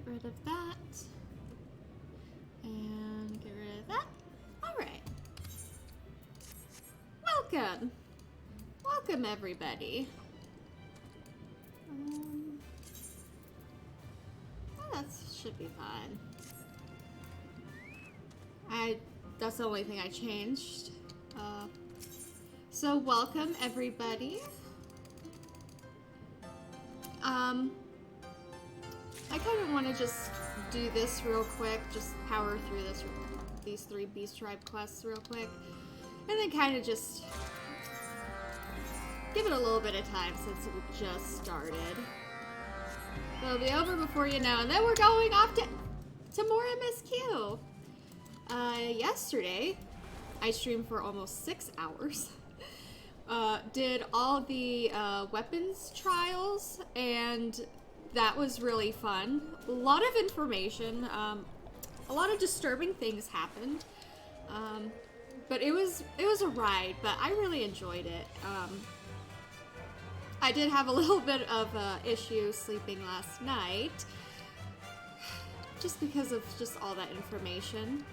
rid of that. And get rid of that. Alright. Welcome! Welcome, everybody. Oh, that should be fine. That's the only thing I changed. So welcome, everybody. I kind of want to just do this real quick, just power through these 3 Beast Tribe quests real quick, and then kind of just give it a little bit of time since it just started. It'll be over before you know, and then we're going off to more MSQ. Yesterday, I streamed for almost 6 hours. Did all the weapons trials, and that was really fun. A lot of information, a lot of disturbing things happened, but it was a ride, but I really enjoyed it. I did have a little bit of issue sleeping last night, just because of just all that information.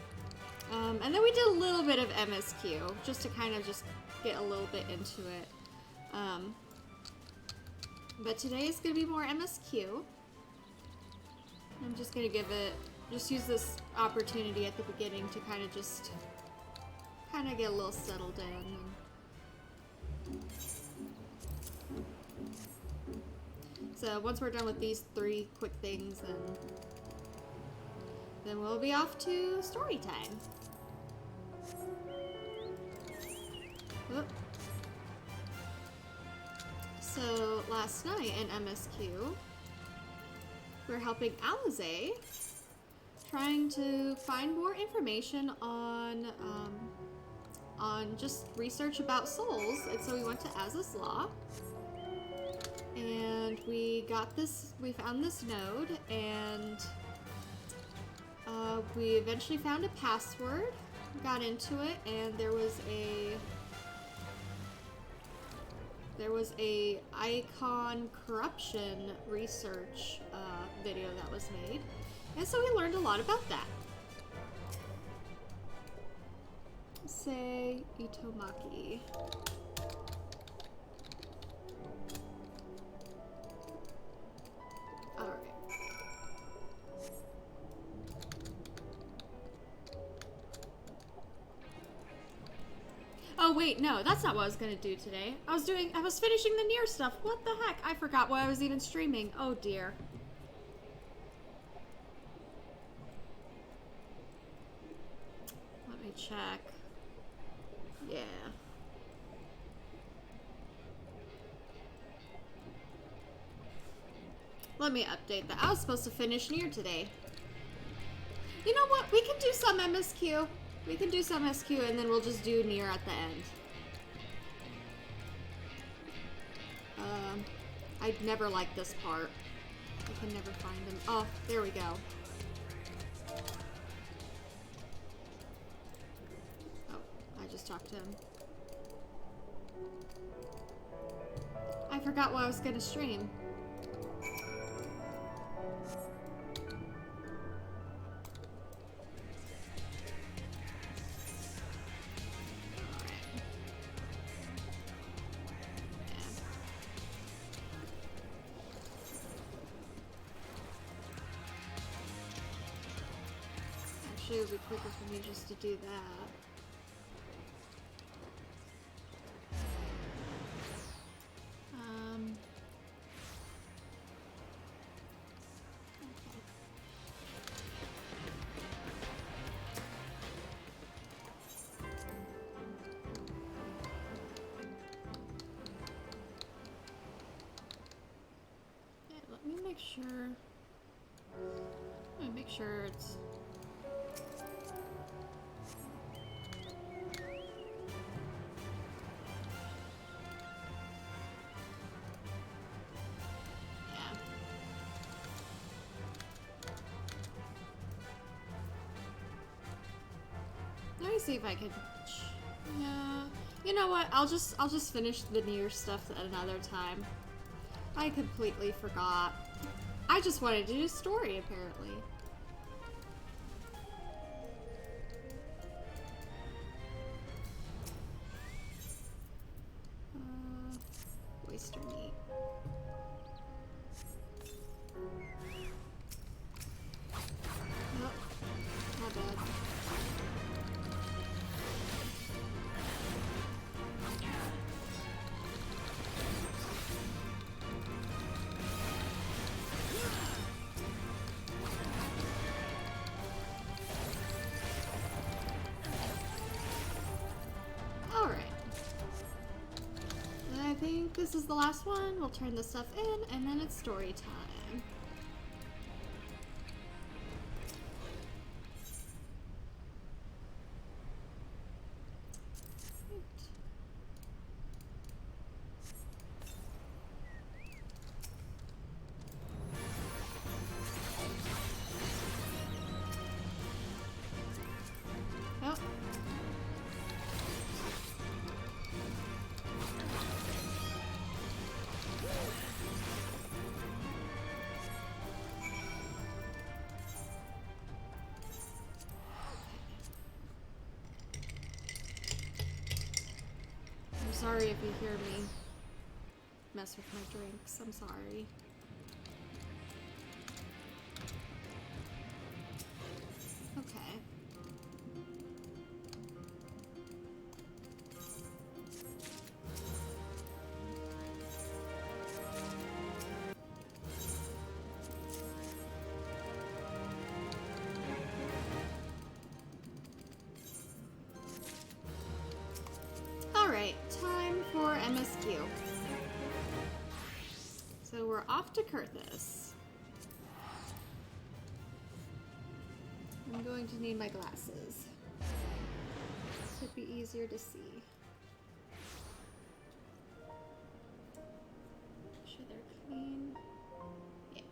And then we did a little bit of MSQ, just to kind of just get a little bit into it. But today is going to be more MSQ. I'm just going to just use this opportunity at the beginning to kind of get a little settled in. So once we're done with these 3 quick things, then we'll be off to story time. Whoop. So last night in MSQ, we're helping Alize trying to find more information on just research about souls, and so we went to Az's Law, and we found this node, and we eventually found a password, got into it, and there was a icon corruption research video that was made, and so we learned a lot about that. Say Itomaki. Alright. Oh wait, no, that's not what I was gonna do today. I was finishing the Nier stuff. What the heck? I forgot why I was even streaming. Oh dear. Let me check. Yeah. Let me update that. I was supposed to finish Nier today. You know what? We can do some MSQ. We can do some MSQ and then we'll just do Nier at the end. I'd never liked this part. I can never find him. Oh, there we go. Oh, I just talked to him. I forgot what I was gonna stream. It would be quicker for me just to do that. Okay, let me make sure. Let me make sure it's. Let me see if I can. Yeah. You know what? I'll just finish the Nier stuff at another time. I completely forgot. I just wanted to do story, apparently. Oyster meat. Oh, not bad. Alright. I think this is the last one. We'll turn this stuff in, and then it's story time. Oh. I'm sorry if you hear me mess with my drinks. I'm sorry. Okay. Alright, time for MSQ. So we're off to Kurthus. I'm going to need my glasses. Should be easier to see. Sure they're clean. Yeah.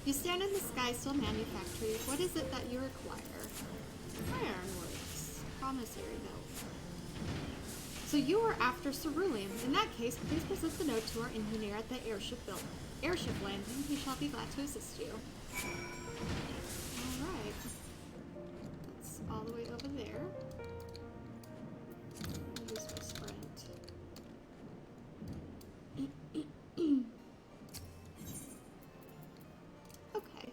You stand in the sky still manufacturing. What is it that you require? Ironworks. Promissory note. So you are after cerulean. In that case, please present the note to our engineer at the airship landing. He shall be glad to assist you. Alright. That's all the way over there. I'll use my sprint. Okay.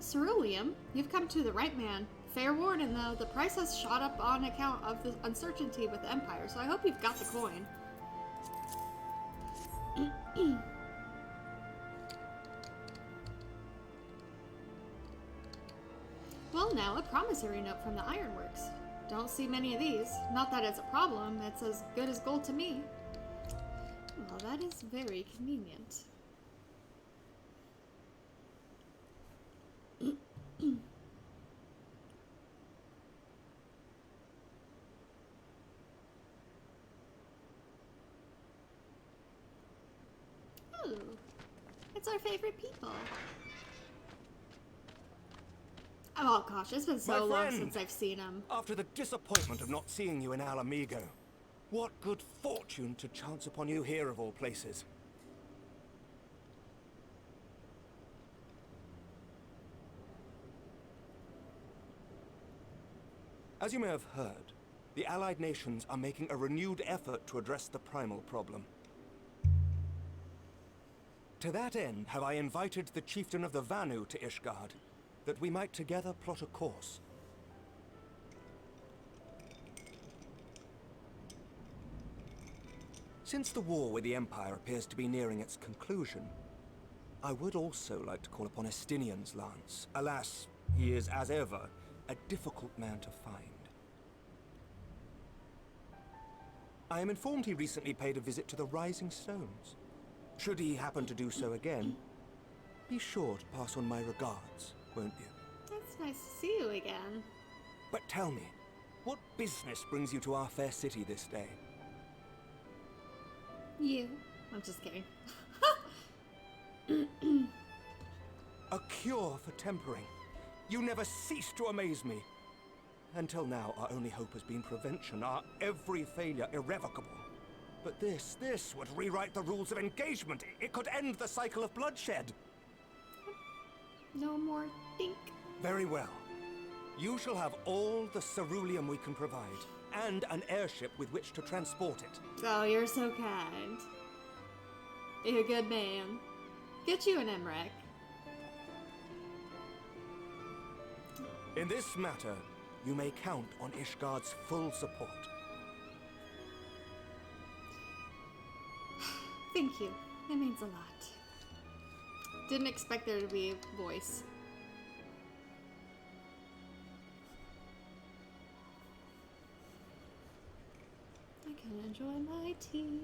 Ceruleum, you've come to the right man. Fair warning though, the price has shot up on account of the uncertainty with the Empire, so I hope you've got the coin. Well now, a promissory note from the Ironworks. Don't see many of these. Not that it's a problem, it's as good as gold to me. Well, that is very convenient. Oh, it's our favorite people. Oh gosh, it's been so long since I've seen him. After the disappointment of not seeing you in Alamigo, what good fortune to chance upon you here of all places. As you may have heard, the Allied nations are making a renewed effort to address the primal problem. To that end, have I invited the chieftain of the Vanu to Ishgard, that we might together plot a course. Since the war with the Empire appears to be nearing its conclusion, I would also like to call upon Estinian's lance. Alas, he is, as ever, a difficult man to find. I am informed he recently paid a visit to the Rising Stones. Should he happen to do so again, be sure to pass on my regards, won't you? It's nice to see you again. But tell me, what business brings you to our fair city this day? You. I'm just kidding. A cure for tempering. You never cease to amaze me. Until now, our only hope has been prevention, our every failure irrevocable. But this would rewrite the rules of engagement. It could end the cycle of bloodshed. No more think. Very well. You shall have all the ceruleum we can provide, and an airship with which to transport it. Oh, you're so kind. You're a good man. Get you an MREC. In this matter, you may count on Ishgard's full support. Thank you. It means a lot. Didn't expect there to be a voice. I can enjoy my tea.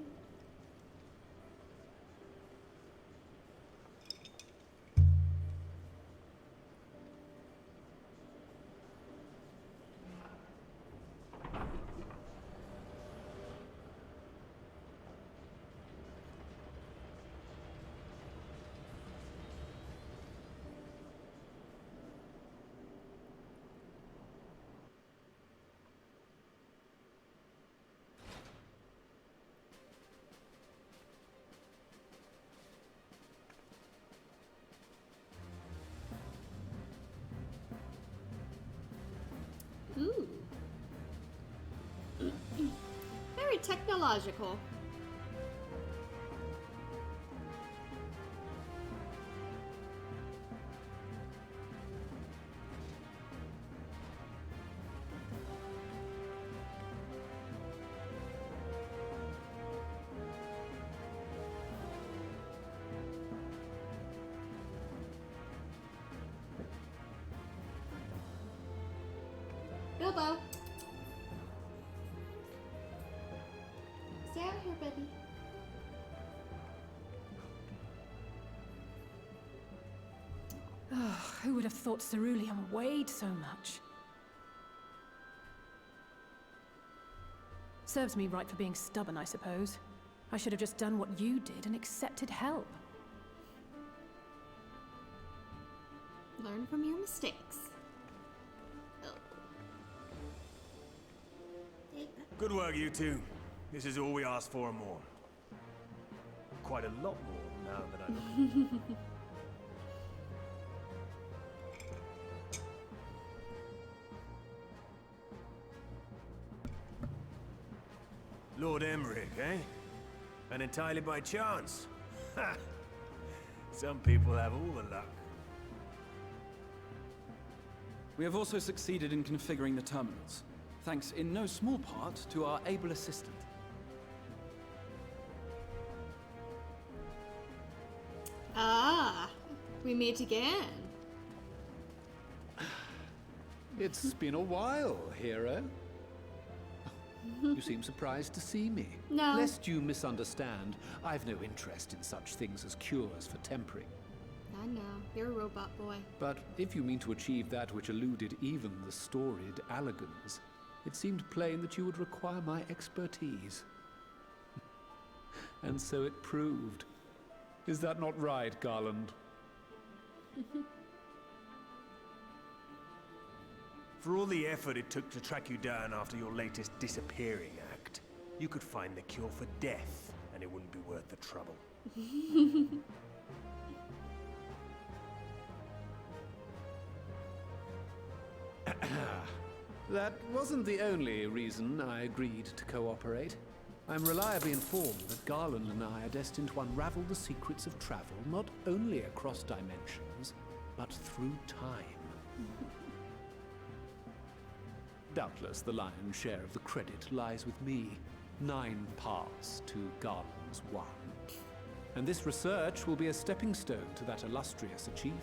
Ooh. Very technological. Bilbo. Stay out here, baby. Oh, who would have thought ceruleum weighed so much? Serves me right for being stubborn, I suppose. I should have just done what you did and accepted help. Learn from your mistakes. Good work, you two. This is all we asked for and more. Quite a lot more now that I look at it. Lord Emmerich, eh? And entirely by chance. Ha! Some people have all the luck. We have also succeeded in configuring the terminals, thanks in no small part to our able assistant. Ah, we meet again. It's been a while, hero. You seem surprised to see me. No. Lest you misunderstand, I've no interest in such things as cures for tempering. I know, you're a robot boy. But if you mean to achieve that which eluded even the storied Allagans, it seemed plain that you would require my expertise. And so it proved. Is that not right, Garland? For all the effort it took to track you down after your latest disappearing act, you could find the cure for death, and it wouldn't be worth the trouble. That wasn't the only reason I agreed to cooperate. I'm reliably informed that Garland and I are destined to unravel the secrets of travel not only across dimensions, but through time. Doubtless the lion's share of the credit lies with me. 9 paths to Garland's 1. And this research will be a stepping stone to that illustrious achievement.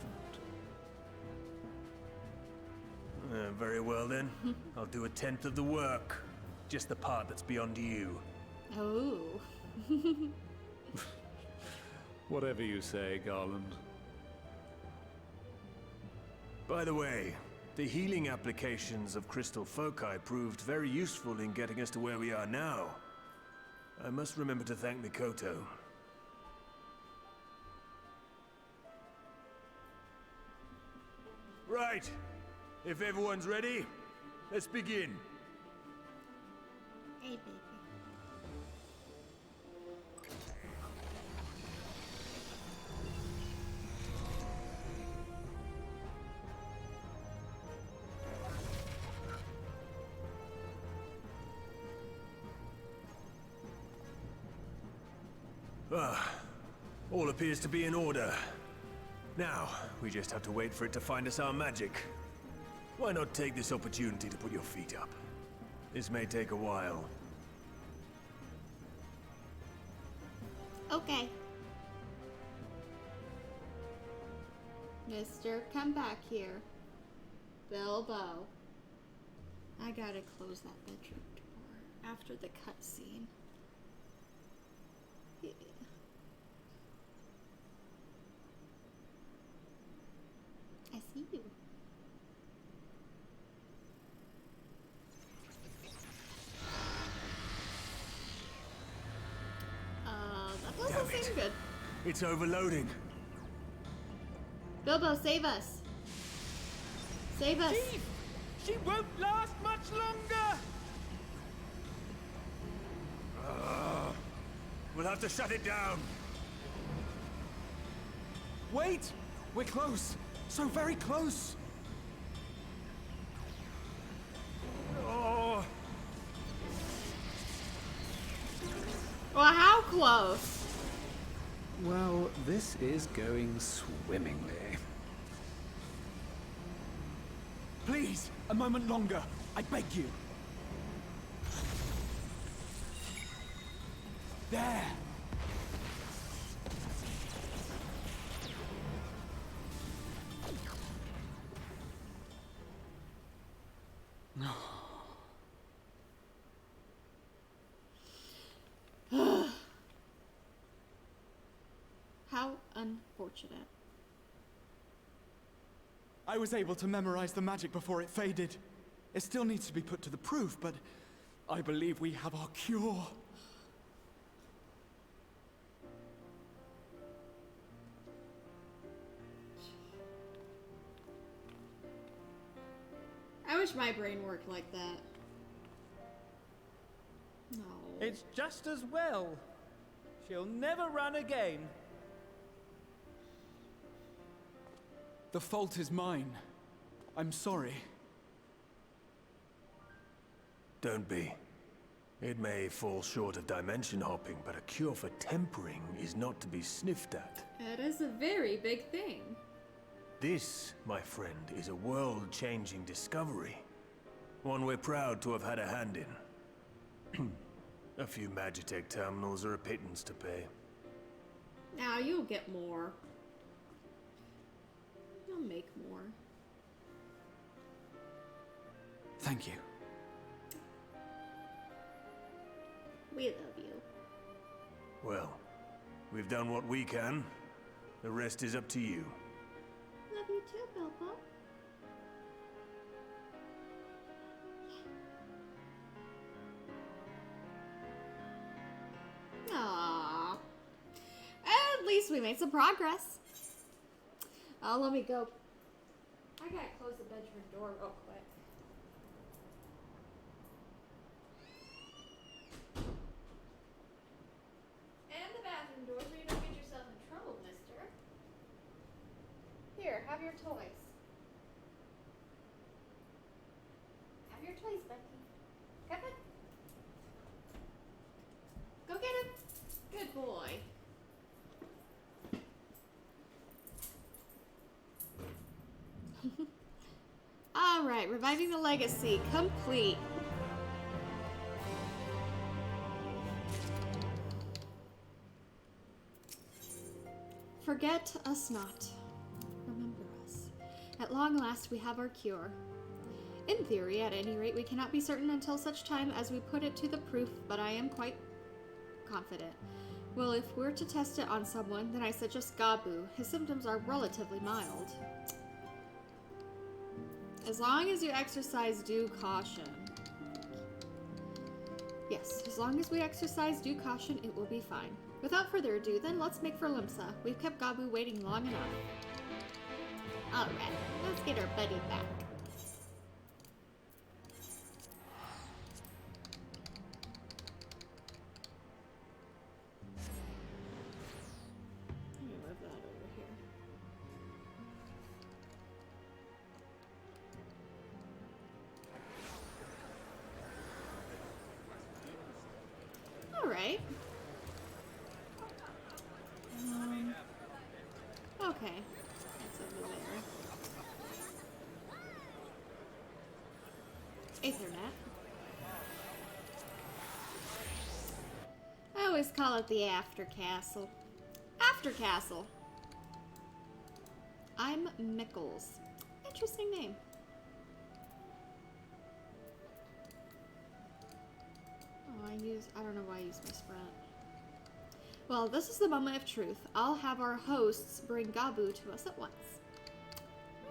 Very well then. I'll do 1/10 of the work. Just the part that's beyond you. Oh. Whatever you say, Garland. By the way, the healing applications of crystal foci proved very useful in getting us to where we are now. I must remember to thank Mikoto. Right. If everyone's ready, let's begin. Hey, baby. All appears to be in order. Now, we just have to wait for it to find us our magic. Why not take this opportunity to put your feet up? This may take a while. Okay. Mister, come back here. Bilbo. I gotta close that bedroom door after the cutscene. Yeah. I see you. That doesn't seem good. It's overloading. Bilbo, save us. Save us. She won't last much longer! We'll have to shut it down. Wait! We're close! So very close! Oh, Well, how close? Well, this is going swimmingly. Please, a moment longer. I beg you. There! How unfortunate. I was able to memorize the magic before it faded. It still needs to be put to the proof, but I believe we have our cure. I wish my brain worked like that. No. It's just as well. She'll never run again. The fault is mine. I'm sorry. don't be. It may fall short of dimension hopping, but a cure for tempering is not to be sniffed at. It is a very big thing. This, my friend, is a world-changing discovery. One we're proud to have had a hand in. A few Magitech terminals are a pittance to pay. Now you'll get more. You'll make more. Thank you. We love you. Well, we've done what we can. The rest is up to you. Love you too, Bilbo. Aww. At least we made some progress. Let me go. I gotta close the bedroom door real quick. And the bathroom door so you don't get yourself in trouble, mister. Here, have your toys. Have your toys, Becky. Come on. Go get him. Good boy. Alright, reviving the legacy. Complete. Forget us not. Remember us. At long last we have our cure. In theory, at any rate, we cannot be certain until such time as we put it to the proof, but I am quite confident. Well, if we're to test it on someone, then I suggest Gabu. His symptoms are relatively mild. As long as you exercise due caution. Yes, as long as we exercise due caution, it will be fine. Without further ado, then let's make for Limsa. We've kept Gabu waiting long enough. Alright, let's get our buddy back. Let me move that over here. Alright. Okay. That's over there. Ethernet. I always call it the After Castle. After Castle. I'm Mickles. Interesting name. Oh, I don't know why I use my sprint. Well, this is the moment of truth. I'll have our hosts bring Gabu to us at once.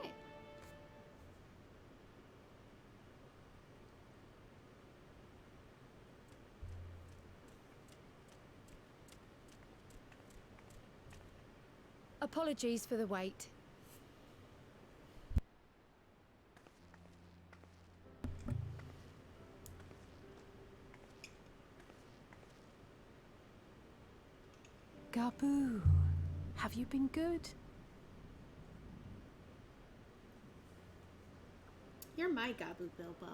Right. Apologies for the wait. Gabu, have you been good? You're my Gabu, Bilbo.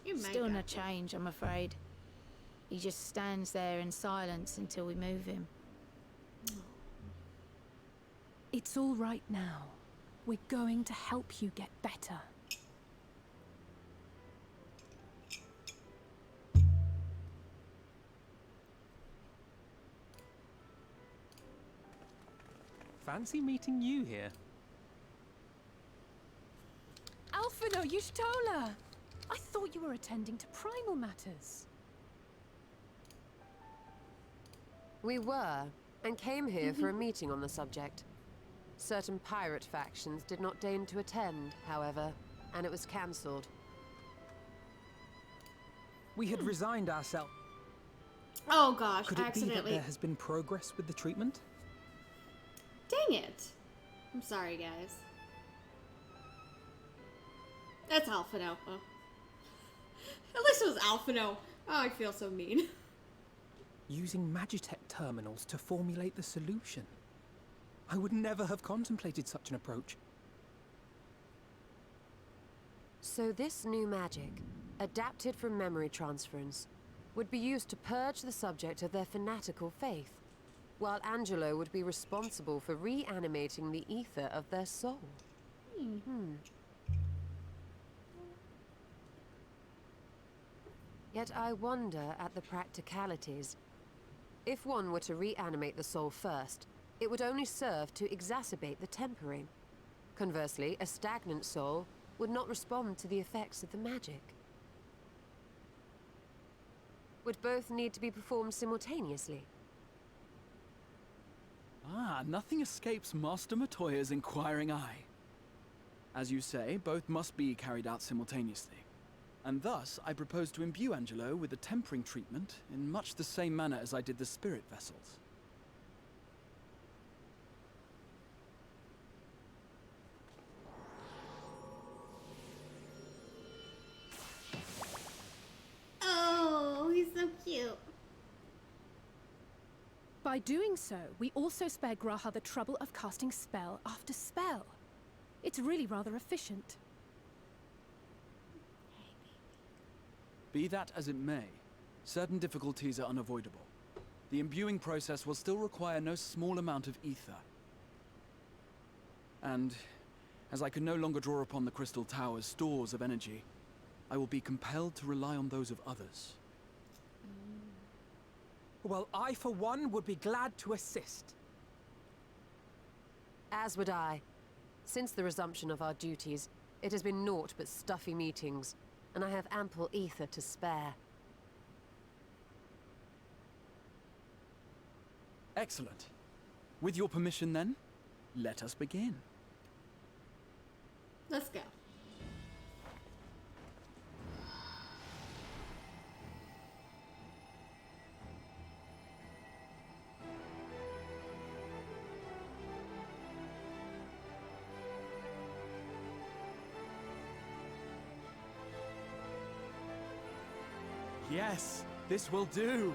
You're my Still no Gabu. change, I'm afraid. He just stands there in silence until we move him. It's all right now. We're going to help you get better. Fancy meeting you here. Alphino Yushtola! I thought you were attending to primal matters. We were, and came here for a meeting on the subject. Certain pirate factions did not deign to attend, however, and it was cancelled. We had resigned ourselves. Oh gosh, Could I it be that accidentally. there has been progress with the treatment? Dang it! I'm sorry, guys. That's Alphino. Oh. At least it was Alphino. Oh, I feel so mean. Using Magitech terminals to formulate the solution. I would never have contemplated such an approach. So this new magic, adapted from memory transference, would be used to purge the subject of their fanatical faith, while Angelo would be responsible for reanimating the ether of their soul. Yet I wonder at the practicalities. If one were to reanimate the soul first, it would only serve to exacerbate the tempering. Conversely, a stagnant soul would not respond to the effects of the magic. Would both need to be performed simultaneously? Ah, nothing escapes Master Matoya's inquiring eye. As you say, both must be carried out simultaneously. And thus, I propose to imbue Angelo with the tempering treatment in much the same manner as I did the spirit vessels. Oh, he's so cute. By doing so, we also spare Graha the trouble of casting spell after spell. It's really rather efficient. Be that as it may, certain difficulties are unavoidable. The imbuing process will still require no small amount of ether. And, as I can no longer draw upon the Crystal Tower's stores of energy, I will be compelled to rely on those of others. Well, I, for one, would be glad to assist. As would I. Since the resumption of our duties, It has been naught but stuffy meetings, and I have ample ether to spare. Excellent. With your permission then, let us begin. Let's go. Yes, this will do.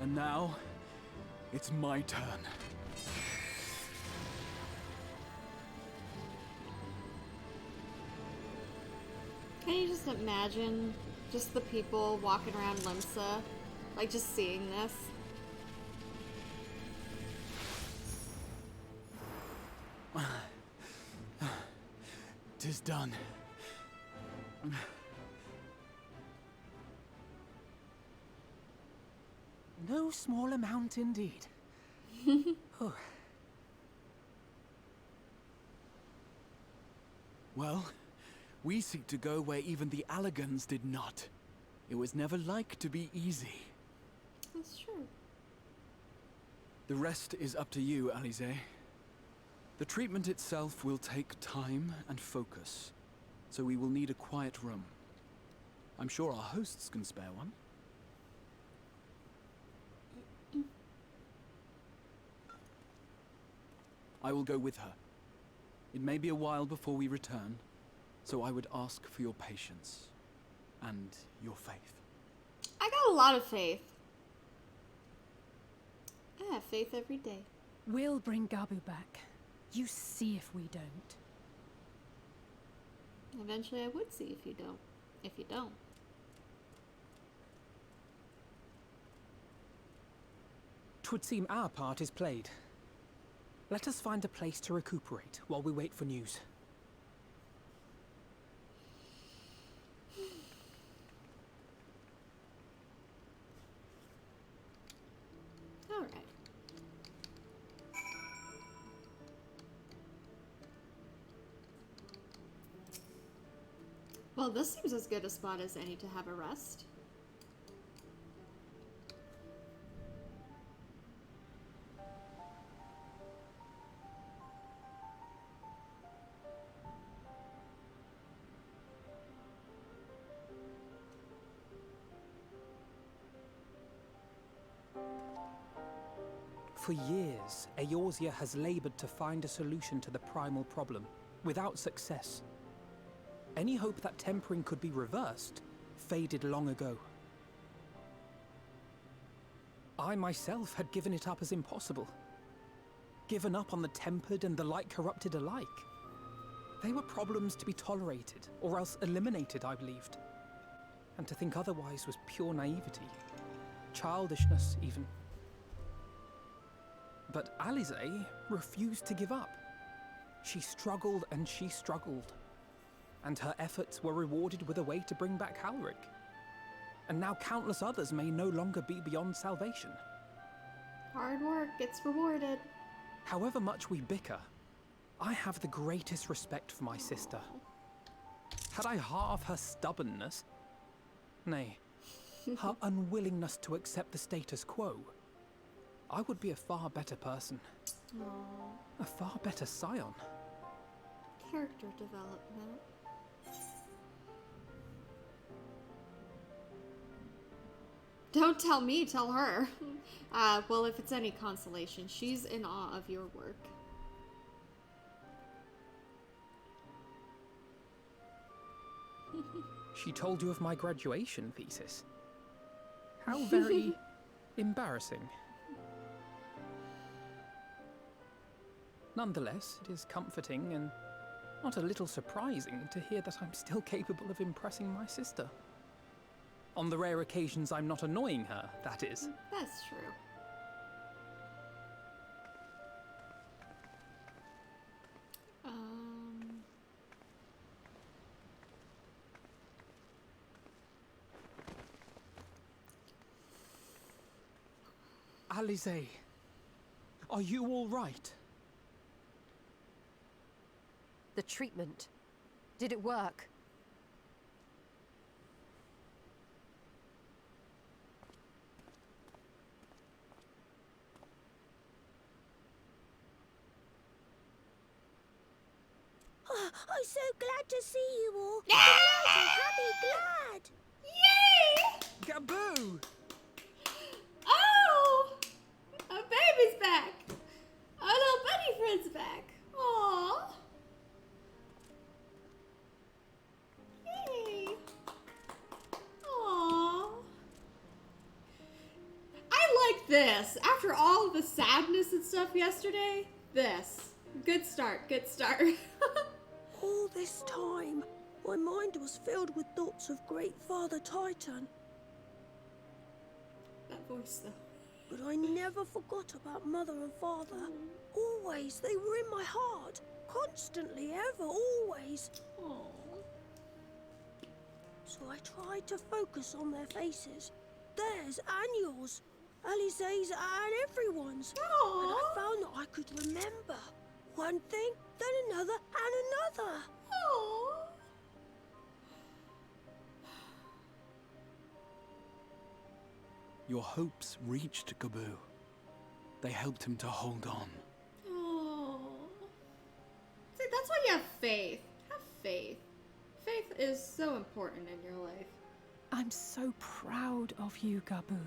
And now, it's my turn. Can you just imagine just the people walking around Limsa, like just seeing this? Tis done. No small amount indeed. Oh. Well, we seek to go where even the Allagans did not. It was never like to be easy. That's true. The rest is up to you, Alize. The treatment itself will take time and focus, so we will need a quiet room. I'm sure our hosts can spare one. I will go with her. It may be a while before we return, so I would ask for your patience and your faith. I got a lot of faith. I have faith every day. We'll bring Gabu back. You see if we don't. Eventually I would see if you don't. If you don't. Twould seem our part is played. Let us find a place to recuperate while we wait for news. All right. Well, this seems as good a spot as any to have a rest. For years, Eorzea has labored to find a solution to the primal problem, without success. Any hope that tempering could be reversed faded long ago. I myself had given it up as impossible. Given up on the tempered and the light-corrupted alike. They were problems to be tolerated, or else eliminated, I believed. And to think otherwise was pure naivety. Childishness, even. But Alize refused to give up. She struggled and she struggled. And her efforts were rewarded with a way to bring back Halric. And now countless others may no longer be beyond salvation. Hard work gets rewarded. However much we bicker, I have the greatest respect for my sister. Had I half her stubbornness, nay, her unwillingness to accept the status quo, I would be a far better person. Aww. A far better scion. Character development. Don't tell me, tell her. Well, if it's any consolation, she's in awe of your work. She told you of my graduation thesis. How very embarrassing. Nonetheless, it is comforting and not a little surprising to hear that I'm still capable of impressing my sister. On the rare occasions I'm not annoying her, that is. That's true. Alize, are you all right? The treatment. Did it work? Oh, I'm so glad to see you all. Delighted, happy, glad. Yay! Gaboo! Oh! A baby's back! Our little bunny friend's back! Aww! Yay! Aww! I like this. After all of the sadness and stuff yesterday, this. Good start, good start. All this time, my mind was filled with thoughts of Great Father Titan. That voice, though. But I never forgot about Mother and Father. Always, they were in my heart. Constantly, ever, always. Aww. So I tried to focus on their faces. Theirs and yours. Alize's and everyone's. Aww. And I found that I could remember. One thing, then another, and another. Aww. Your hopes reached Gaboo. They helped him to hold on. Oh. See, that's why you have faith. Have faith. Faith is so important in your life. I'm so proud of you, Gaboo.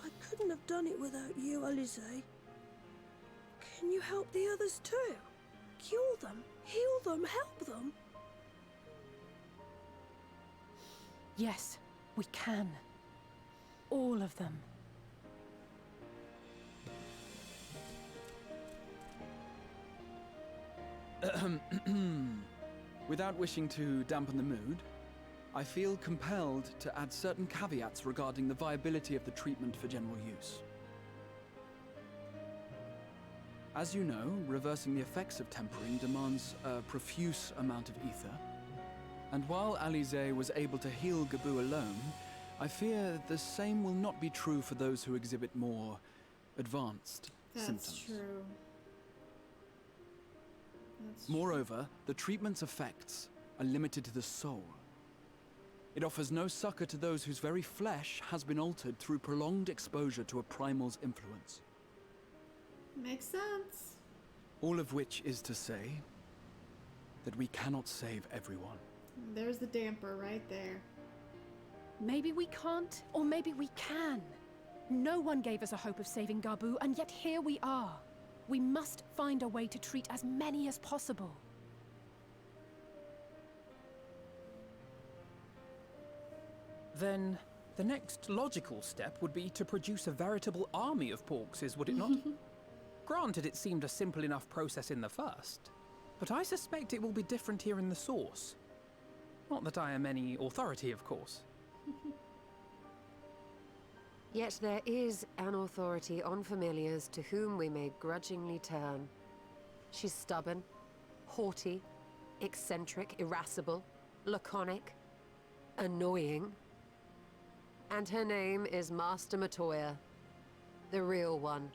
I couldn't have done it without you, Alize. Can you help the others too? Cure them, heal them, help them? Yes, we can. All of them. Without wishing to dampen the mood, I feel compelled to add certain caveats regarding the viability of the treatment for general use. As you know, reversing the effects of tempering demands a profuse amount of ether. And while Alize was able to heal Gaboo alone, I fear the same will not be true for those who exhibit more advanced symptoms. That's true. Moreover, the treatment's effects are limited to the soul. It offers no succor to those whose very flesh has been altered through prolonged exposure to a primal's influence. Makes sense. All of which is to say that we cannot save everyone. There's the damper right there. Maybe we can't, or maybe we can. No one gave us a hope of saving Gaboo, and yet here we are. We must find a way to treat as many as possible. Then the next logical step would be to produce a veritable army of porkses, would it not? Granted, it seemed a simple enough process in the first, but I suspect it will be different here in the source. Not that I am any authority, of course. Yet there is an authority on familiars to whom we may grudgingly turn. She's stubborn, haughty, eccentric, irascible, laconic, annoying. And her name is Master Matoya, the real one.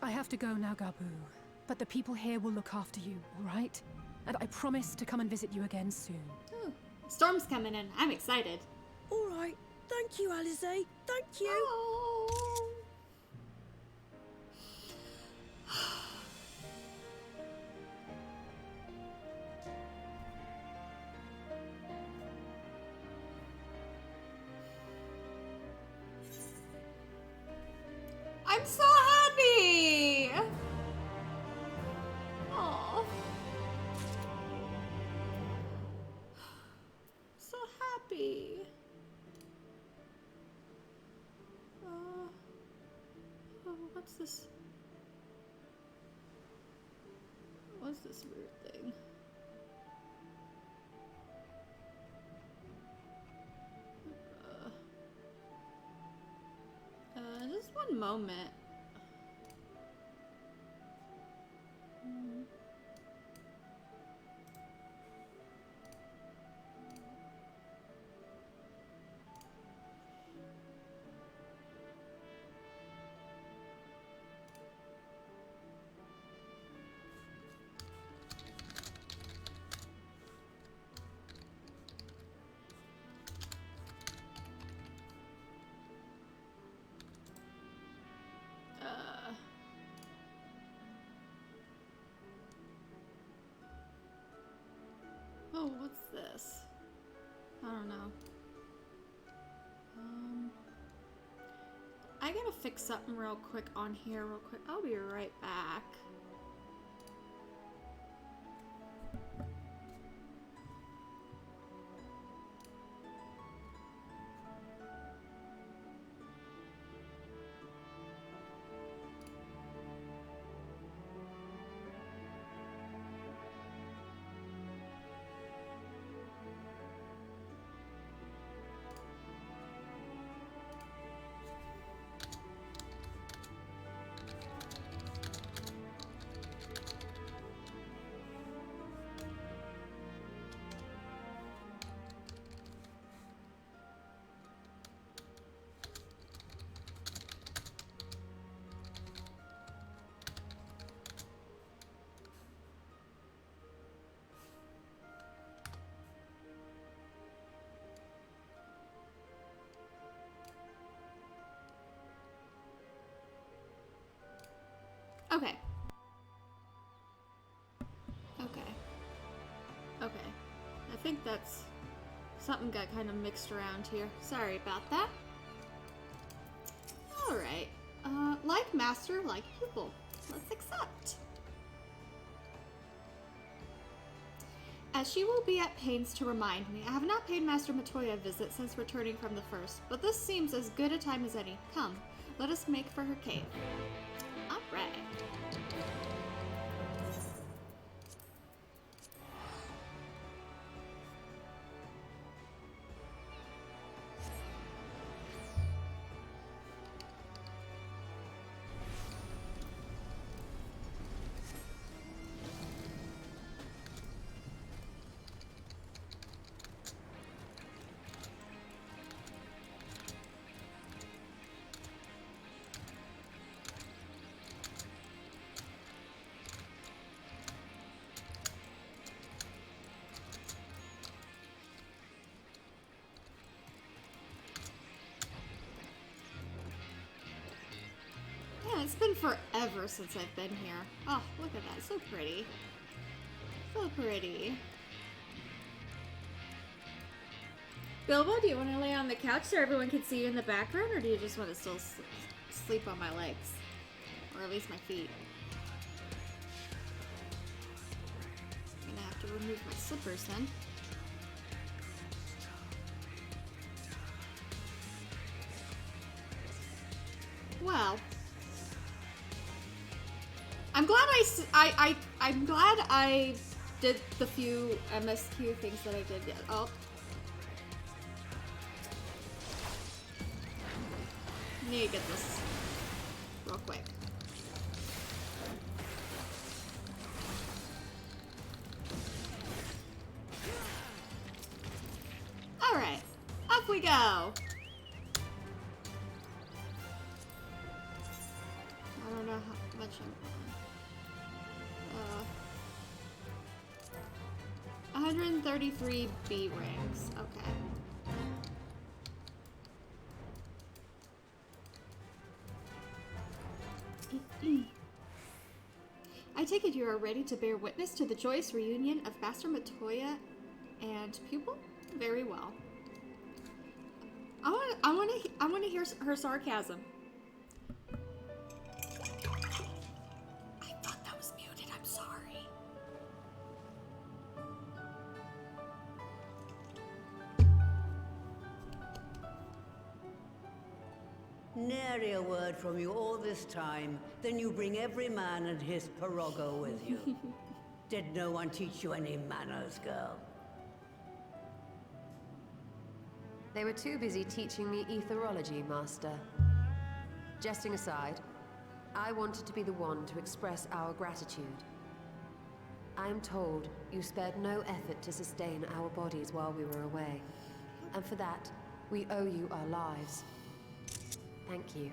I have to go now, Gaboo. But the people here will look after you, all right? And I promise to come and visit you again soon. Ooh, storm's coming in. I'm excited. All right. Thank you, Alize. Thank you. Oh. I'm so happy! Aw. So happy. Oh, what's this? What's this weird thing? Just one moment. gotta fix something real quick on here real quick. I'll be right back. Okay. Okay. I think that's... something got kind of mixed around here. Sorry about that. Alright. Like master, like pupil. Let's accept. As she will be at pains to remind me, I have not paid Master Matoya a visit since returning from the first, but this seems as good a time as any. Come, let us make for her cave. Alright. It's been forever since I've been here. Oh, look at that. So pretty. So pretty. Bilbo, do you want to lay on the couch so everyone can see you in the background, or do you just want to still sleep on my legs? Or at least my feet? I'm gonna have to remove my slippers then. Well... I'm glad I did the few MSQ things that I did yet. Oh. I need to get this real quick. Alright, up we go! I don't know how much I'm... 133 B rings. Okay. I take it you are ready to bear witness to the joyous reunion of Master Matoya and pupil? Very well. I want to hear her sarcasm. I thought that was muted. I'm sorry. Nary a word from you all this time. Then you bring every man and his pirogo with you. Did no one teach you any manners, girl? They were too busy teaching me etherology, Master. Jesting aside, I wanted to be the one to express our gratitude. I am told you spared no effort to sustain our bodies while we were away. And for that, we owe you our lives. Thank you.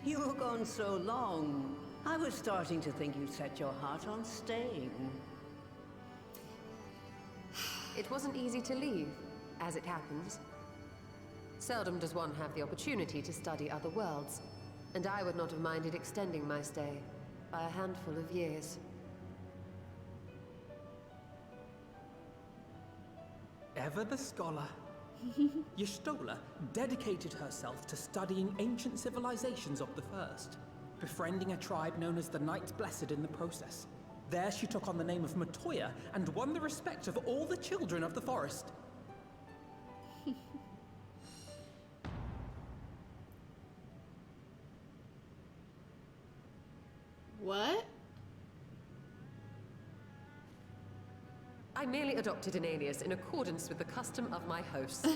You were gone so long. I was starting to think you'd set your heart on staying. It wasn't easy to leave, as it happens. Seldom does one have the opportunity to study other worlds, and I would not have minded extending my stay by a handful of years. Ever the scholar, Y'shtola dedicated herself to studying ancient civilizations of the First, befriending a tribe known as the Knights Blessed in the process. There she took on the name of Matoya and won the respect of all the children of the forest. What? I merely adopted an alias in accordance with the custom of my host.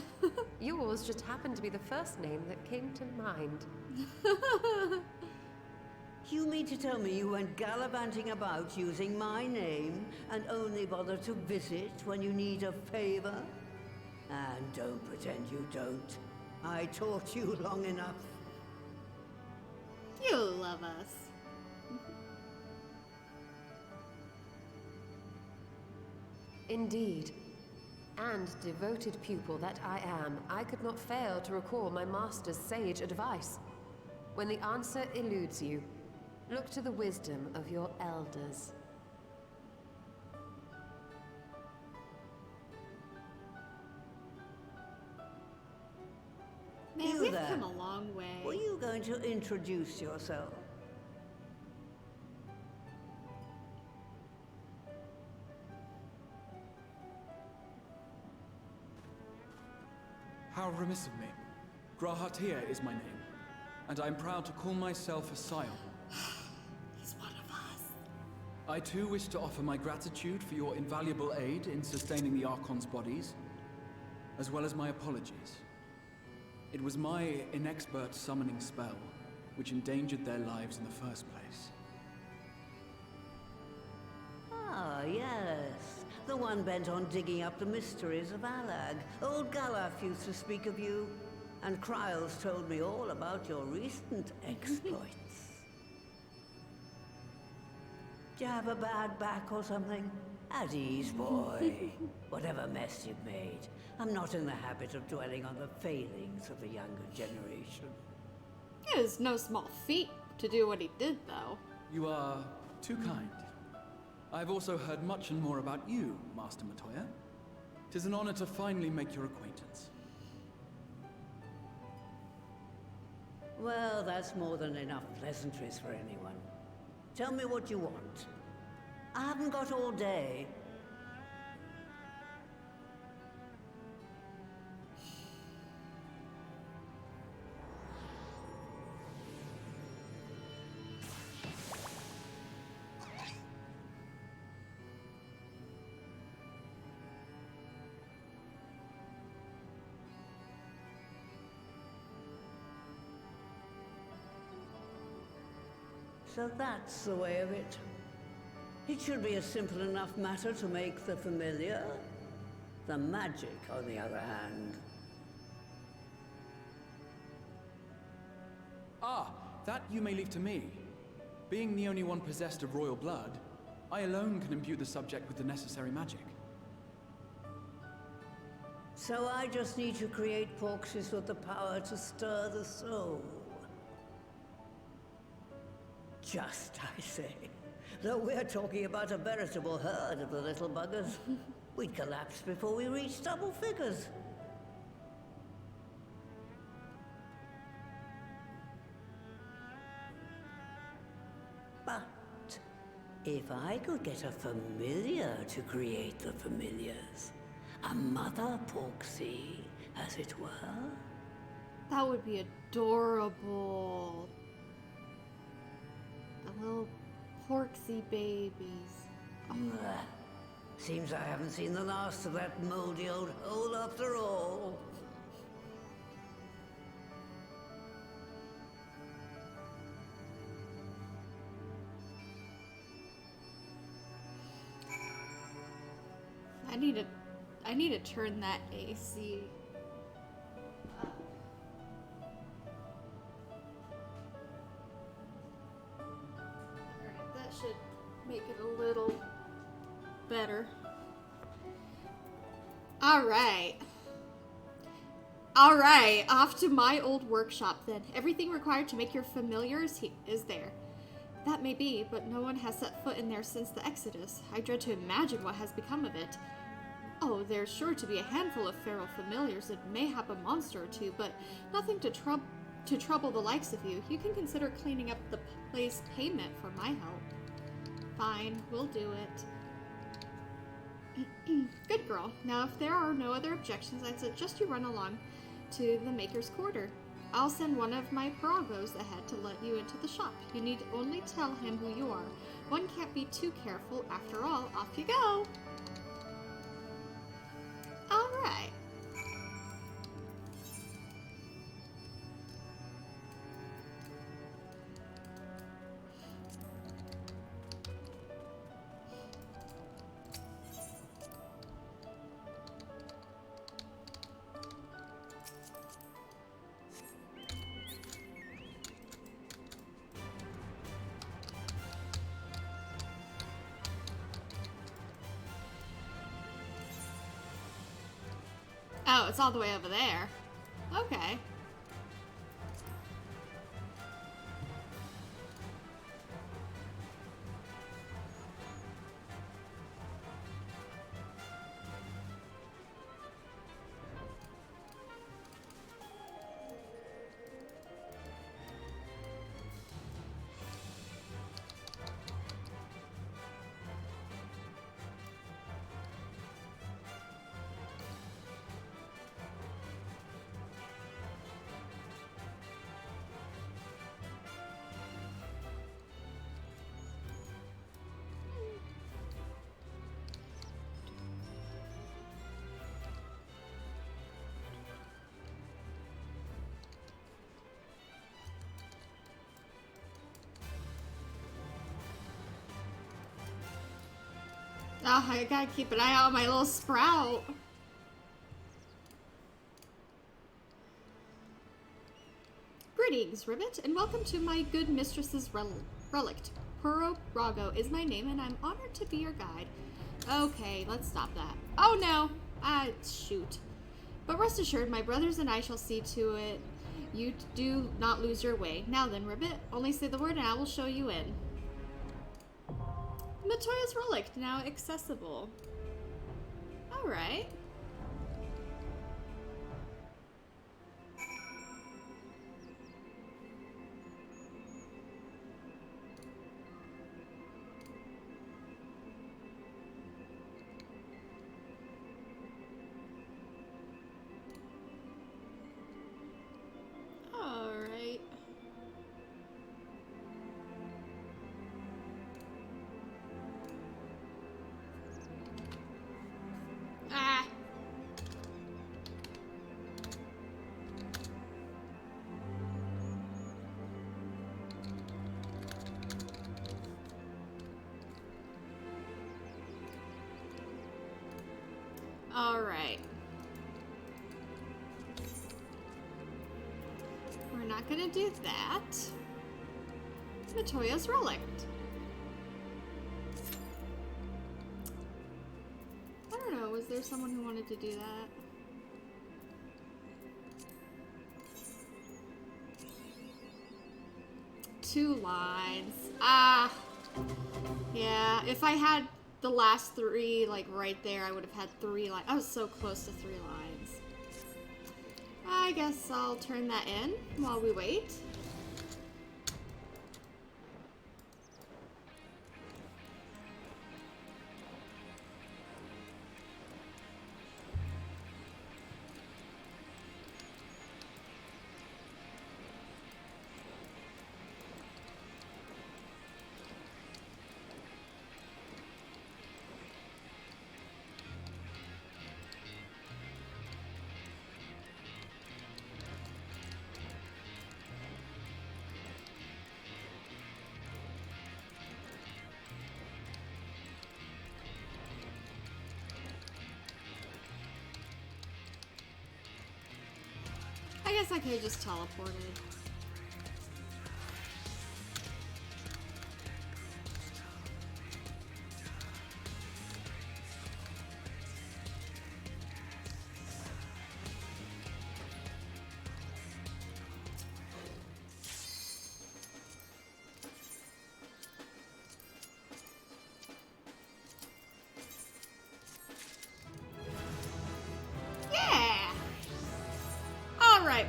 Yours just happened to be the first name that came to mind. You mean to tell me you went gallivanting about using my name and only bother to visit when you need a favor? And don't pretend you don't. I taught you long enough. You love us. Indeed. And devoted pupil that I am, I could not fail to recall my master's sage advice. When the answer eludes you, look to the wisdom of your elders. Man, You we've there. come a long way. Were you going to introduce yourself? How remiss of me. Grahatia is my name, and I'm proud to call myself a scion. He's one of us. I too wish to offer my gratitude for your invaluable aid in sustaining the Archon's bodies, as well as my apologies. It was my inexpert summoning spell which endangered their lives in the first place. Ah, yes. The one bent on digging up the mysteries of Alag. Old Galaf used to speak of you, and Kryles told me all about your recent exploits. Do you have a bad back or something? At ease, boy. Whatever mess you've made, I'm not in the habit of dwelling on the failings of the younger generation. It was no small feat to do what he did, though. You are too kind. I've also heard much and more about you, Master Matoya. 'Tis an honor to finally make your acquaintance. Well, that's more than enough pleasantries for anyone. Tell me what you want. I haven't got all day. So that's the way of it. It should be a simple enough matter to make the familiar. The magic, on the other hand. Ah, that you may leave to me. Being the only one possessed of royal blood, I alone can imbue the subject with the necessary magic. So I just need to create porxes with the power to stir the soul. Just, I say. Though we're talking about a veritable herd of the little buggers. We'd collapse before we reached double figures. But if I could get a familiar to create the familiars, a mother porxie, as it were. That would be adorable. The little porksy babies. Seems I haven't seen the last of that moldy old hole after all. I need to turn that AC up. Alright, that should make it a little better. Alright, off to my old workshop then. Everything required to make your familiars is there. That may be, but no one has set foot in there since the Exodus. I dread to imagine what has become of it. Oh, there's sure to be a handful of feral familiars and mayhap a monster or two, but nothing to trouble the likes of you. You can consider cleaning up the place payment for my help. Fine, we'll do it. Good girl. Now, if there are no other objections, I'd suggest you run along to the Maker's Quarter. I'll send one of my Paragos ahead to let you into the shop. You need only tell him who you are. One can't be too careful. After all, off you go. Alright. Oh, it's all the way over there. Okay. Oh, I gotta keep an eye out on my little sprout. Greetings, Ribbit, and welcome to my good mistress's relict. Puro Rago is my name, and I'm honored to be your guide. Okay, let's stop that. Oh no! Shoot. But rest assured, my brothers and I shall see to it you do not lose your way. Now then, Ribbit, only say the word and I will show you in. Matoya's Relic, now accessible. Alright. Alright. Ah! Alright. We're not gonna do that. Matoya's Relic. I don't know, was there someone who wanted to do that? Two lines. Ah. Yeah, if I had the last three, like, right there, I would have had 3 lines. I was so close to 3 lines. I guess I'll turn that in while we wait. I guess I could have just teleported.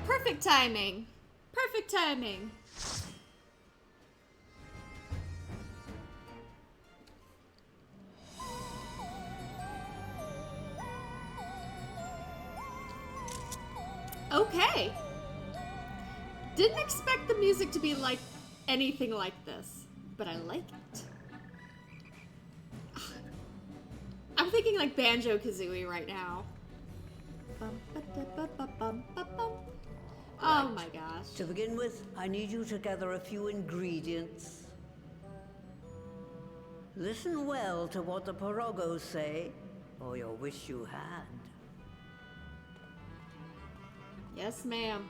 perfect timing. Perfect timing. Okay. Didn't expect the music to be like anything like this, but I like it. I'm thinking like Banjo-Kazooie right now. Oh my gosh. To begin with, I need you to gather a few ingredients. Listen well to what the Porogos say, or you'll wish you had. Yes, ma'am.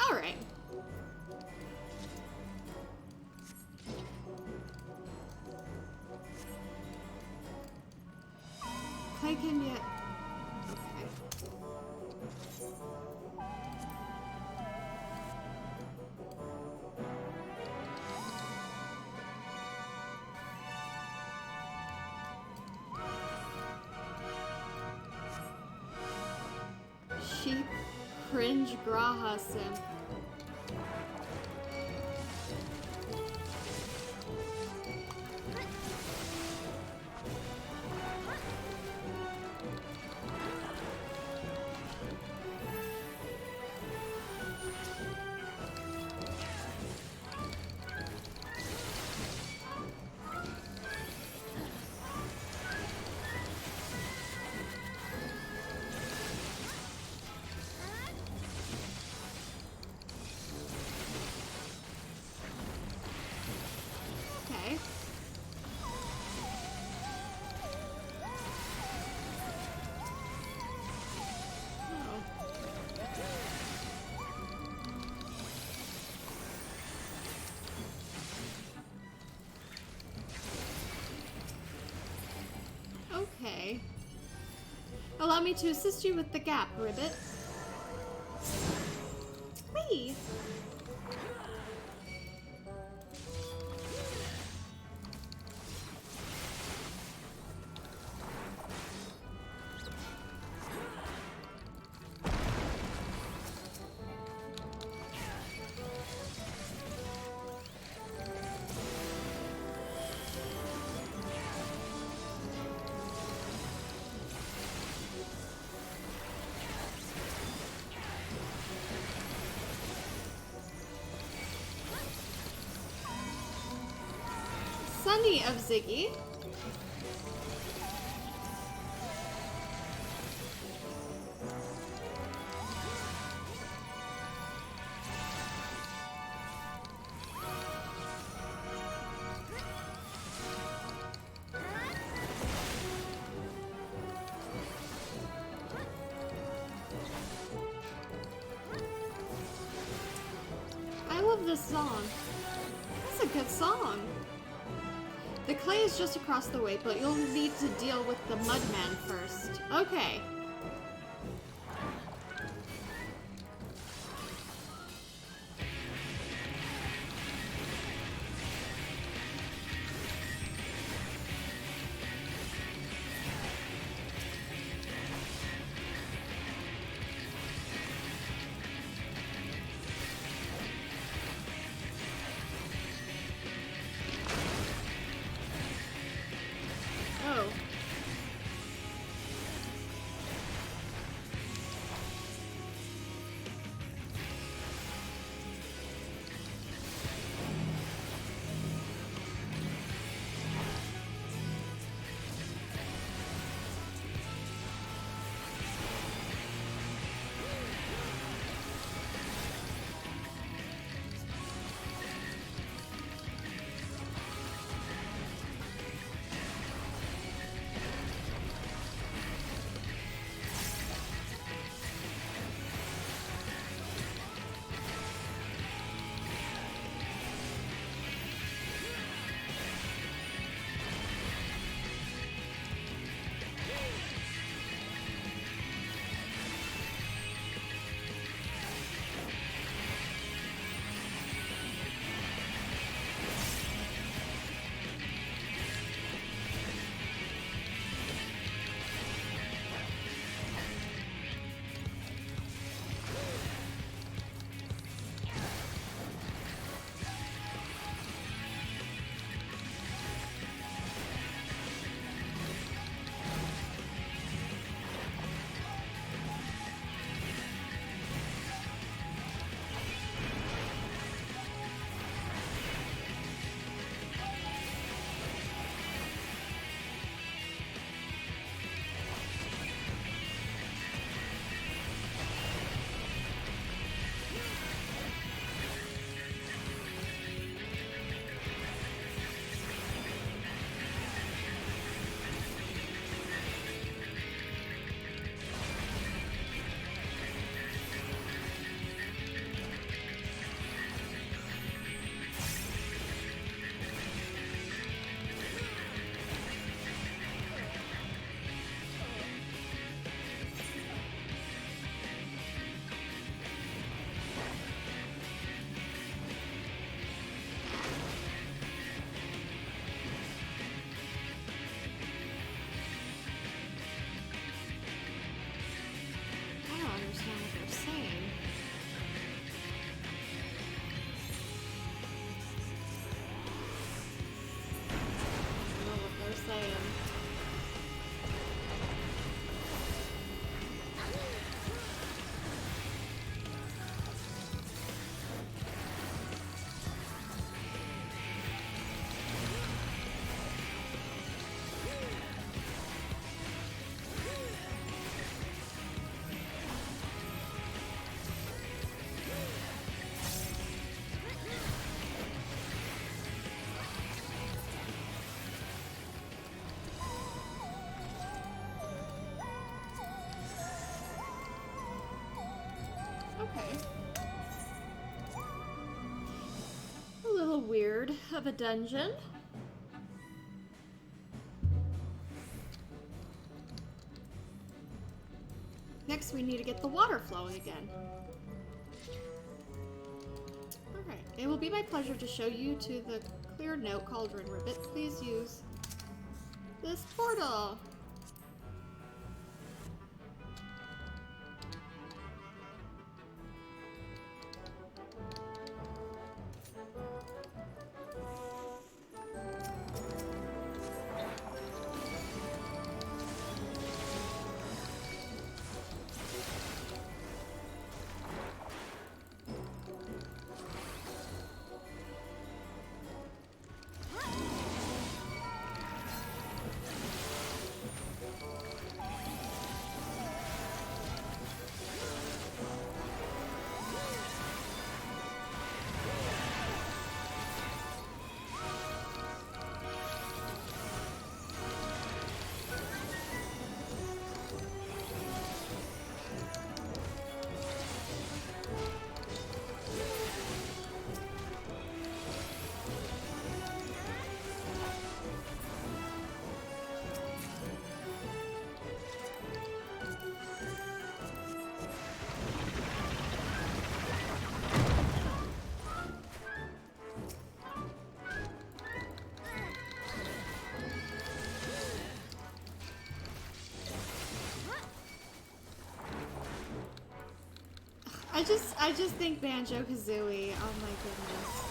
All right. Clay can be. Okay. Sheep cringe Graha Sim. Okay. Oh. Okay. Allow me to assist you with the gap, Ribbit. Whee! Sunny of Ziggy. I love this song. That's a good song. The clay is just across the way, but you'll need to deal with the Mudman first. Okay. Oh. part of a dungeon. Next, we need to get the water flowing again. Alright, it will be my pleasure to show you to the clear note cauldron ribbit. Please use this portal. I just think Banjo-Kazooie. Oh my goodness.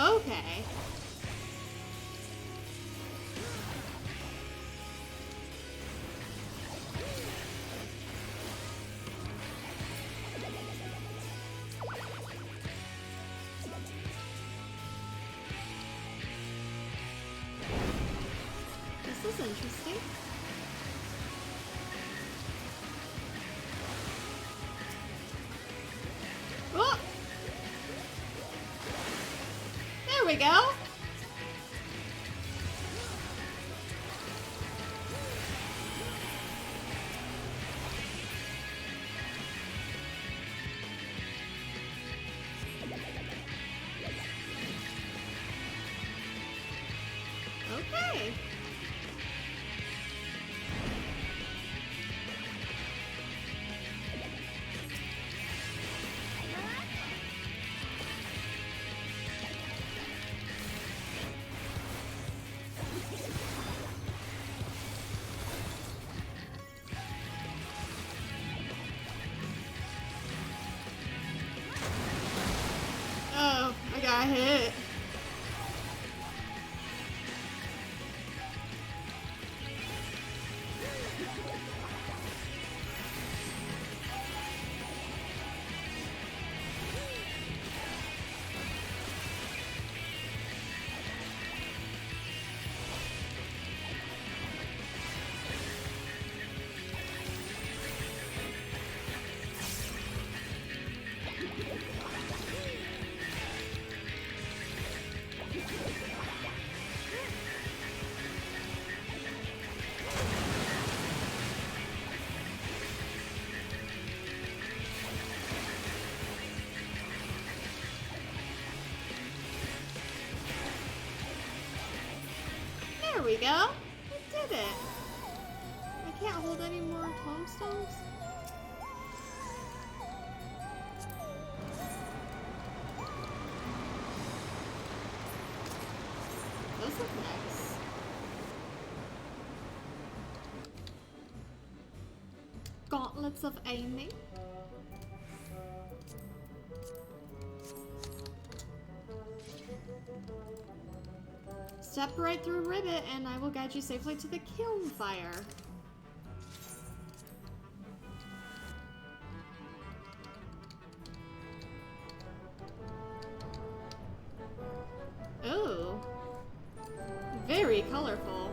Okay. This is interesting. Oh! There we go. Okay. got hit. There we go. I did it. I can't hold any more tombstones. Those look nice. Gauntlets of aiming. Step right through Ribbit and I will guide you safely to the kiln fire. Oh, very colorful.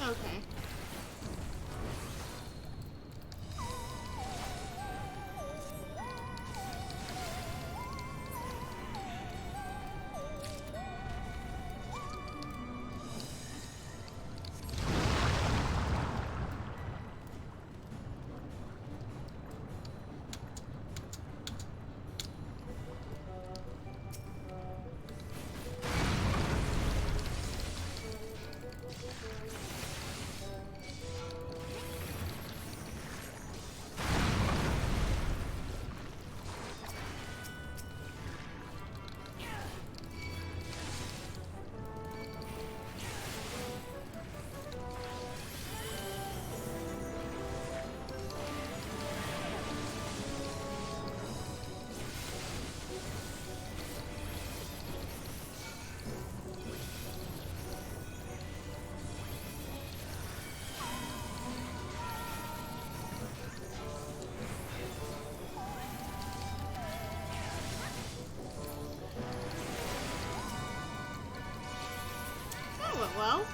Okay. That went well.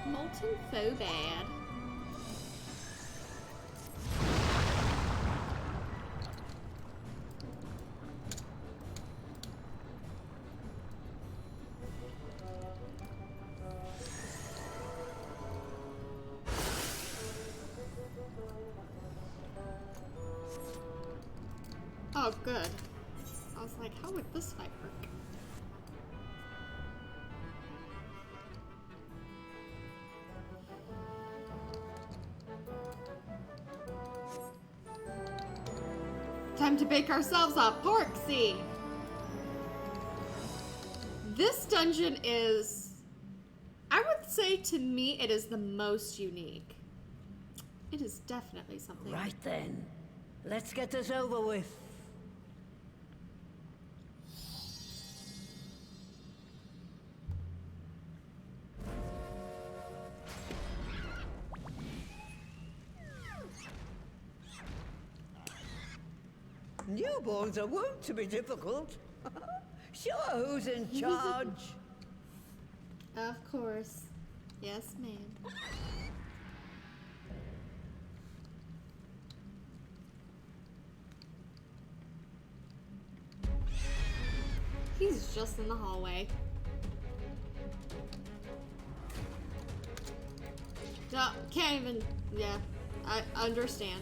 Molten so bad. Oh, good. I was like, how would this fight work? Time to bake ourselves a porksy! This dungeon is, I would say to me, it is the most unique. It is definitely something. Right then, let's get this over with. Newborns are wont to be difficult. Sure, who's in charge? Of course. Yes, ma'am. He's just in the hallway. No, can't even. Yeah, I understand.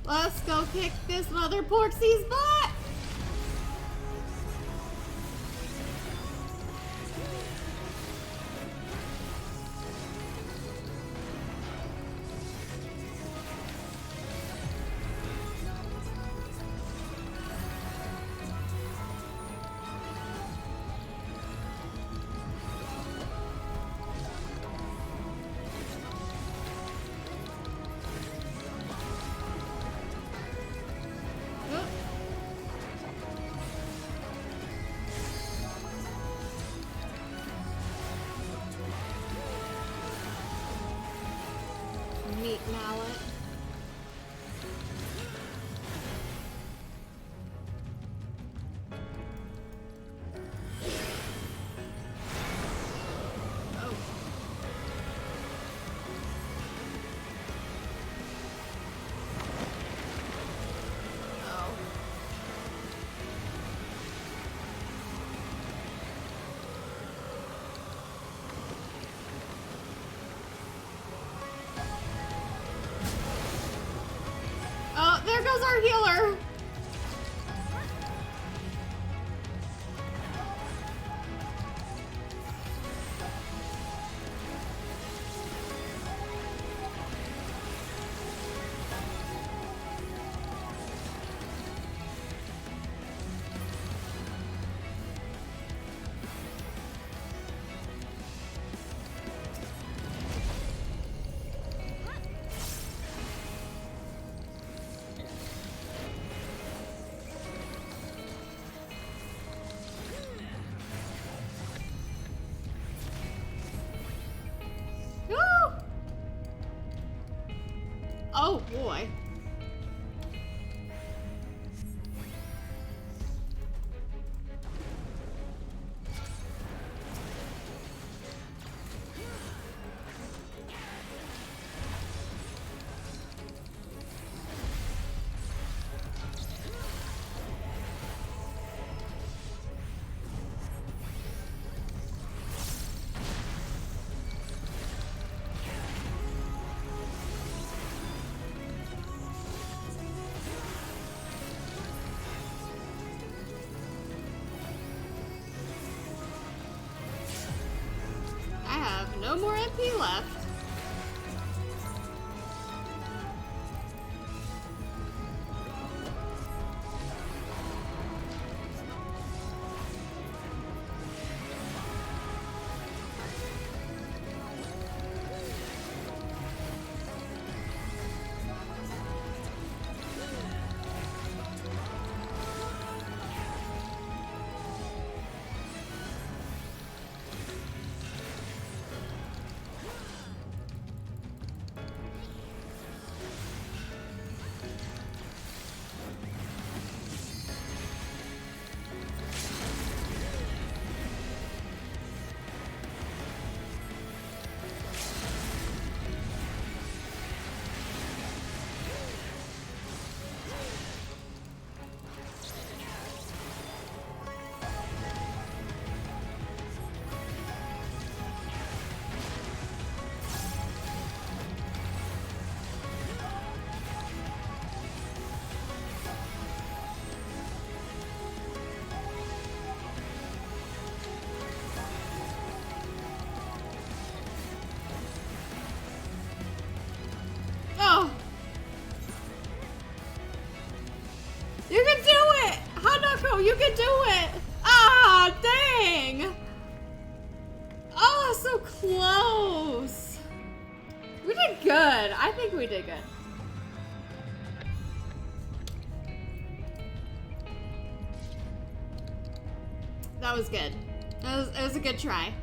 Let's go kick this mother porksy's butt! Meat mallet. Oh. Oh. Oh, there goes our healer. Woo! Oh boy. I have no more MP left. close. We did good. I think we did good. That was good. It was a good try.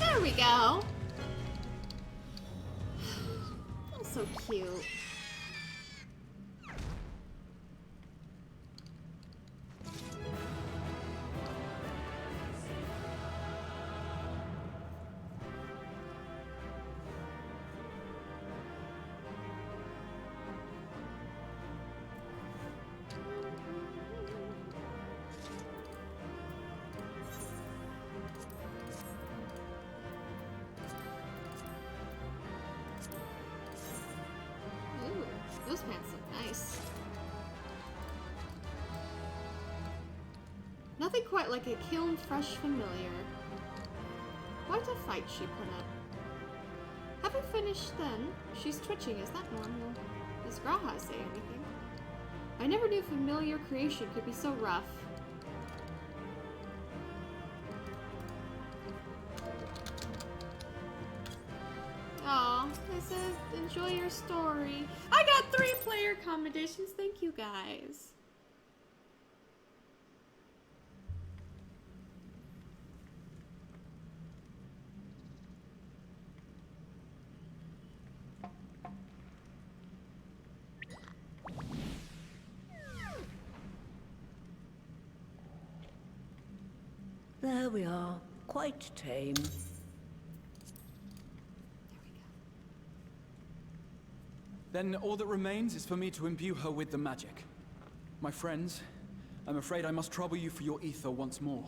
There we go. That's so cute. Ooh, those pants look nice. Nothing quite like a kiln fresh familiar. Quite a fight she put up. Having finished then, she's twitching. Is that normal? Does Graha say anything? I never knew familiar creation could be so rough. Aw, I said enjoy your story. I got 3 player commendations. Thank you guys. There we are. Quite tame. Then all that remains is for me to imbue her with the magic. My friends, I'm afraid I must trouble you for your ether once more.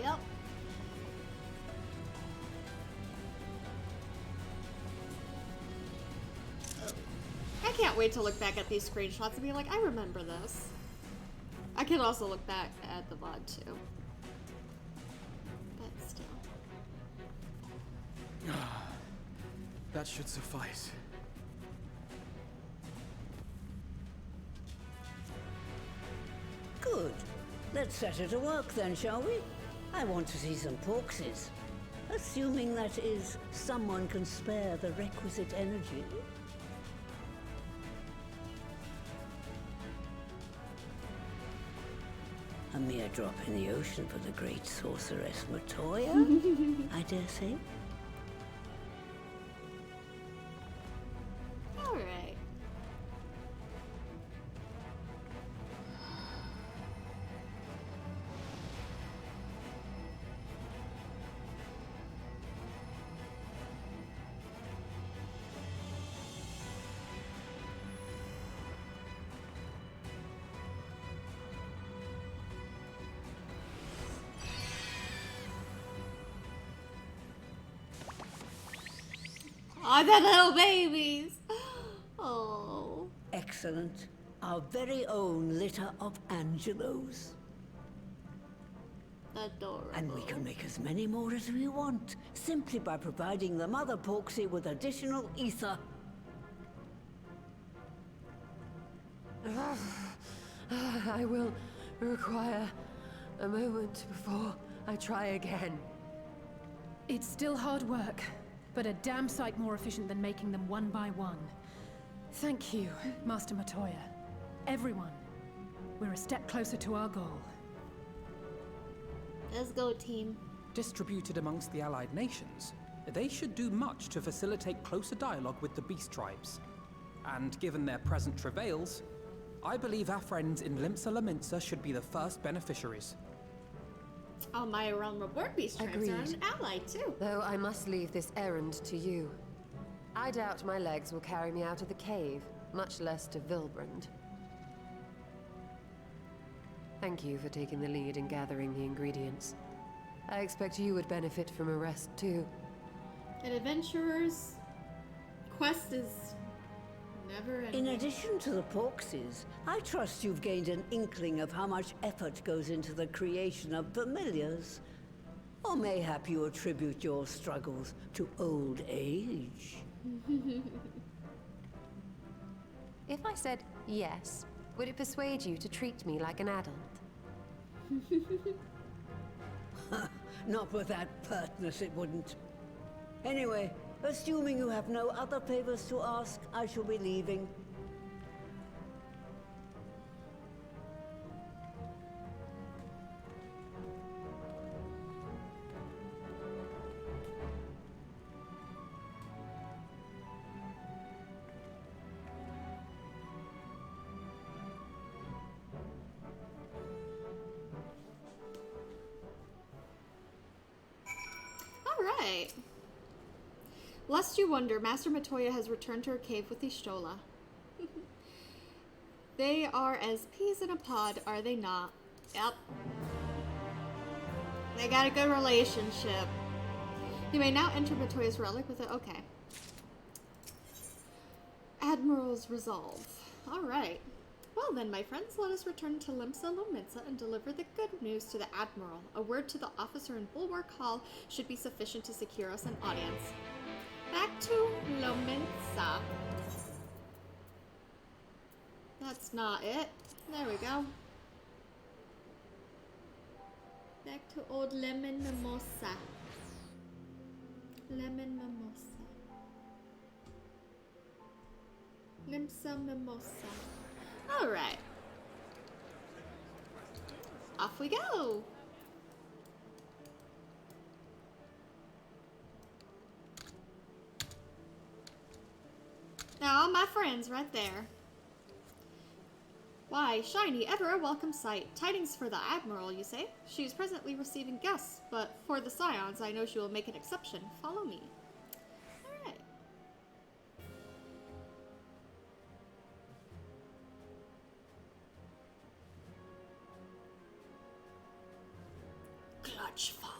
Yep. I can't wait to look back at these screenshots and be like, I remember this. I can also look back at the VOD too. But still. That should suffice. Good. Let's set her to work then, shall we? I want to see some porkses. Assuming that is, someone can spare the requisite energy. A mere drop in the ocean for the great sorceress Matoya, I dare say. All right. Oh, the little babies. Oh. Excellent. Our very own litter of Angelos. Adorable. And we can make as many more as we want, simply by providing the mother Porksy with additional ether. I will require a moment before I try again. It's still hard work, but a damn sight more efficient than making them one by one. Thank you, Master Matoya. Everyone, we're a step closer to our goal. Let's go, team. Distributed amongst the allied nations, they should do much to facilitate closer dialogue with the beast tribes. And given their present travails, I believe our friends in Limsa Laminsa should be the first beneficiaries. Oh, my realm report beast tribes are an ally too. Though I must leave this errand to you. I doubt my legs will carry me out of the cave, much less to Vilbrand. Thank you for taking the lead in gathering the ingredients. I expect you would benefit from a rest too. An adventurer's quest is never ending. In addition to the Porksies, I trust you've gained an inkling of how much effort goes into the creation of familiars. Or mayhap you attribute your struggles to old age. If I said yes, would it persuade you to treat me like an adult? Not with that pertness, it wouldn't. Anyway, assuming you have no other favors to ask, I shall be leaving. Alright. Lest you wonder, Master Matoya has returned to her cave with Ishtola. They are as peas in a pod, are they not? Yep. They got a good relationship. You may now enter Matoya's relic with it. Okay. Admiral's Resolve. Alright. Well then, my friends, let us return to Limsa Lominsa and deliver the good news to the Admiral. A word to the officer in Bulwark Hall should be sufficient to secure us an audience. Back to Lominsa. That's not it. There we go. Back to old lemon mimosa. Lemon mimosa. Limsa mimosa. Alright. Off we go. Now all my friends right there. Why, Shiny, ever a welcome sight. Tidings for the Admiral, you say? She is presently receiving guests, but for the Scions, I know she will make an exception. Follow me. Alright. Clutch, father.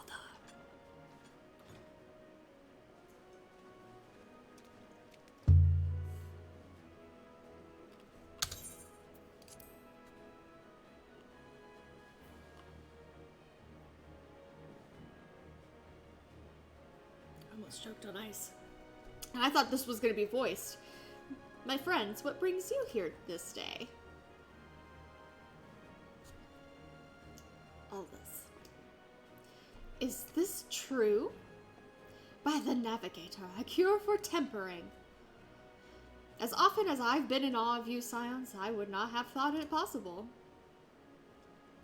Almost choked on ice. And I thought this was going to be voiced. My friends, what brings you here this day? All this. Is this true? By the Navigator, a cure for tempering. As often as I've been in awe of you, Scions, I would not have thought it possible.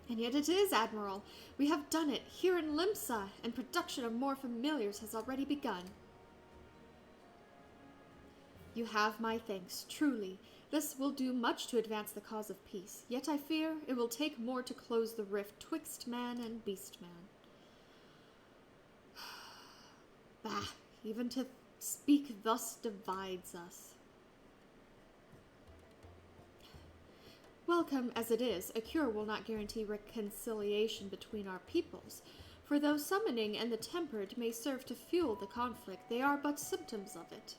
And yet it is, Admiral. We have done it here in Limsa, and production of more familiars has already begun. You have my thanks, truly. This will do much to advance the cause of peace, yet I fear it will take more to close the rift twixt man and beastman. Bah, even to speak thus divides us. Welcome as it is, a cure will not guarantee reconciliation between our peoples, for though summoning and the tempered may serve to fuel the conflict, they are but symptoms of it.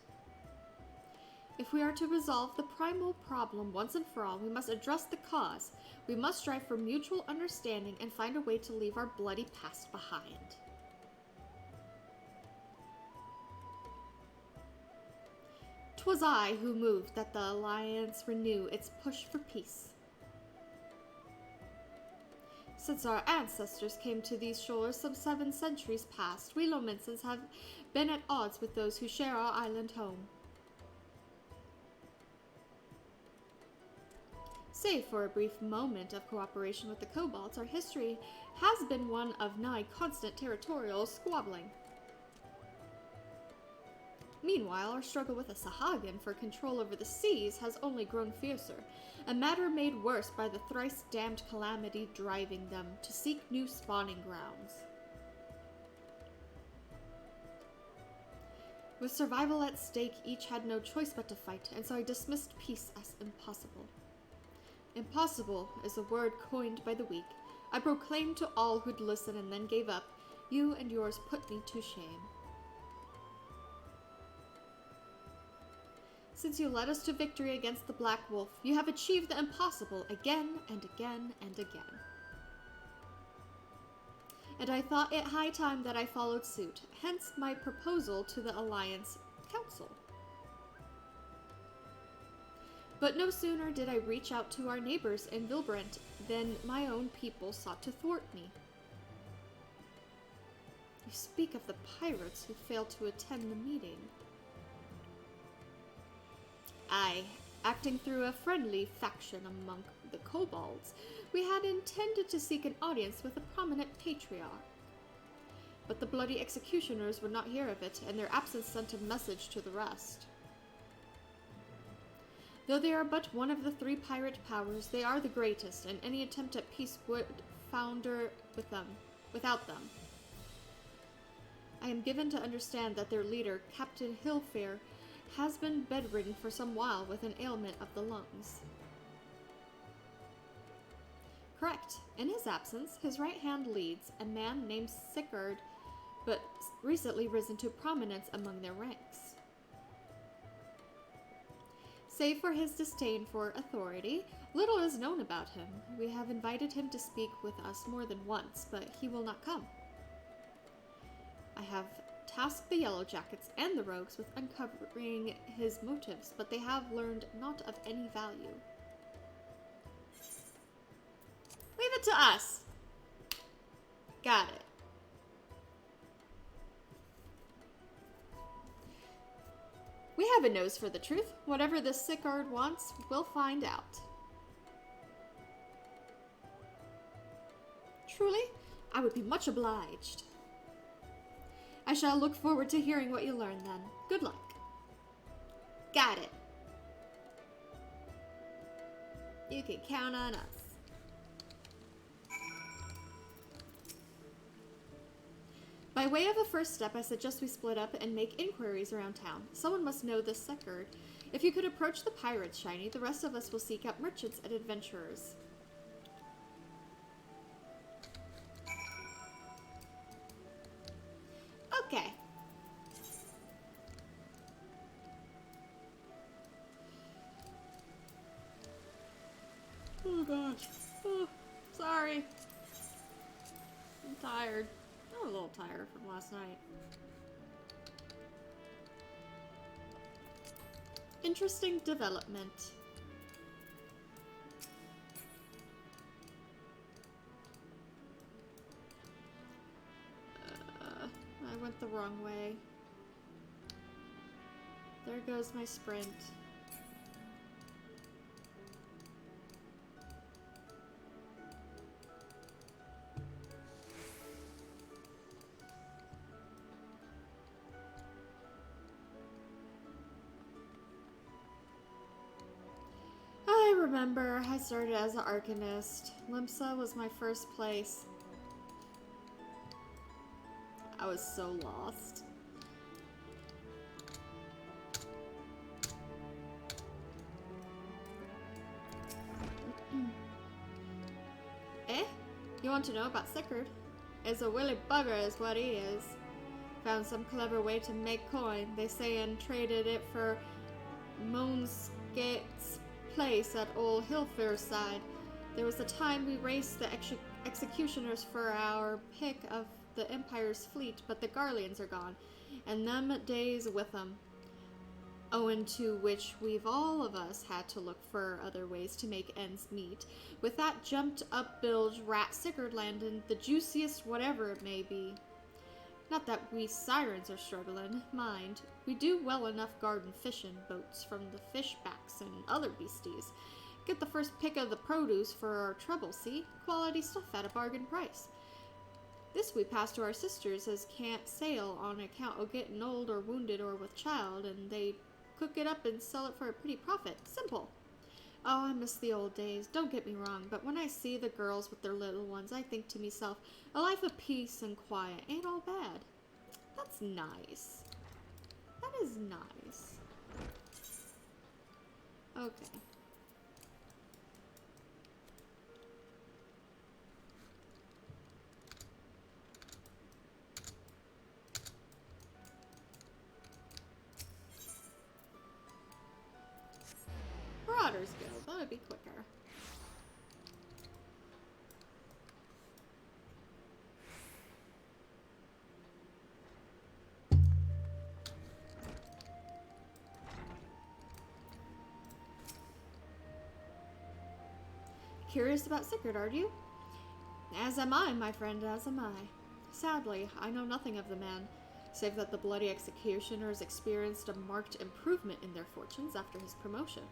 If we are to resolve the primal problem once and for all, we must address the cause. We must strive for mutual understanding and find a way to leave our bloody past behind. 'Twas I who moved that the Alliance renew its push for peace. Since our ancestors came to these shores some 7 centuries past, we Lominsans have been at odds with those who share our island home. Save for a brief moment of cooperation with the Kobolds, our history has been one of nigh constant territorial squabbling. Meanwhile, our struggle with the Sahagin for control over the seas has only grown fiercer, a matter made worse by the thrice-damned calamity driving them to seek new spawning grounds. With survival at stake, each had no choice but to fight, and so I dismissed peace as impossible. Impossible is a word coined by the weak. I proclaimed to all who'd listen and then gave up. You and yours put me to shame. Since you led us to victory against the Black Wolf, you have achieved the impossible again and again and again. And I thought it high time that I followed suit, hence my proposal to the Alliance Council. But no sooner did I reach out to our neighbors in Vilbrant than my own people sought to thwart me. You speak of the pirates who failed to attend the meeting. Aye, acting through a friendly faction among the kobolds, we had intended to seek an audience with a prominent patriarch. But the bloody executioners would not hear of it, and their absence sent a message to the rest. Though they are but one of the 3 pirate powers, they are the greatest, and any attempt at peace would founder without them. I am given to understand that their leader, Captain Hillfair, has been bedridden for some while with an ailment of the lungs. Correct. In his absence, his right hand leads, a man named Sickard, but recently risen to prominence among their ranks. Save for his disdain for authority, little is known about him. We have invited him to speak with us more than once, but he will not come. I have tasked the Yellow Jackets and the Rogues with uncovering his motives, but they have learned naught of any value. it to us. Got it. We have a nose for the truth. Whatever this Sickard wants, we'll find out. Truly, I would be much obliged. I shall look forward to hearing what you learn then. Good luck. Got it. You can count on us. By way of a first step, I suggest we split up and make inquiries around town. Someone must know this Sickard. If you could approach the pirates, Shiny, the rest of us will seek out merchants and adventurers. Okay. Oh gosh. Oh, sorry. I'm tired. I'm a little tired from last night. Interesting development. I went the wrong way. There goes my sprint. I remember I started as an Arcanist. Limsa was my first place. I was so lost. Eh? You want to know about Sickard? It's a willy bugger is what he is. Found some clever way to make coin, they say, and traded it for Moonskate's place at Old Hillfirside. There was a time we raced the executioners for our pick of the Empire's fleet, but the Garleans are gone, and them days with them. Owing to which we've all of us had to look for other ways to make ends meet. With that jumped up bilge rat Sickard landing, the juiciest whatever it may be. Not that we sirens are struggling, mind. We do well enough garden fishing boats from the fishbacks and other beasties. Get the first pick of the produce for our trouble, see? Quality stuff at a bargain price. This we pass to our sisters as can't sail on account of getting old or wounded or with child, and they cook it up and sell it for a pretty profit. Simple. Oh, I miss the old days, don't get me wrong, but when I see the girls with their little ones, I think to myself, a life of peace and quiet ain't all bad. That's nice. That is nice. Okay. Marauders Guild, that would be quicker. Curious about Sickard, are you? As am I, my friend, as am I. Sadly, I know nothing of the man, save that the bloody executioners experienced a marked improvement in their fortunes after his promotion.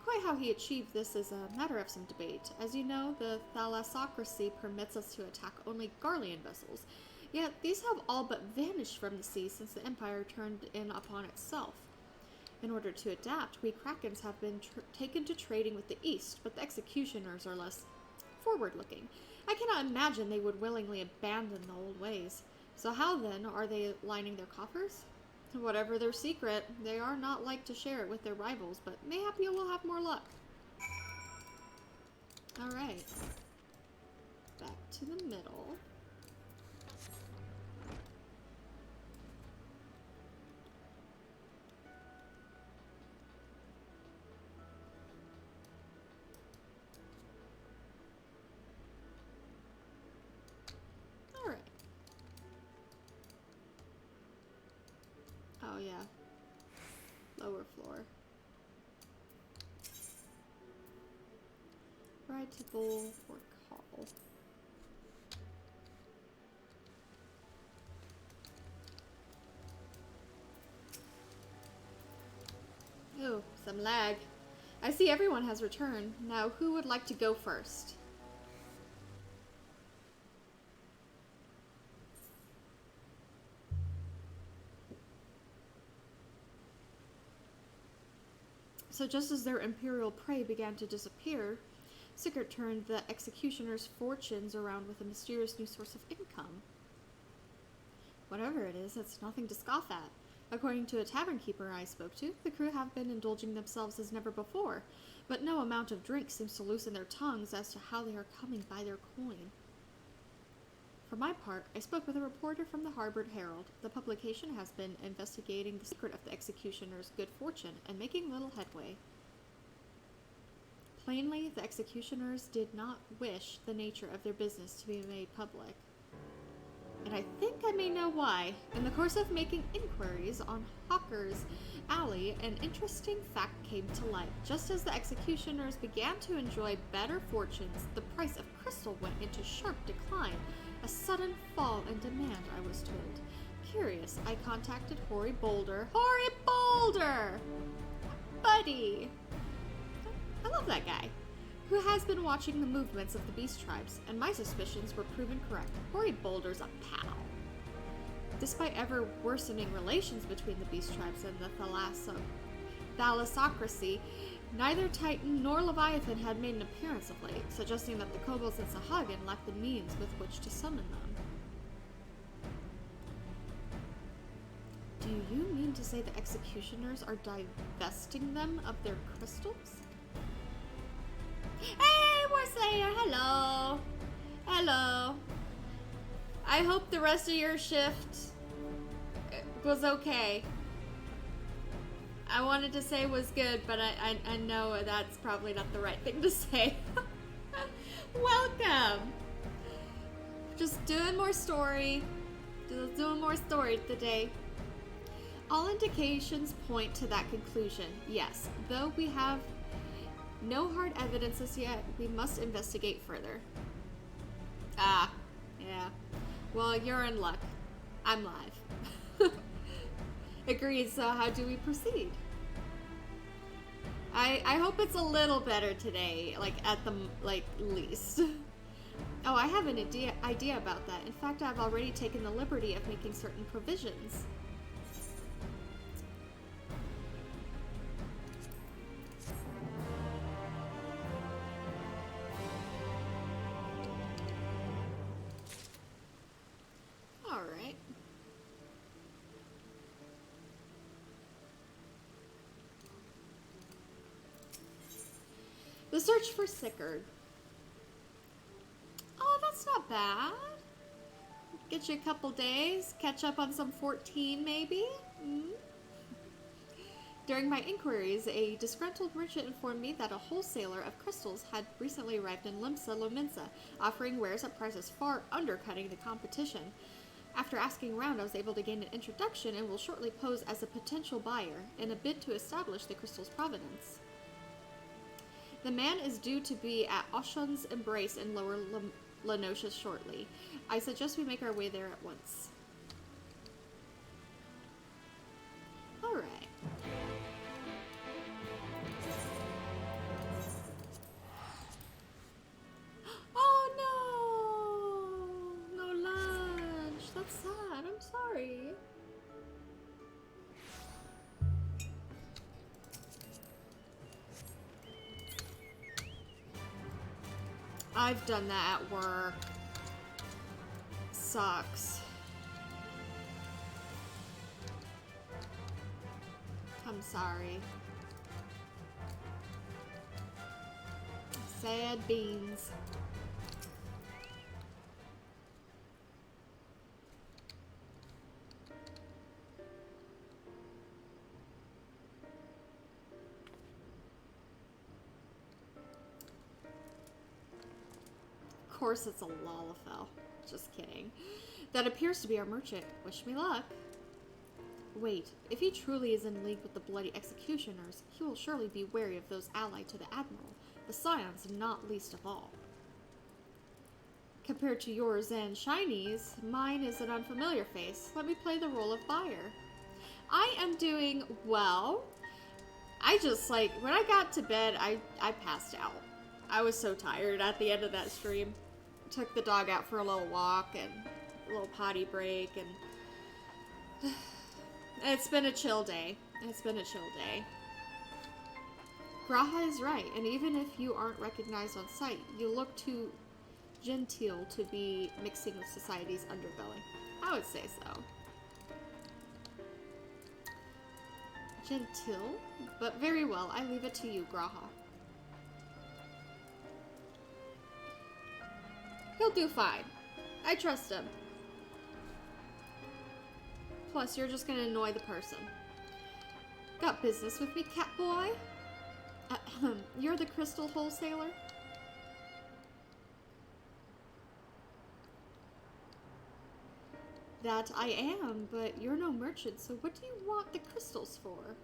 Quite how he achieved this is a matter of some debate. As you know, the thalassocracy permits us to attack only Garlean vessels, yet these have all but vanished from the sea since the Empire turned in upon itself. In order to adapt, we Krakens have been taken to trading with the East, but the executioners are less forward-looking. I cannot imagine they would willingly abandon the old ways. So how, then, are they lining their coffers? Whatever their secret, they are not like to share it with their rivals, but mayhap you will have more luck. Alright. Back to the middle. Oh yeah. Lower floor. Ride to Bulwark Hall. some lag. I see everyone has returned. Now, who would like to go first? So just as their imperial prey began to disappear, Sigurd turned the executioner's fortunes around with a mysterious new source of income. Whatever it is, it's nothing to scoff at. According to a tavern keeper I spoke to, the crew have been indulging themselves as never before, but no amount of drink seems to loosen their tongues as to how they are coming by their coin. For my part, I spoke with a reporter from the Harvard Herald. The publication has been investigating the secret of the executioner's good fortune and making little headway. Plainly, the executioners did not wish the nature of their business to be made public. And I think I may know why. In the course of making inquiries on Hawker's Alley, an interesting fact came to light. Just as the executioners began to enjoy better fortunes, the price of crystal went into sharp decline. A sudden fall in demand, I was told. Curious, I contacted Hoary Boulder. Hoary Boulder! Buddy! I love that guy. Who has been watching the movements of the beast tribes, and my suspicions were proven correct. Hoary Boulder's a pal. Despite ever worsening relations between the beast tribes and the thalassocracy, neither Titan nor Leviathan had made an appearance of late, suggesting that the kobolds in Sahagin lacked the means with which to summon them. Do you mean to say the executioners are divesting them of their crystals? Hey, Warslayer, hello! Hello. I hope the rest of your shift was okay. I wanted to say was good, but I know that's probably not the right thing to say. Welcome! Just doing more story. Just doing more story today. All indications point to that conclusion, yes. Though we have no hard evidence as yet, we must investigate further. Ah, yeah. Well, you're in luck. I'm live. Agreed, so how do we proceed? I hope it's a little better today, like at the least. Oh, I have an idea about that. In fact, I've already taken the liberty of making certain provisions. Alright. The search for Sigurd. Oh, that's not bad. Get you a couple days, catch up on some 14 maybe? During my inquiries, a disgruntled merchant informed me that a wholesaler of crystals had recently arrived in Limsa Lominsa, offering wares at prices far undercutting the competition. After asking around, I was able to gain an introduction and will shortly pose as a potential buyer in a bid to establish the crystal's provenance. The man is due to be at Oshun's Embrace in Lower Lenosha shortly. I suggest we make our way there at once. Alright. Oh no! No lunch. That's sad. I'm sorry. I've done that at work. Sucks. I'm sorry. Sad beans. Of course it's a Lalafell. Just kidding. That appears to be our merchant. Wish me luck. Wait, if he truly is in league with the bloody executioners, he will surely be wary of those allied to the Admiral, the Scions not least of all. Compared to yours and Shiny's, mine is an unfamiliar face. Let me play the role of buyer. I am doing well. I just, like, when I got to bed, I passed out. I was so tired at the end of that stream. Took the dog out for a little walk and a little potty break, and it's been a chill day. It's been a chill day. Graha is right, and even if you aren't recognized on sight, you look too genteel to be mixing with society's underbelly. I would say so. Genteel? But very well, I leave it to you, Graha. He'll do fine. I trust him. Plus, you're just gonna annoy the person. Got business with me, cat boy? You're the crystal wholesaler? That I am, but you're no merchant, so what do you want the crystals for?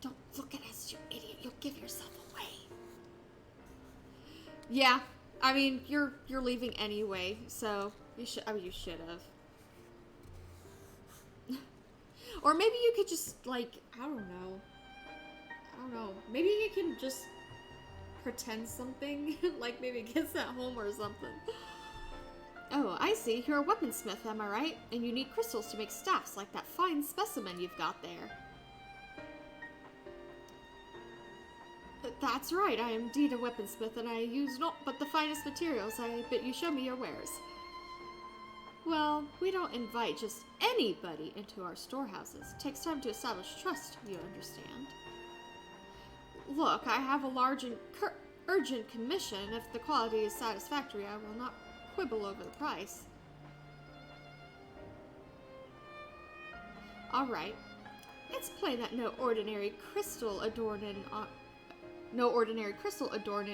Don't look at us, you idiot. You'll give yourself away. Yeah, I mean, you're leaving anyway, so you should. I mean, you should have. Or maybe you could just, like, I don't know. Maybe you can just pretend something, like maybe get sent home or something. Oh, I see. You're a weaponsmith, am I right? And you need crystals to make staffs like that fine specimen you've got there. That's right, I am indeed a weaponsmith, and I use naught but the finest materials. I bet you show me your wares. Well, we don't invite just anybody into our storehouses. It takes time to establish trust, you understand. Look, I have a large and urgent commission. If the quality is satisfactory, I will not quibble over the price. Alright. It's plain that no ordinary crystal adorned in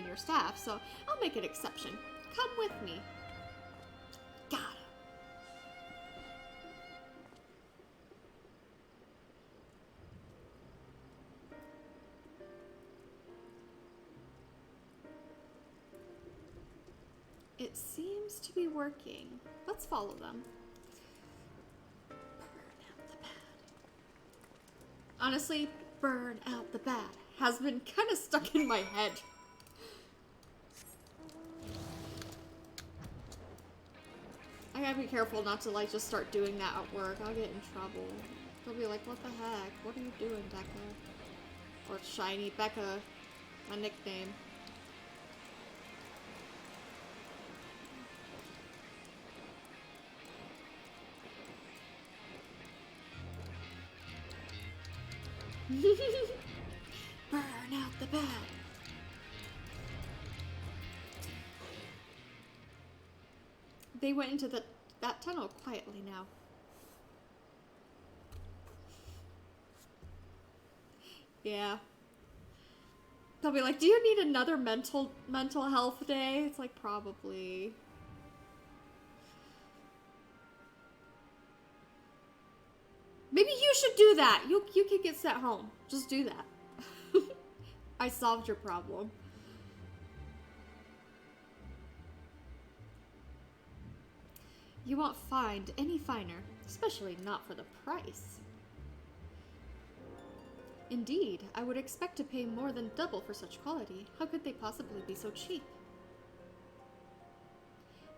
your staff, so I'll make an exception. Come with me. Got it. It seems to be working. Let's follow them. Burn out the bad. Honestly, burn out the bad has been kind of stuck in my head. I gotta be careful not to, like, just start doing that at work. I'll get in trouble. They'll be like, what the heck? What are you doing, Becca? Or Shiny Becca, my nickname. Burn out the bad. They went into that tunnel quietly now. Yeah. They'll be like, do you need another mental health day? It's like, probably. Maybe you should do that. You can get sent home. Just do that. I solved your problem. You won't find any finer, especially not for the price. Indeed, I would expect to pay more than double for such quality. How could they possibly be so cheap?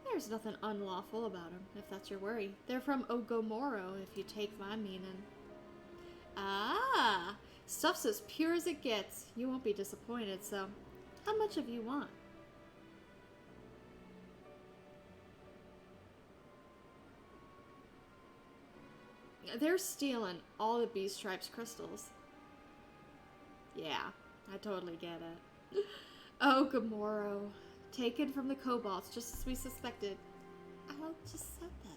There's nothing unlawful about them, if that's your worry. They're from Ogomoro, if you take my meaning. Ah, stuff's as pure as it gets. You won't be disappointed, so how much of you want? They're stealing all the Bee Stripes crystals. Yeah, I totally get it. Ogomoro. Taken from the kobolds, just as we suspected. I just said that.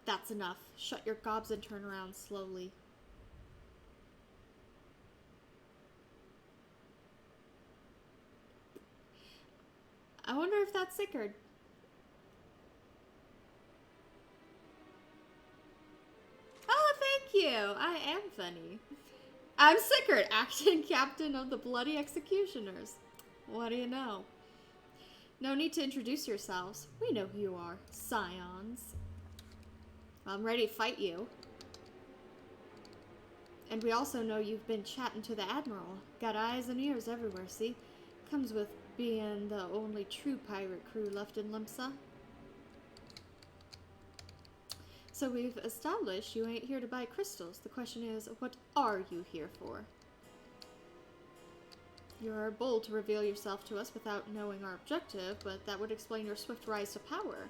That's enough. Shut your gobs and turn around slowly. I wonder if that's Sickard. Oh, thank you. I am funny. I'm Sickard, acting captain of the Bloody Executioners. What do you know? No need to introduce yourselves. We know who you are. Scions. I'm ready to fight you. And we also know you've been chatting to the Admiral. Got eyes and ears everywhere, see? Comes with being the only true pirate crew left in Limsa. So we've established you ain't here to buy crystals. The question is, what are you here for? You're bold to reveal yourself to us without knowing our objective, but that would explain your swift rise to power.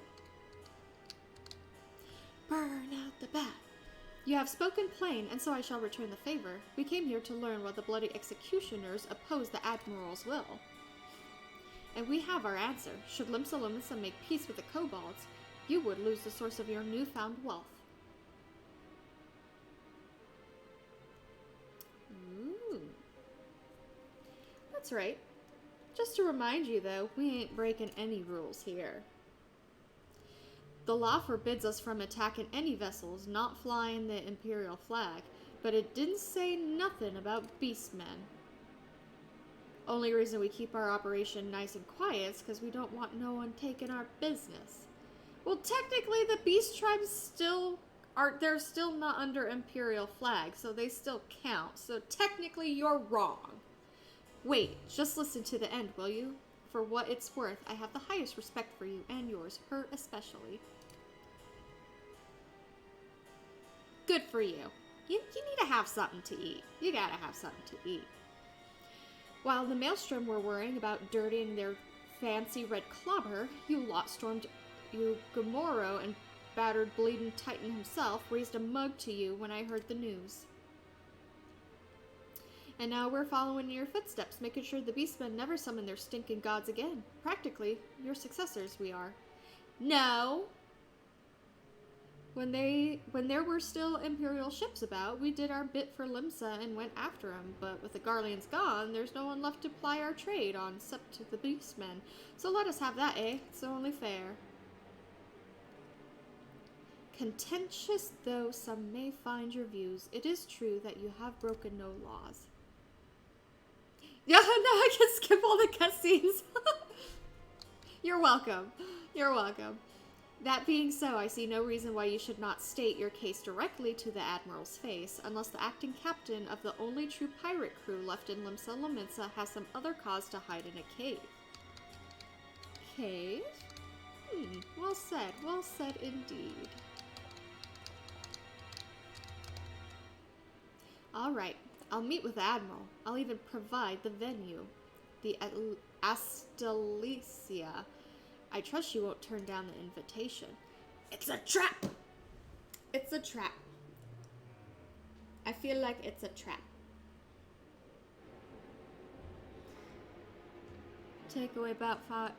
Burn out the bat. You have spoken plain, and so I shall return the favor. We came here to learn why the bloody executioners oppose the Admiral's will. And we have our answer. Should Limsa Lominsa make peace with the kobolds, you would lose the source of your newfound wealth. Ooh. That's right. Just to remind you, though, we ain't breaking any rules here. The law forbids us from attacking any vessels not flying the Imperial flag, but it didn't say nothing about beastmen. Only reason we keep our operation nice and quiet is because we don't want no one taking our business. Well, technically, the beast tribes still are, they're still not under Imperial flag, so they still count. So technically, you're wrong. Wait, just listen to the end, will you? For what it's worth, I have the highest respect for you and yours, her especially. Good for you. You need to have something to eat. You gotta have something to eat. While the Maelstrom were worrying about dirtying their fancy red clobber, you lot stormed Gamoro, and battered bleeding Titan himself raised a mug to you when I heard the news. And now we're following in your footsteps, making sure the beastmen never summon their stinking gods again. Practically, your successors we are. No! When there were still Imperial ships about, we did our bit for Limsa and went after them, but with the Garleans gone, there's no one left to ply our trade on except the beastmen. So let us have that, eh? It's only fair. Contentious though some may find your views, it is true that you have broken no laws. Yeah, no, I can skip all the cutscenes. You're welcome. You're welcome. That being so, I see no reason why you should not state your case directly to the Admiral's face, unless the acting captain of the only true pirate crew left in Limsa Lominsa has some other cause to hide in a cave. Cave? Well said indeed. Alright, I'll meet with the Admiral. I'll even provide the venue. The Astalicia. I trust you won't turn down the invitation. It's a trap! It's a trap. I feel like it's a trap. Take away about 5.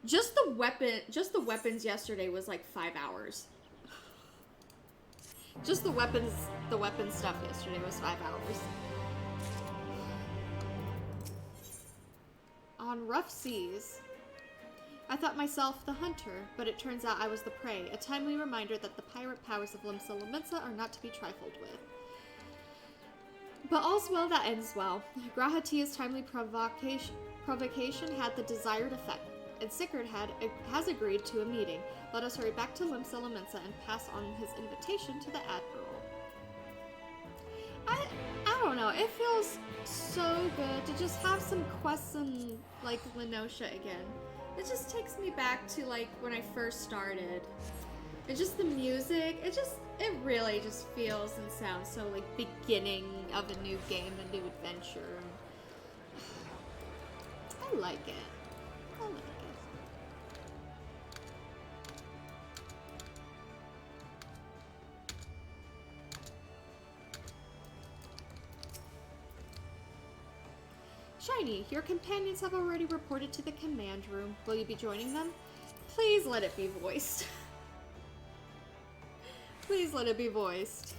Just the weapons yesterday was like 5 hours. Just the weapons stuff yesterday was 5 hours. On rough seas, I thought myself the hunter, but it turns out I was the prey. A timely reminder that the pirate powers of Limsa Lominsa are not to be trifled with. But all's well that ends well. Grahatia's timely provocation had the desired effect, and Sigurd has agreed to a meeting. Let us hurry back to Limsa Lominsa and pass on his invitation to the Admiral. I don't know, it feels so good to just have some quests in, like, Lenosha again. It just takes me back to, like, when I first started. And just the music, it really just feels and sounds so, like, beginning of a new game, a new adventure. I like it. I like it. Shiny, your companions have already reported to the command room. Will you be joining them? Please let it be voiced. Please let it be voiced.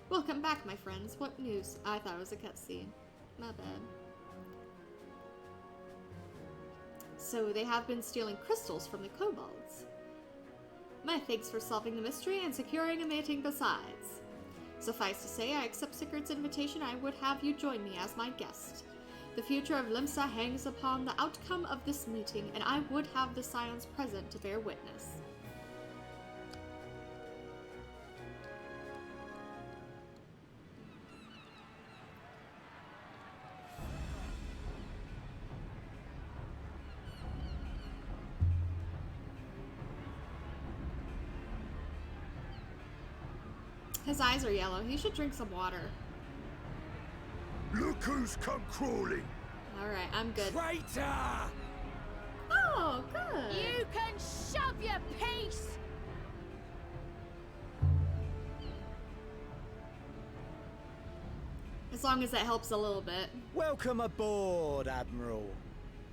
Welcome back, my friends. What news? I thought it was a cutscene. My bad. So they have been stealing crystals from the kobolds. My thanks for solving the mystery and securing a meeting besides. Suffice to say, I accept Sigurd's invitation. I would have you join me as my guest. The future of Limsa hangs upon the outcome of this meeting, and I would have the Scions present to bear witness. His eyes are yellow. He should drink some water. Look who's come crawling! Alright, I'm good. Traitor! Oh, good. You can shove your piece! As long as it helps a little bit. Welcome aboard, Admiral.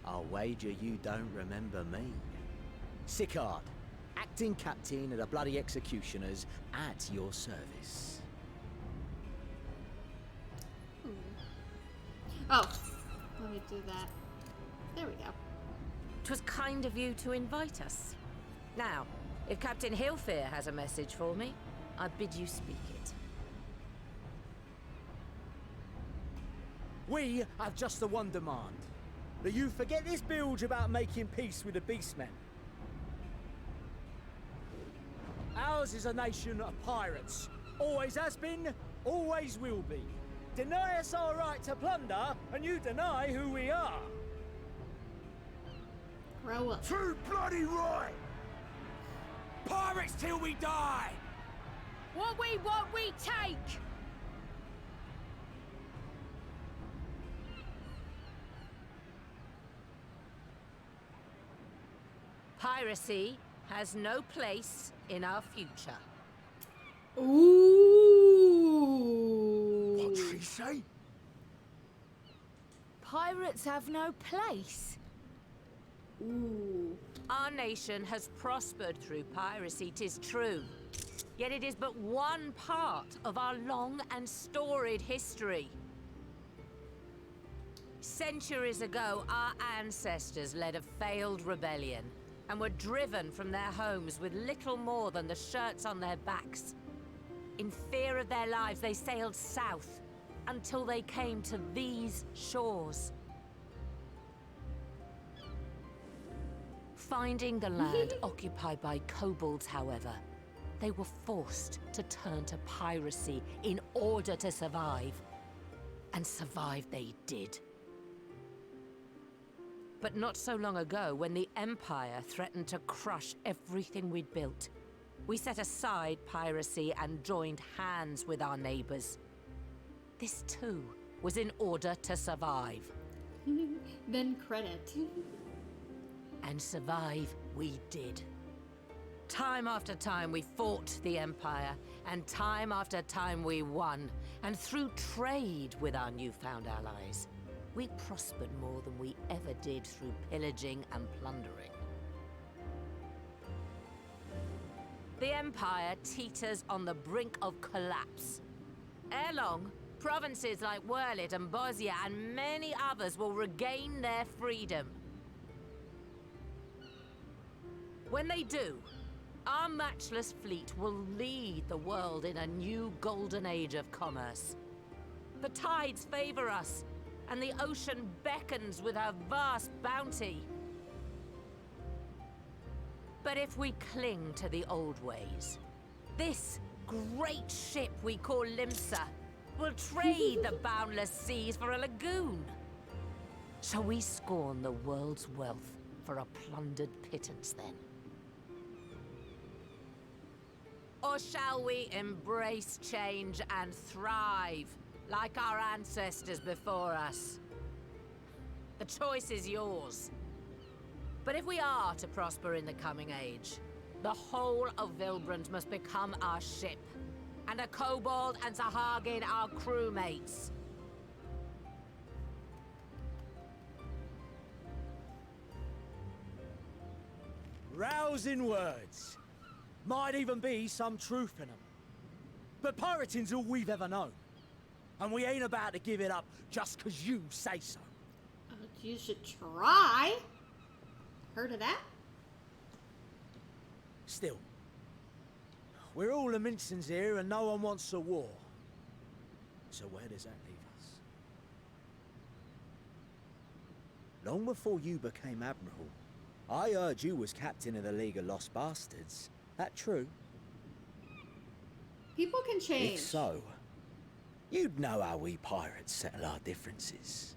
I'll wager you don't remember me. Sicard, acting captain of the bloody executioners, at your service. Oh, let me do that. There we go. 'Twas kind of you to invite us. Now, if Captain Hillfear has a message for me, I bid you speak it. We have just the one demand. That you forget this bilge about making peace with the Beastmen. Ours is a nation of pirates. Always has been, always will be. Deny us our right to plunder, and you deny who we are. Grow up. Too bloody right! Pirates till we die! What we take! Piracy has no place in our future. Ooh. What'd she say? Pirates have no place. Ooh. Our nation has prospered through piracy, 'tis true. Yet it is but one part of our long and storied history. Centuries ago, our ancestors led a failed rebellion and were driven from their homes with little more than the shirts on their backs. In fear of their lives, they sailed south until they came to these shores. Finding the land occupied by kobolds, however, they were forced to turn to piracy in order to survive. And survive they did. But not so long ago, when the Empire threatened to crush everything we'd built, we set aside piracy and joined hands with our neighbors. This too was in order to survive. Then credit. And survive we did. Time after time we fought the Empire, and time after time we won. And through trade with our newfound allies, we prospered more than we ever did through pillaging and plundering. The Empire teeters on the brink of collapse. Ere long, provinces like Wurlit and Bosnia and many others will regain their freedom. When they do, our matchless fleet will lead the world in a new golden age of commerce. The tides favor us, and the ocean beckons with her vast bounty. But if we cling to the old ways, this great ship we call Limsa will trade the boundless seas for a lagoon. Shall we scorn the world's wealth for a plundered pittance then? Or shall we embrace change and thrive, like our ancestors before us? The choice is yours. But if we are to prosper in the coming age, the whole of Vilbrand must become our ship, and a kobold and Sahagin our crewmates. Rousing words. Might even be some truth in them. But pirating's all we've ever known. And we ain't about to give it up just 'cause you say so. You should try. Heard of that? Still, we're all the Mincins here and no one wants a war. So where does that leave us? long before you became Admiral, I heard you was captain of the League of Lost Bastards. That true? People can change. If so, you'd know how we pirates settle our differences.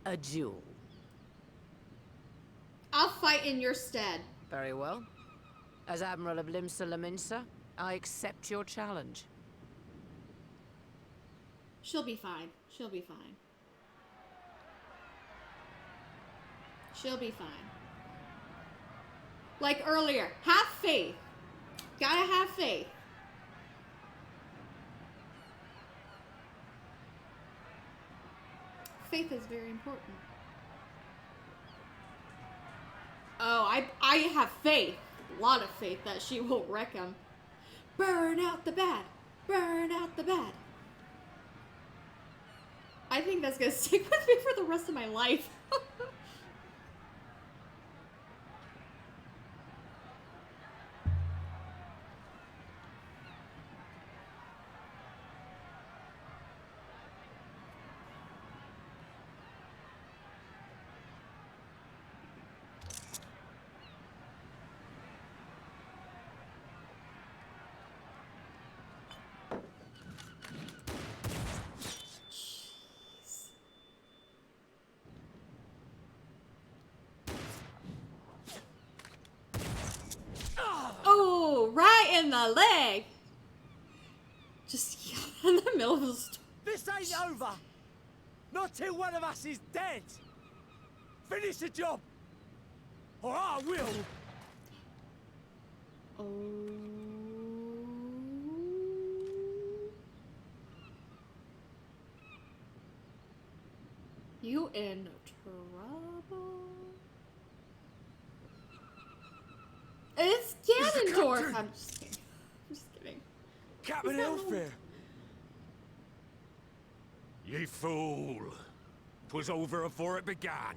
A duel. I'll fight in your stead. Very well. As Admiral of Limsa Laminsa, I accept your challenge. She'll be fine. She'll be fine. She'll be fine. Like earlier, have faith. Gotta have faith. Faith is very important. Oh, I have faith. A lot of faith that she will wreck him. Burn out the bad. Burn out the bad. I think that's gonna stick with me for the rest of my life. Oh, right in the leg. Just in the middle of the storm. This ain't over! Not till one of us is dead! Finish the job! Or I will! Oh. You in trouble? It's Ganondorf. I'm just kidding. I'm just kidding. Captain Elfir! Ye fool! 'Twas over afore it began.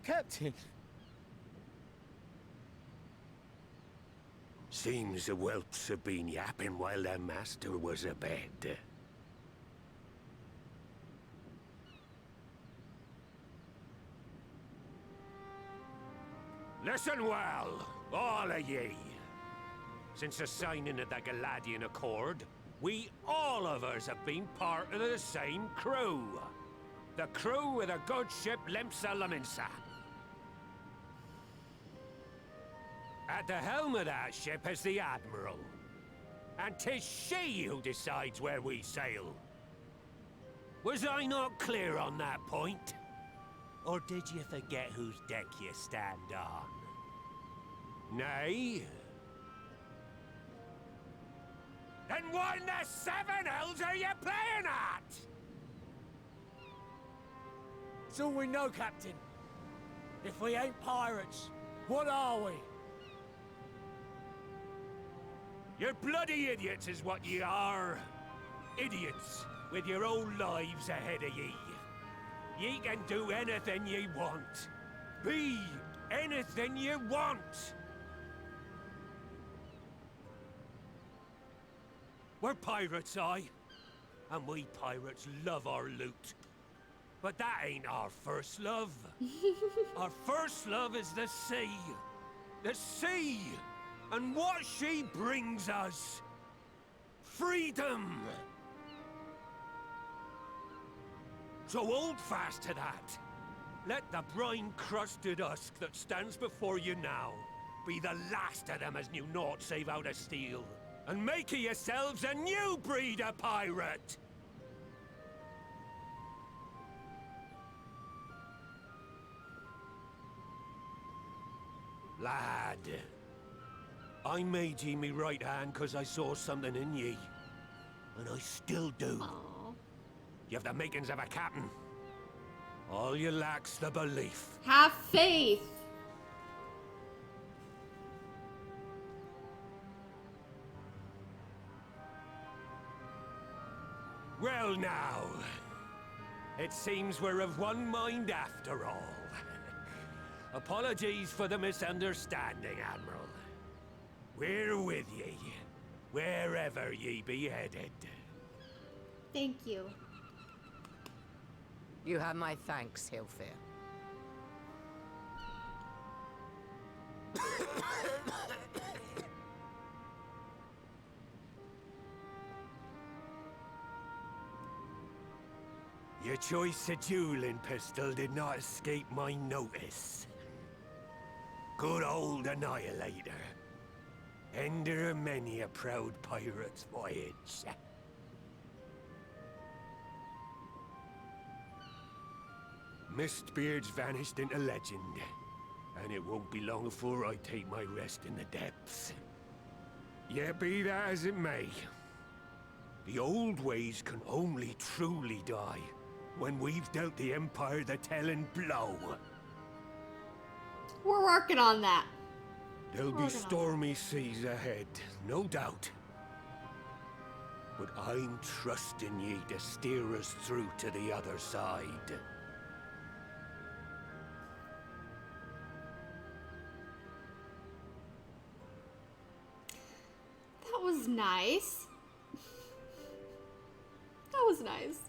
Captain! Seems the whelps have been yapping while their master was abed. Listen well, all of ye. Since the signing of the Galadian Accord, we all of us have been part of the same crew. The crew of the good ship Limsa Laminsa. At the helm of that ship is the Admiral. And 'tis she who decides where we sail. Was I not clear on that point? Or did you forget whose deck you stand on? Nay? Then what in the seven hells are you playing at? It's all we know, Captain. If we ain't pirates, what are we? You're bloody idiots is what ye are. Idiots with your own lives ahead of ye. Ye can do anything ye want. Be anything ye want. We're pirates, aye. And we pirates love our loot. But that ain't our first love. Our first love is the sea. The sea! And what she brings us. Freedom! So hold fast to that. Let the brine-crusted husk that stands before you now be the last of them as knew naught save out of steel. And make of yourselves a new breed of pirate! Lad, I made ye me right hand cause I saw something in ye. And I still do. Aww. You have the makings of a captain. All you lack's the belief. Have faith. Well now, it seems we're of one mind after all. Apologies for the misunderstanding, Admiral. We're with ye, wherever ye be headed. Thank you. You have my thanks, Hilfir. Your choice of dueling pistol did not escape my notice. Good old Annihilator. Ender of many a proud pirate's voyage. Mistbeard's vanished into legend, and it won't be long before I take my rest in the depths. Yet be that as it may, the old ways can only truly die when we've dealt the Empire the telling blow. We're working on that. There'll be stormy seas ahead, no doubt. But I'm trusting ye to steer us through to the other side. That was nice. That was nice.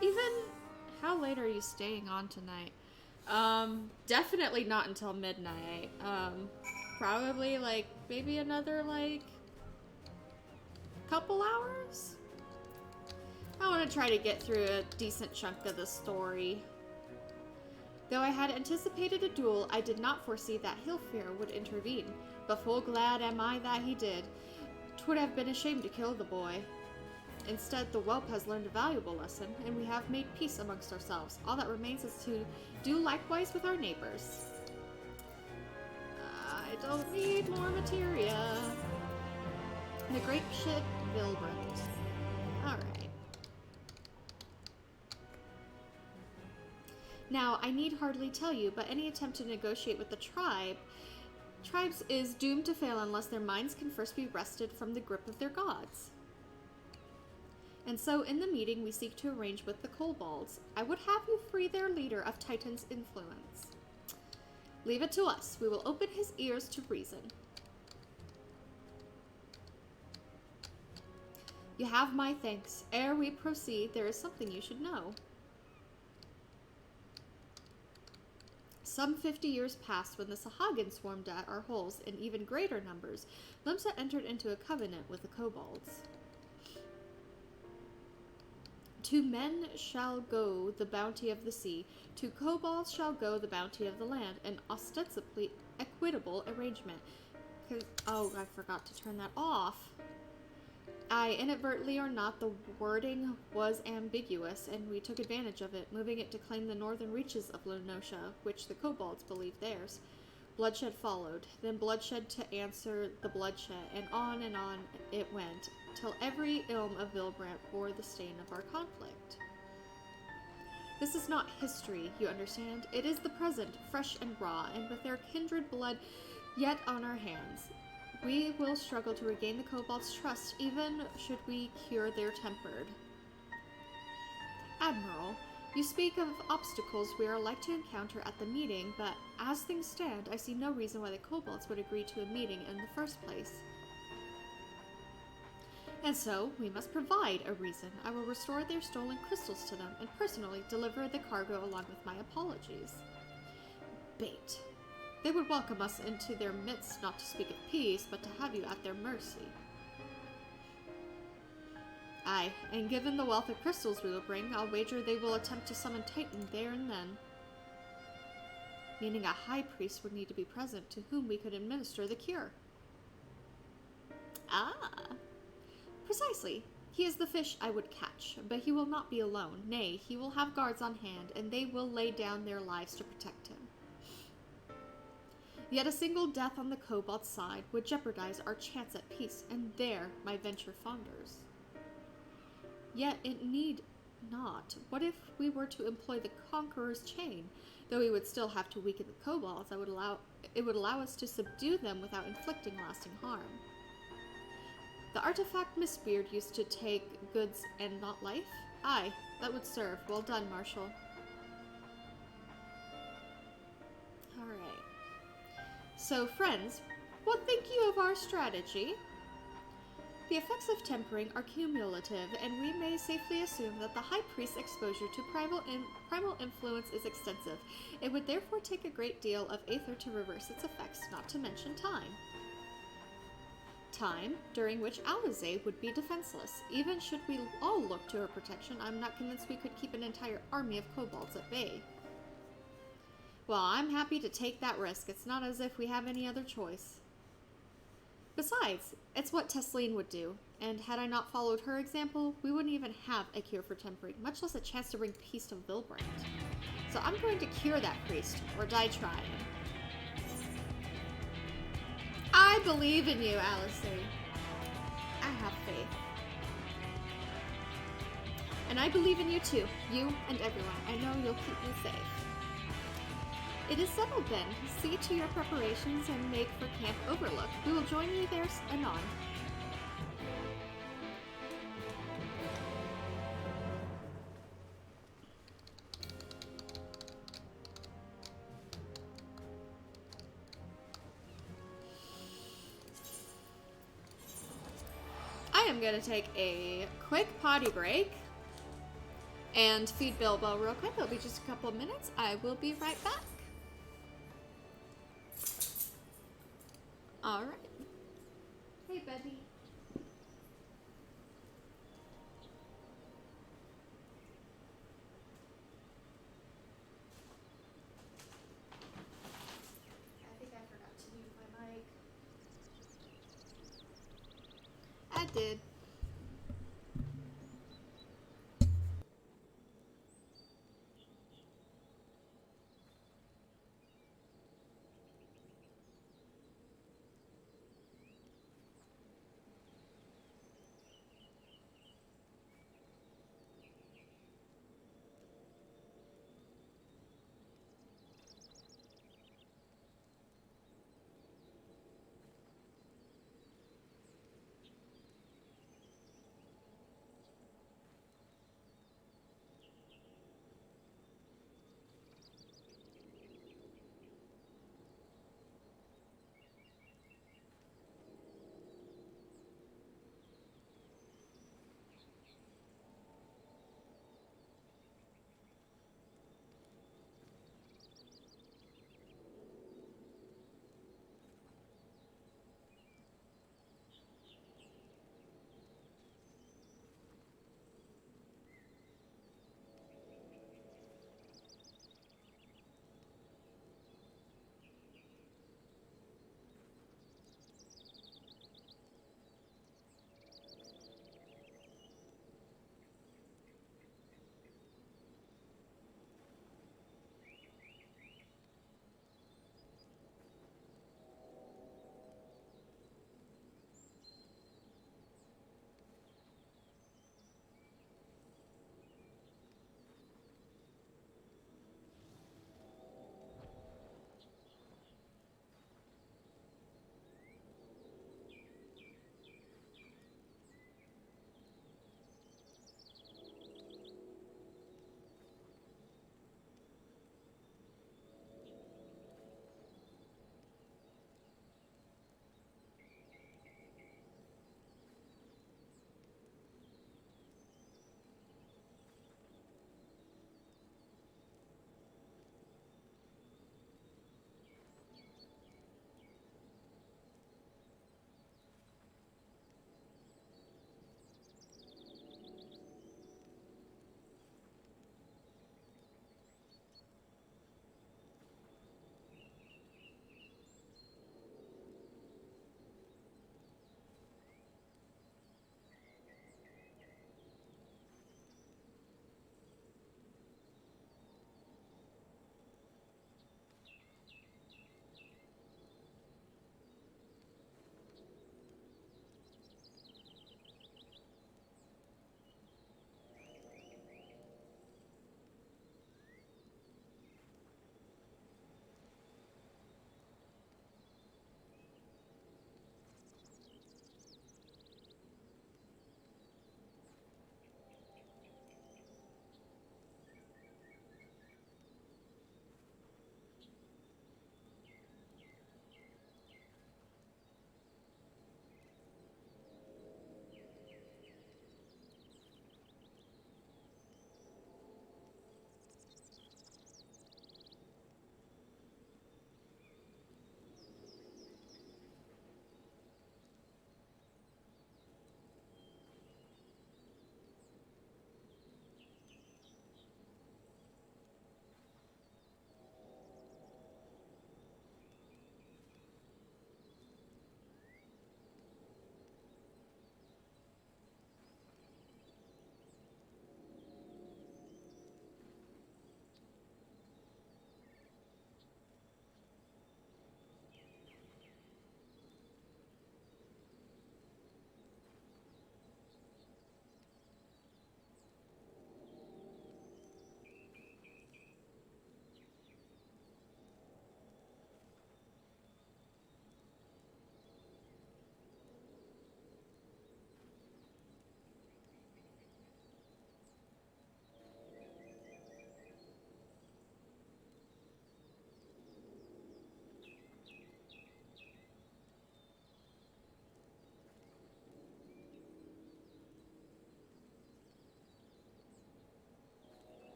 Even, how late are you staying on tonight? Definitely not until midnight. Probably like maybe another like couple hours. I want to try to get through a decent chunk of the story. Though I had anticipated a duel, I did not foresee that Hilfir would intervene, but full glad am I that he did. 'Twould have been a shame to kill the boy. Instead, the whelp has learned a valuable lesson, and we have made peace amongst ourselves. All that remains is to do likewise with our neighbors. I don't need more materia. The great ship Vilbrand. Alright. Now, I need hardly tell you, but any attempt to negotiate with the tribes is doomed to fail unless their minds can first be wrested from the grip of their gods. And so, in the meeting, we seek to arrange with the kobolds. I would have you free their leader of Titan's influence. Leave it to us. We will open his ears to reason. You have my thanks. Ere we proceed, there is something you should know. Some 50 years passed when the Sahagin swarmed at our holes in even greater numbers. Limsa entered into a covenant with the kobolds. To men shall go the bounty of the sea, to kobolds shall go the bounty of the land, an ostensibly equitable arrangement. Oh, I forgot to turn that off. Inadvertently or not, the wording was ambiguous, and we took advantage of it, moving it to claim the northern reaches of Lenosha, which the kobolds believed theirs. Bloodshed followed, then bloodshed to answer the bloodshed, and on it went, till every ilm of Vilbrand bore the stain of our conflict. This is not history, you understand. It is the present, fresh and raw, and with their kindred blood yet on our hands. We will struggle to regain the kobolds' trust, even should we cure their tempered. Admiral, you speak of obstacles we are like to encounter at the meeting, but as things stand, I see no reason why the kobolds would agree to a meeting in the first place. And so, we must provide a reason. I will restore their stolen crystals to them, and personally deliver the cargo along with my apologies. Bait. They would welcome us into their midst, not to speak of peace, but to have you at their mercy. Aye, and given the wealth of crystals we will bring, I'll wager they will attempt to summon Titan there and then. Meaning a high priest would need to be present, to whom we could administer the cure. Ah! Precisely. He is the fish I would catch, but he will not be alone. Nay, he will have guards on hand, and they will lay down their lives to protect him. Yet a single death on the kobold side would jeopardize our chance at peace, and there my venture founders. Yet it need not. What if we were to employ the Conqueror's chain? Though we would still have to weaken the kobolds, it would allow us to subdue them without inflicting lasting harm. The artifact Mistbeard used to take goods and not life? Aye, that would serve. Well done, Marshal. Alright. So, friends, what think you of our strategy? The effects of tempering are cumulative, and we may safely assume that the High Priest's exposure to primal influence is extensive. It would therefore take a great deal of aether to reverse its effects, not to mention time. Time during which Alizé would be defenseless. Even should we all look to her protection, I'm not convinced we could keep an entire army of kobolds at bay. Well, I'm happy to take that risk. It's not as if we have any other choice. Besides, it's what Tesleen would do, and had I not followed her example, we wouldn't even have a cure for tempering, much less a chance to bring peace to Vilbrand. So I'm going to cure that priest, or die trying. I believe in you, Alizé. I have faith. And I believe in you too, you and everyone. I know you'll keep me safe. It is settled then. See to your preparations and make for Camp Overlook. We will join you there anon. I am going to take a quick potty break and feed Bilbo real quick. It'll be just a couple of minutes. I will be right back. All right. Hey, Betty. I think I forgot to mute my mic. I did.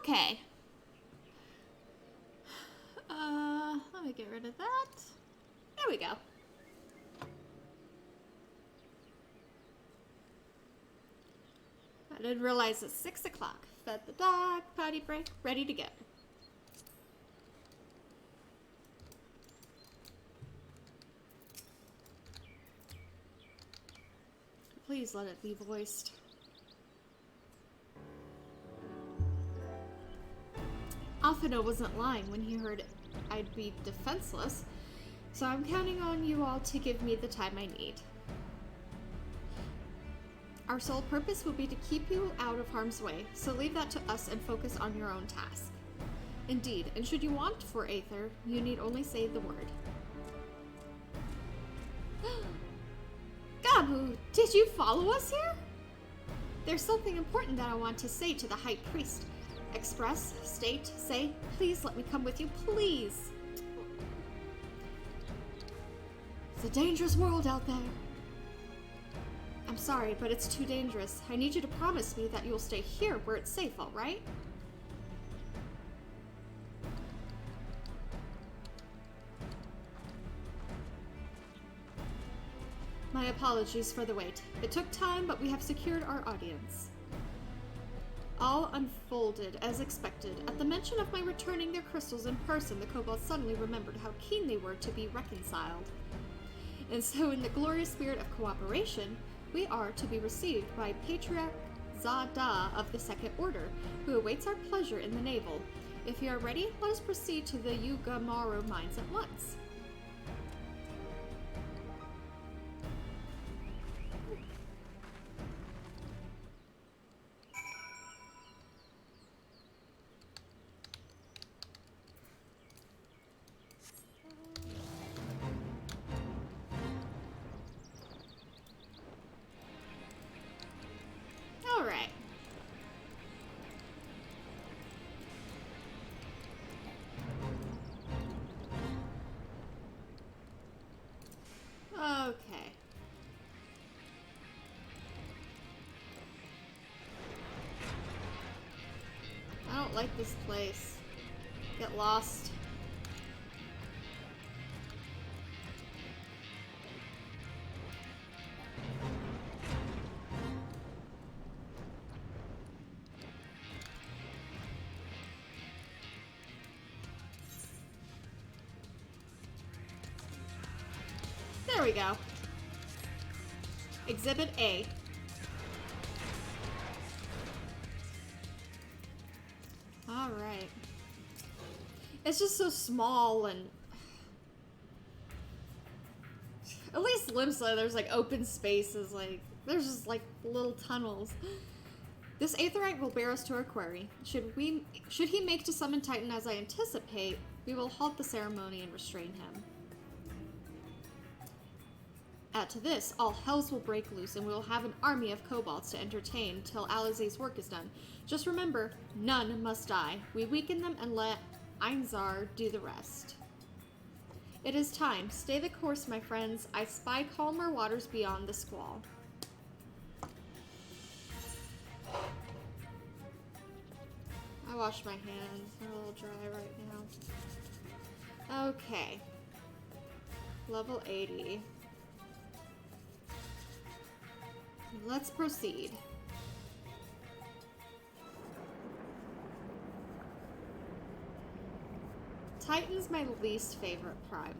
Okay. Let me get rid of that. There we go. I didn't realize it's 6 o'clock. Fed the dog, potty break, ready to go. Please let it be voiced. Alphino wasn't lying when he heard I'd be defenseless, so I'm counting on you all to give me the time I need. Our sole purpose will be to keep you out of harm's way, so leave that to us and focus on your own task. Indeed, and should you want for Aether, you need only say the word. Gabu, did you follow us here? There's something important that I want to say to the High Priest. Express, state, say, please let me come with you, please. It's a dangerous world out there. I'm sorry, but it's too dangerous. I need you to promise me that you'll stay here where it's safe, all right? My apologies for the wait. It took time, but we have secured our audience. All unfolded as expected. At the mention of my returning their crystals in person, the kobolds suddenly remembered how keen they were to be reconciled. And so, in the glorious spirit of cooperation, we are to be received by Patriarch Zada of the Second Order, who awaits our pleasure in the navel. If you are ready, let us proceed to the Yugamaru mines at once. Alright. Okay. I don't like this place. Get lost. There we go. Exhibit A. Alright. It's just so small and... At least Limsa, there's like open spaces, like... There's just like little tunnels. This Aetherite will bear us to our quarry. Should he make to summon Titan as I anticipate, we will halt the ceremony and restrain him. Add to this, all hells will break loose and we will have an army of kobolds to entertain till Alizé's work is done. Just remember, none must die. We weaken them and let Einzar do the rest. It is time. Stay the course, my friends. I spy calmer waters beyond the squall. I washed my hands. They're a little dry right now. Okay. Level 80. Let's proceed. Titan's my least favorite primal.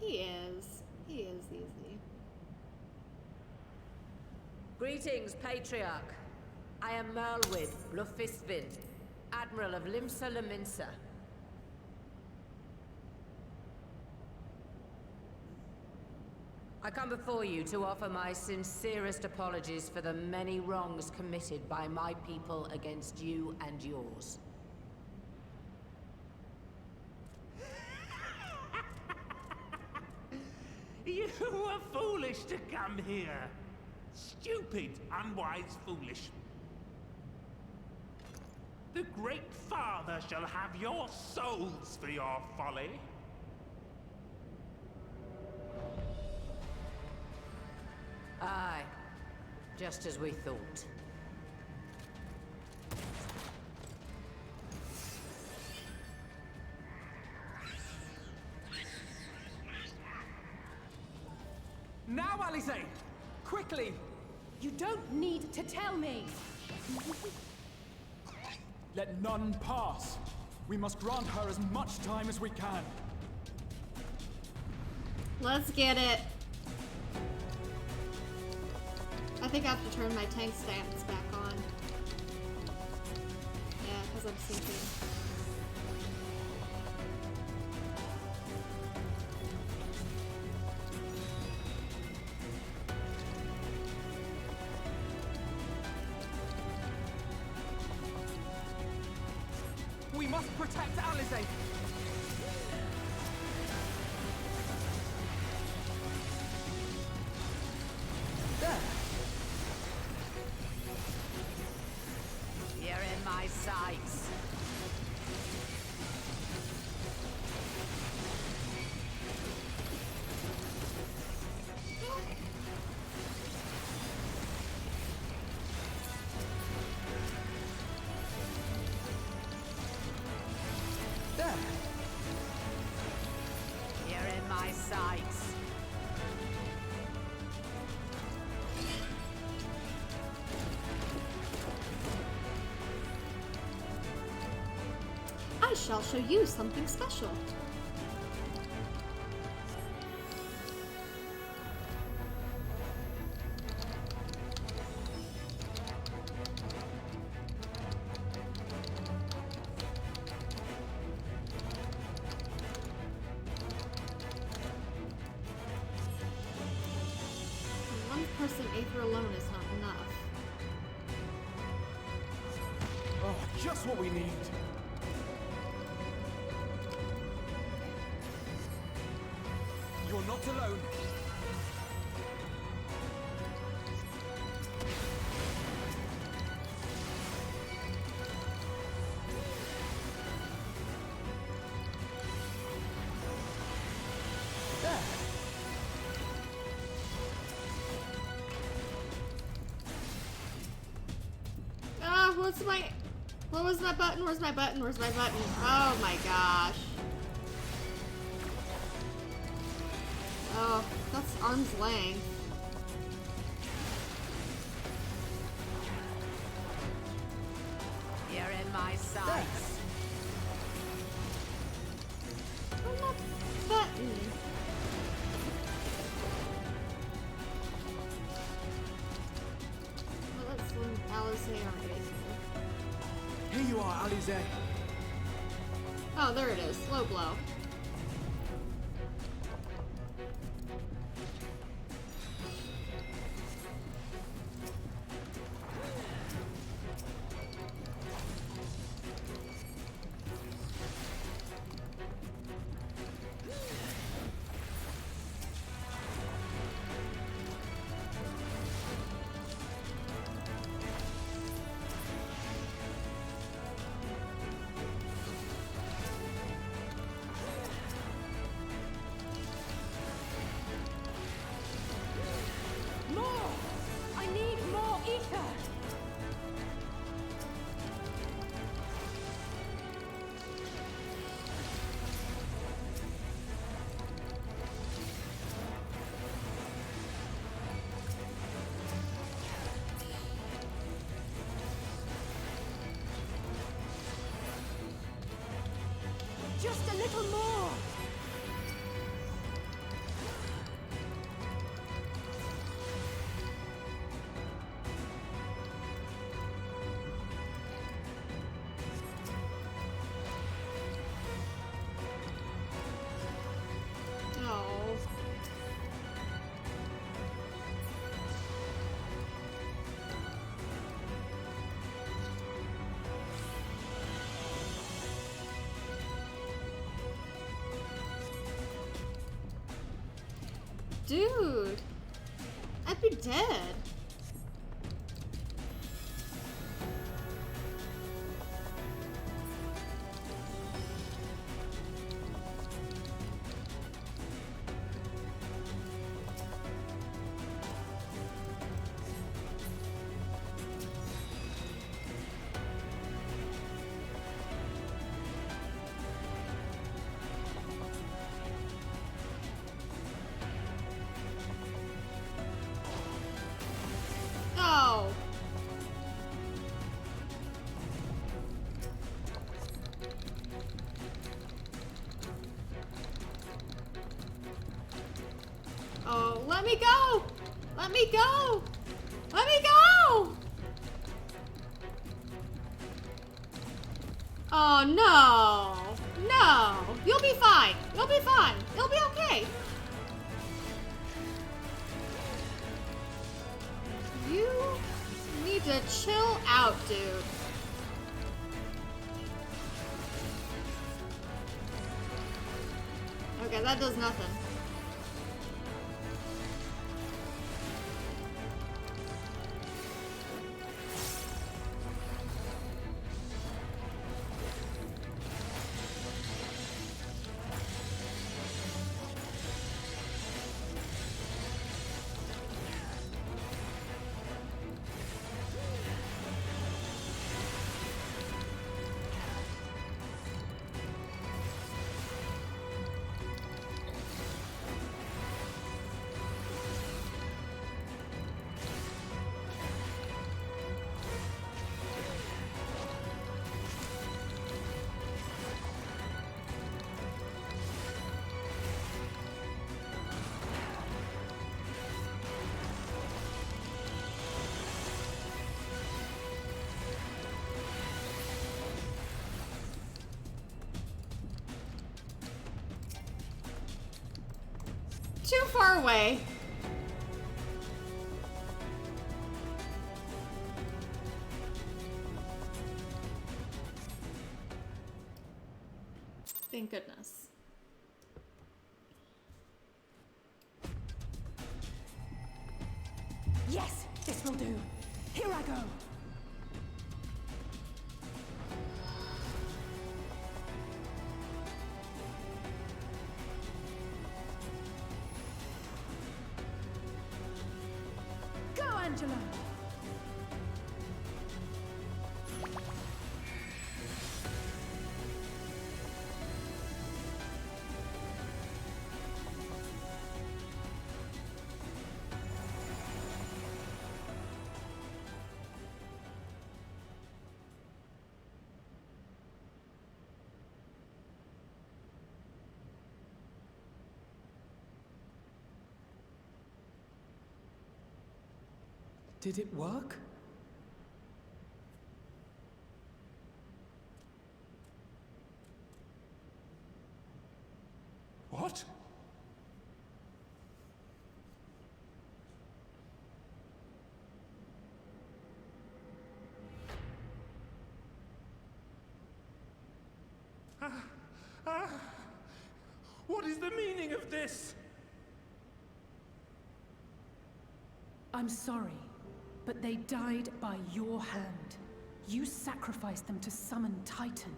He is easy. Greetings, Patriarch. I am Merlwyd Blufistvin, Admiral of Limsa Leminsa. I come before you to offer my sincerest apologies for the many wrongs committed by my people against you and yours. You were foolish to come here. Stupid, unwise, foolish. The Great Father shall have your souls for your folly. Aye, just as we thought. Now, Alize! Quickly! You don't need to tell me! Let none pass. We must grant her as much time as we can. Let's get it. I think I have to turn my tank stats back on. Yeah, because I'm sinking. We must protect Alize! There! You're in my sights. There! You're in my sights. I shall show you something special. One person Aether alone is not enough. Oh, just what we need. You're not alone. There! Ah, what was my button? Where's my button? Where's my button? Oh my gosh. Oh, that's arm's length. You're in my sights. Where's my button? Well, let's let Alice say our Aether. Here you are, Alize. Oh, there it is. Low blow. More! I need more ether! Just a little more! Oh. dude. I'd be dead. Oh. Oh, let me go! Let me go! Let me go! Oh, no. No. You'll be fine. You'll be fine. You'll be okay. You need to chill out, dude. Okay, that does nothing. Too far away. Thank goodness. Yes, this will do. Here I go. Angela. Did it work? What? What is the meaning of this? I'm sorry, but they died by your hand. You sacrificed them to summon Titan.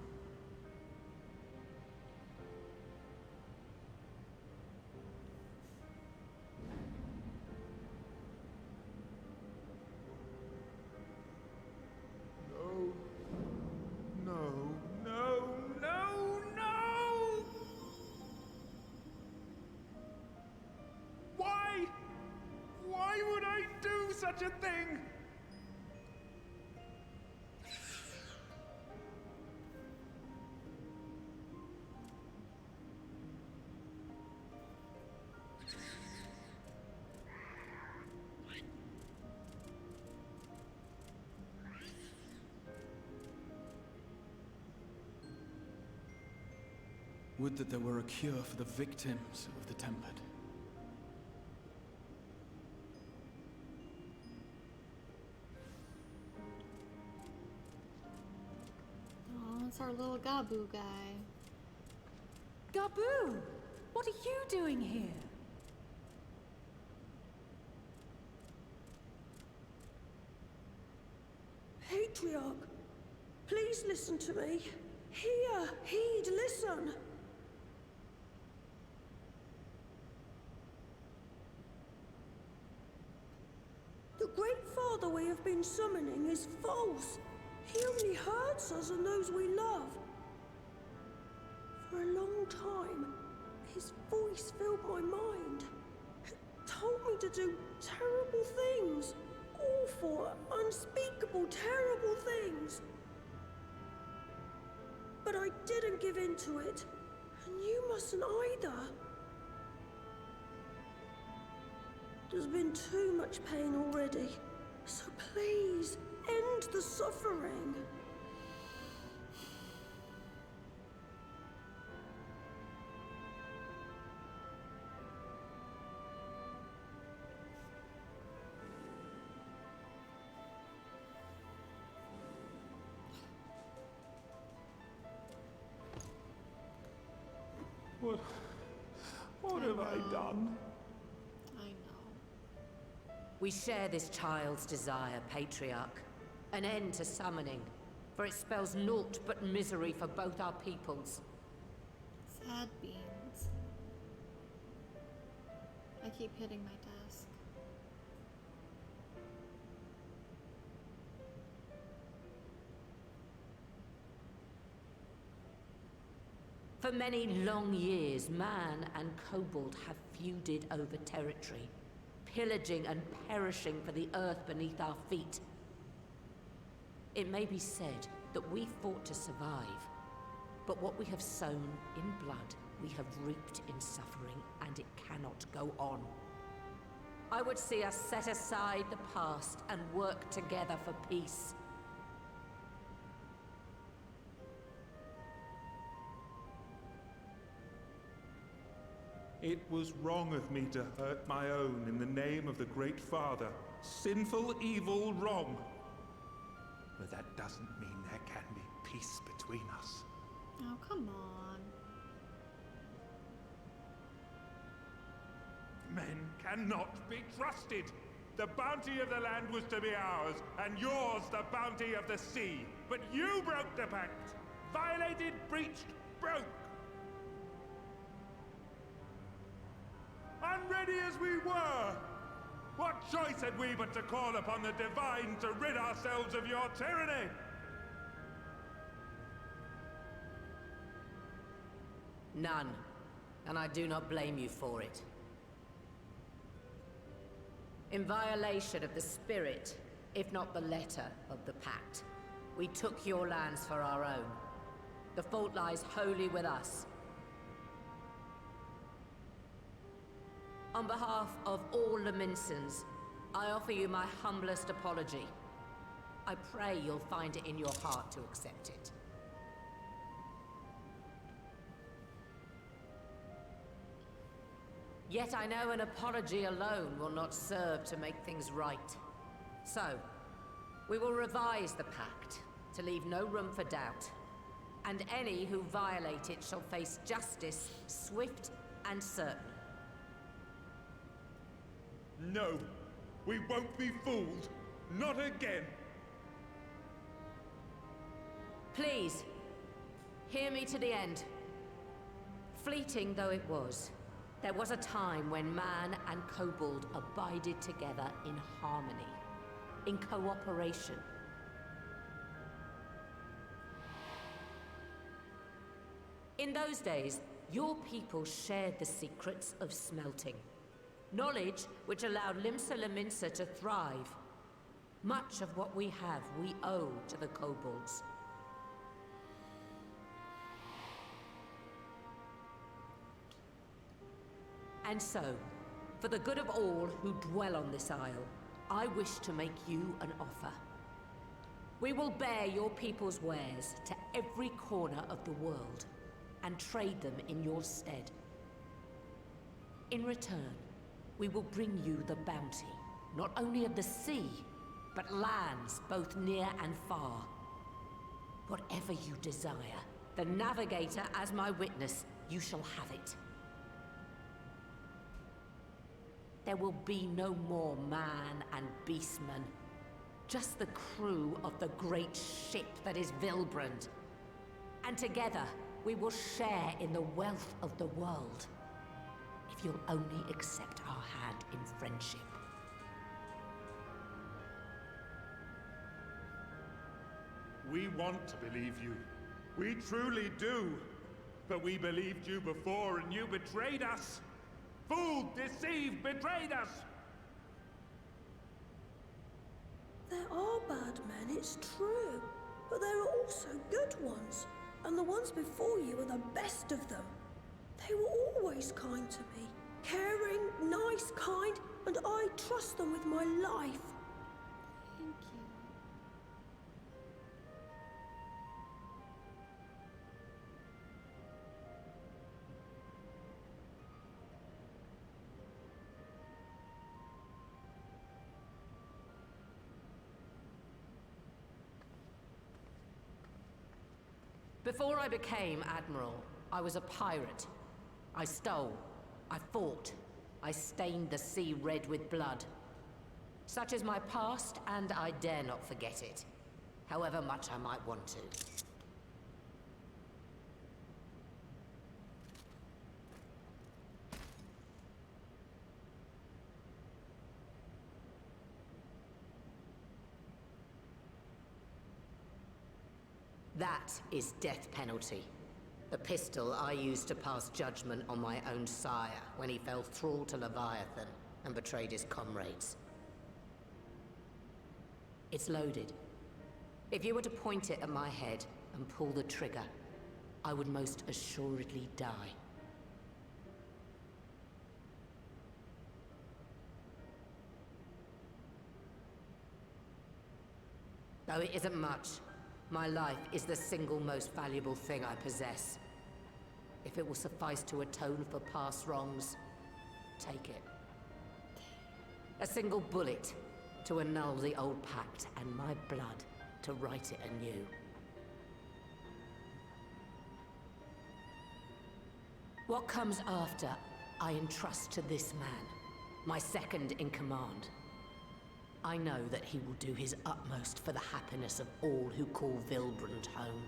Such a thing! Would that there were a cure for the victims of the Tempered. It's our little Gabu guy. Gabu! What are you doing here? Patriarch, please listen to me. Hear, heed, listen. The Great Father we have been summoning is false. He only hurts us and those we love. For a long time, his voice filled my mind. It told me to do terrible things. Awful, unspeakable, terrible things. But I didn't give in to it, and you mustn't either. There's been too much pain already, so please, end the suffering. What have I done? I know. We share this child's desire, Patriarch. An end to summoning, for it spells naught but misery for both our peoples. Sad beans. I keep hitting my desk. For many long years, man and kobold have feuded over territory, pillaging and perishing for the earth beneath our feet. It may be said that we fought to survive, but what we have sown in blood, we have reaped in suffering, and it cannot go on. I would see us set aside the past and work together for peace. It was wrong of me to hurt my own in the name of the Great Father. Sinful, evil, wrong. But that doesn't mean there can be peace between us. Oh, come on. Men cannot be trusted. The bounty of the land was to be ours, and yours the bounty of the sea. But you broke the pact. Violated, breached, broke. Unready as we were, what choice had we but to call upon the Divine to rid ourselves of your tyranny? None, and I do not blame you for it. In violation of the spirit, if not the letter of the pact, we took your lands for our own. The fault lies wholly with us. On behalf of all Laminsons, I offer you my humblest apology. I pray you'll find it in your heart to accept it. Yet I know an apology alone will not serve to make things right. So, we will revise the pact to leave no room for doubt. And any who violate it shall face justice, swift and certain. No, we won't be fooled. Not again. Please, hear me to the end. Fleeting though it was, there was a time when man and kobold abided together in harmony, in cooperation. In those days, your people shared the secrets of smelting. Knowledge which allowed Limsa Lominsa to thrive. Much of what we have, we owe to the kobolds. And so, for the good of all who dwell on this isle, I wish to make you an offer. We will bear your people's wares to every corner of the world, and trade them in your stead. In return, we will bring you the bounty, not only of the sea, but lands both near and far. Whatever you desire, the Navigator as my witness, you shall have it. There will be no more man and beastman. Just the crew of the great ship that is Vilbrand. And together, we will share in the wealth of the world. If you'll only accept our hand in friendship. We want to believe you. We truly do. But we believed you before and you betrayed us. Fooled, deceived, betrayed us. There are bad men, it's true. But there are also good ones. And the ones before you are the best of them. They were always kind to me. Caring, nice, kind, and I trust them with my life. Thank you. Before I became Admiral, I was a pirate. I stole. I fought. I stained the sea red with blood. Such is my past, and I dare not forget it. However much I might want to. That is death penalty. The pistol I used to pass judgment on my own sire when he fell thrall to Leviathan and betrayed his comrades. It's loaded. If you were to point it at my head and pull the trigger, I would most assuredly die. Though it isn't much, my life is the single most valuable thing I possess. If it will suffice to atone for past wrongs, take it. A single bullet to annul the old pact, and my blood to write it anew. What comes after, I entrust to this man, my second in command. I know that he will do his utmost for the happiness of all who call Vilbrand home.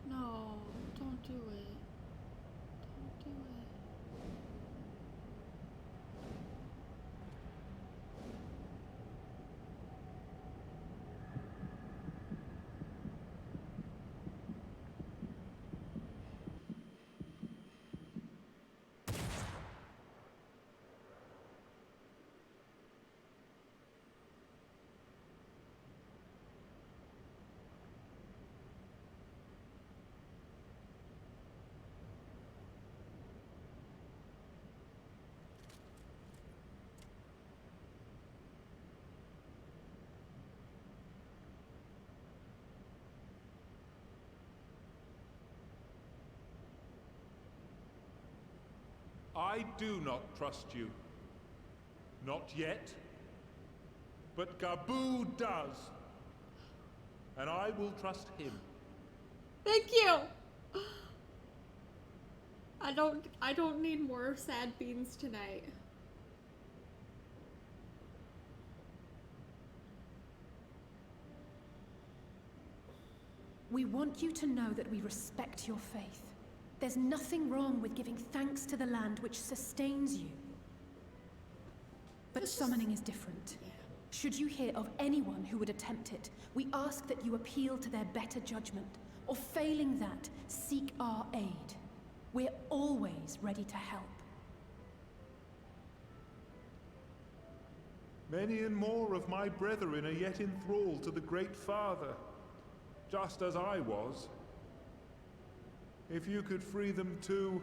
No, don't do it. Don't do it. I do not trust you. Not yet. But Gabu does. And I will trust him. Thank you. I don't need more sad beans tonight. We want you to know that we respect your faith. There's nothing wrong with giving thanks to the land which sustains you. But summoning is different. Should you hear of anyone who would attempt it, we ask that you appeal to their better judgment, or failing that, seek our aid. We're always ready to help. Many and more of my brethren are yet enthralled to the Great Father, just as I was. If you could free them too,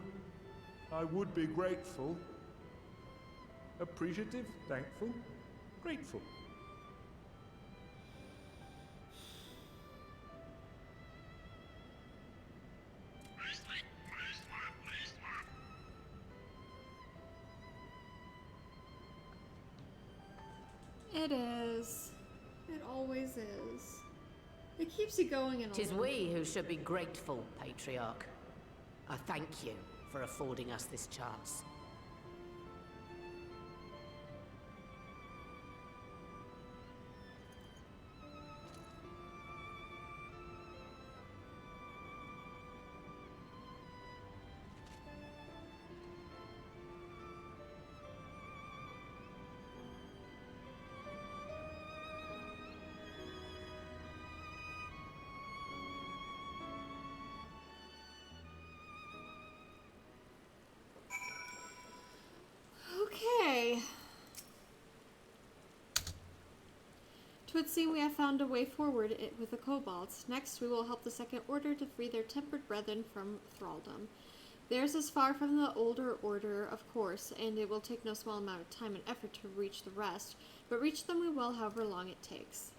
I would be grateful. Appreciative, thankful, grateful. It is. It always is. It keeps you going in a Tis little we who should be grateful, Patriarch. I thank you for affording us this chance. Okay. Twould seem we have found a way forward with the kobolds. Next, we will help the Second Order to free their tempered brethren from thraldom. Theirs is far from the older order, of course, and it will take no small amount of time and effort to reach the rest, but reach them we will however long it takes.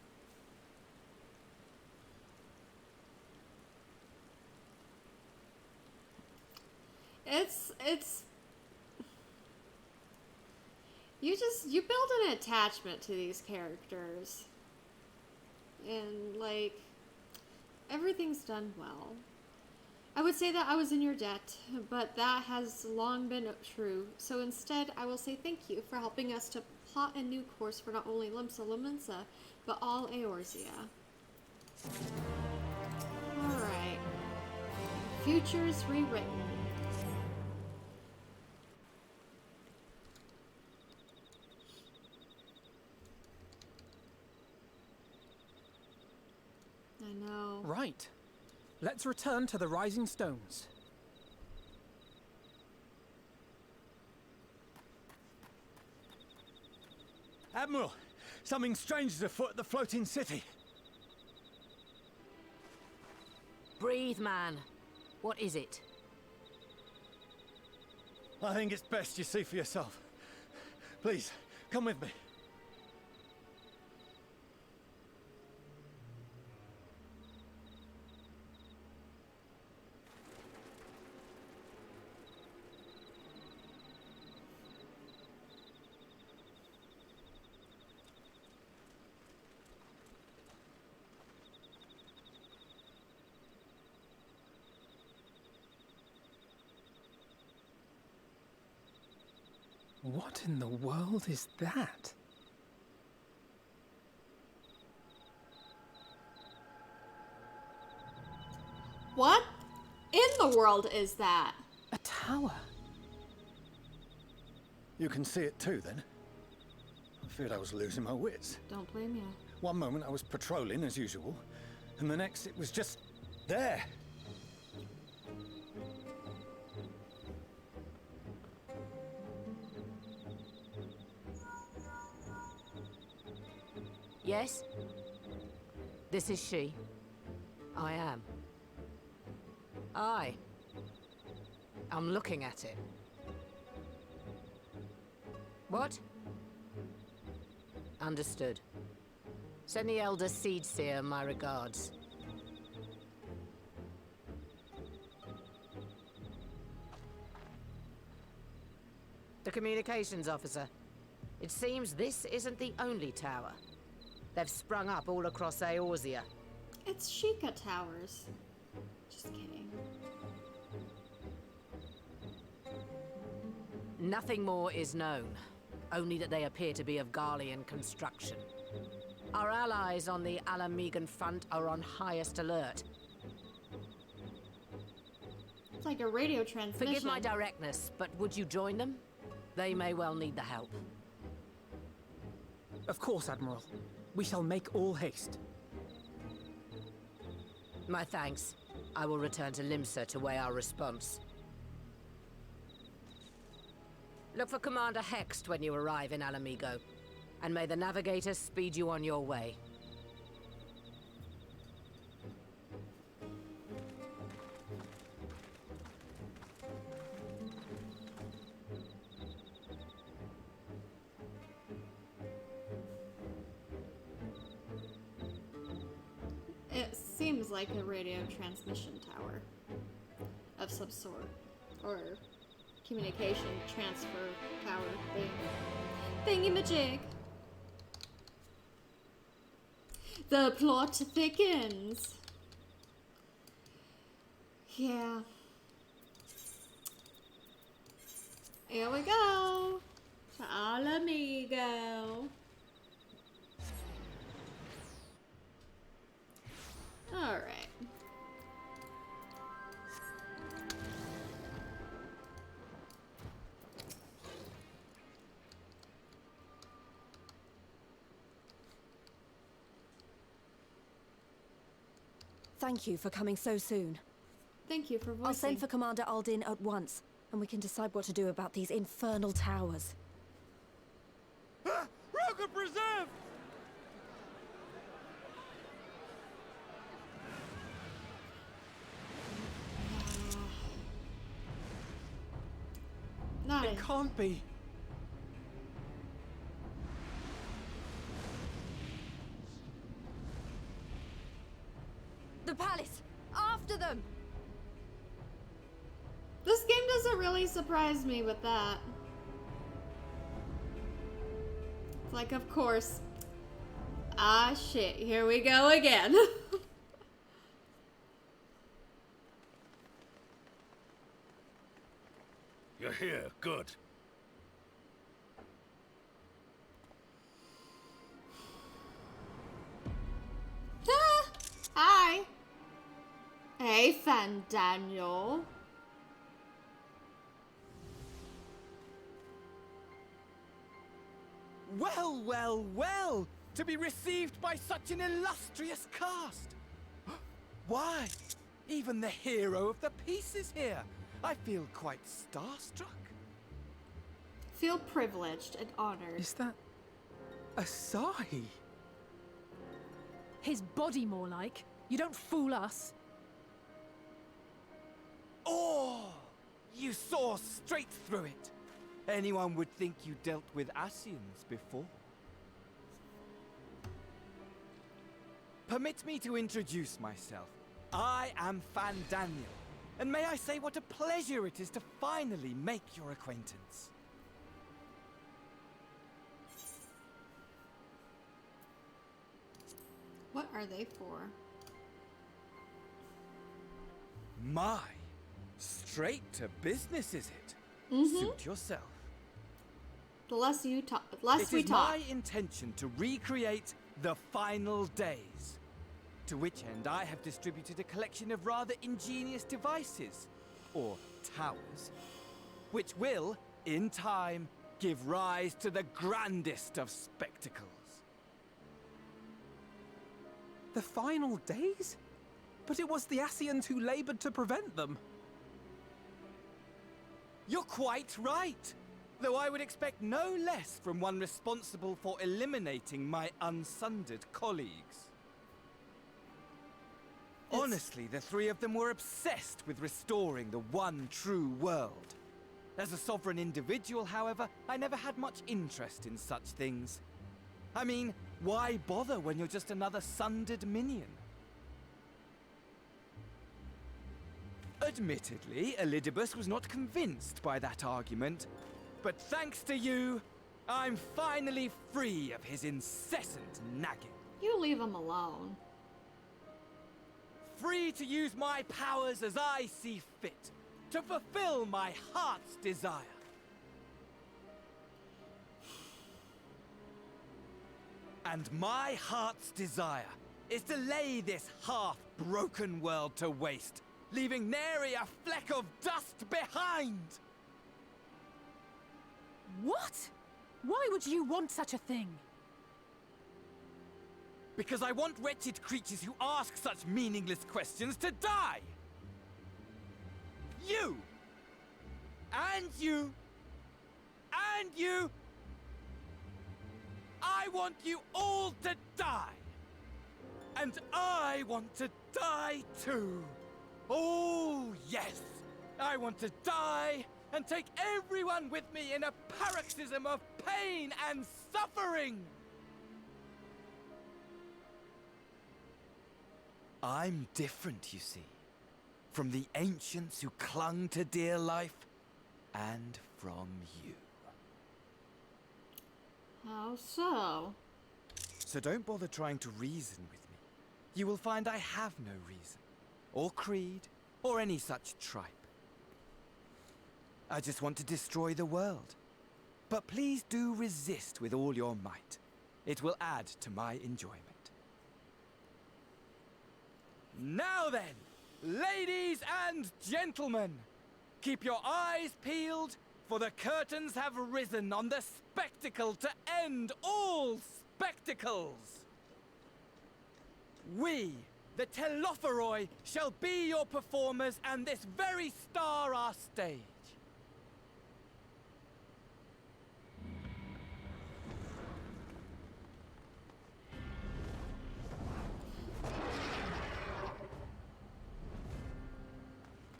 You build an attachment to these characters. And, like, everything's done well. I would say that I was in your debt, but that has long been true. So instead, I will say thank you for helping us to plot a new course for not only Limsa Lominsa, but all Eorzea. Alright. Futures rewritten. I know. Right. Let's return to the Rising Stones. Admiral, something strange is afoot at the floating city. Breathe, man. What is it? I think it's best you see for yourself. Please, come with me. What in the world is that? What in the world is that? A tower. You can see it too, then? I feared I was losing my wits. Don't blame you. One moment I was patrolling as usual, and the next it was just there. Yes? This is she. I am. I'm looking at it. What? Understood. Send the Elder Seedseer my regards. The communications officer. It seems this isn't the only tower. They've sprung up all across Eorzea. It's Sheikah Towers. Just kidding. Nothing more is known. Only that they appear to be of Garlean construction. Our allies on the Alamegan front are on highest alert. It's like a radio transmission. Forgive my directness, but would you join them? They may well need the help. Of course, Admiral. We shall make all haste. My thanks. I will return to Limsa to weigh our response. Look for Commander Hext when you arrive in Alamigo, and may the Navigator speed you on your way. It seems like a radio transmission tower of some sort, or communication transfer tower thing. Thingy-majig. The plot thickens. Yeah. Here we go. Al amigo. All right. Thank you for coming so soon. Thank you for voicing. I'll send for Commander Aldin at once, and we can decide what to do about these infernal towers. Roka Preserve! Not It can't be. The palace! After them! This game doesn't really surprise me with that. It's like, of course. Ah, shit. Here we go again. You're here. Good. Hi. Hey, Fan Daniel. Well, well, well! To be received by such an illustrious cast! Why? Even the hero of the piece is here! I feel quite starstruck. Feel privileged and honored. Is that... Asahi? His body, more like. You don't fool us. Oh! You saw straight through it! Anyone would think you dealt with Asians before. Permit me to introduce myself. I am Fan Daniel, and may I say what a pleasure it is to finally make your acquaintance. What are they for? My, straight to business, is it? Mm-hmm. Suit yourself. The less you talk, less we It is talk. my intention to recreate the final days. To which end I have distributed a collection of rather ingenious devices, or towers, which will, in time, give rise to the grandest of spectacles. The final days? But it was the Asians who labored to prevent them. You're quite right. Though I would expect no less from one responsible for eliminating my unsundered colleagues. Honestly, the three of them were obsessed with restoring the one true world. As a sovereign individual, however, I never had much interest in such things. I mean, why bother when you're just another sundered minion? Admittedly, Elidibus was not convinced by that argument, but thanks to you, I'm finally free of his incessant nagging. You leave him alone. Free to use my powers as I see fit, to fulfill my heart's desire. And my heart's desire is to lay this half-broken world to waste, leaving nary a fleck of dust behind! What? Why would you want such a thing? Because I want wretched creatures who ask such meaningless questions to die! You! And you! And you! I want you all to die! And I want to die too! Oh, yes! I want to die and take everyone with me in a paroxysm of pain and suffering! I'm different, you see, from the ancients who clung to dear life, and from you. How so? So don't bother trying to reason with you will find I have no reason, or creed, or any such tripe. I just want to destroy the world. But please do resist with all your might. It will add to my enjoyment. Now then, ladies and gentlemen, keep your eyes peeled, for the curtains have risen on the spectacle to end all spectacles. We, the Telophoroi, shall be your performers and this very star our stage.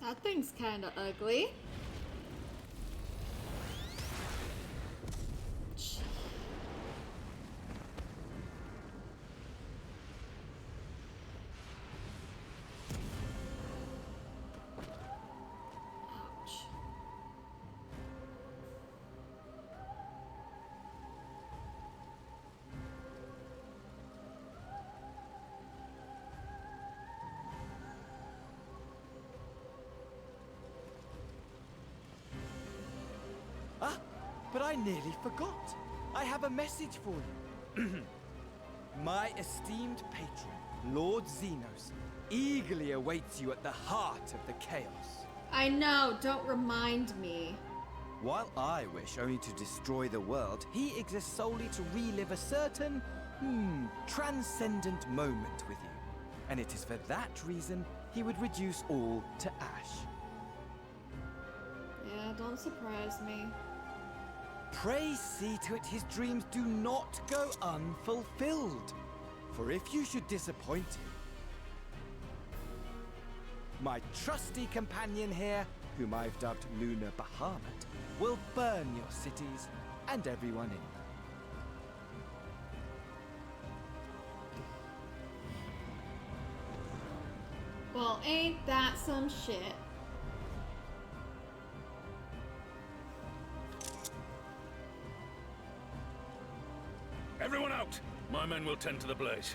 That thing's kinda ugly. Ah, but I nearly forgot. I have a message for you. My esteemed patron, Lord Xenos, eagerly awaits you at the heart of the chaos. I know, don't remind me. While I wish only to destroy the world, he exists solely to relive a certain, transcendent moment with you. And it is for that reason he would reduce all to ash. Yeah, don't surprise me. Pray see to it his dreams do not go unfulfilled. For if you should disappoint him, my trusty companion here, whom I've dubbed Lunar Bahamut, will burn your cities and everyone in them. Well, ain't that some shit? Everyone out! My men will tend to the blaze.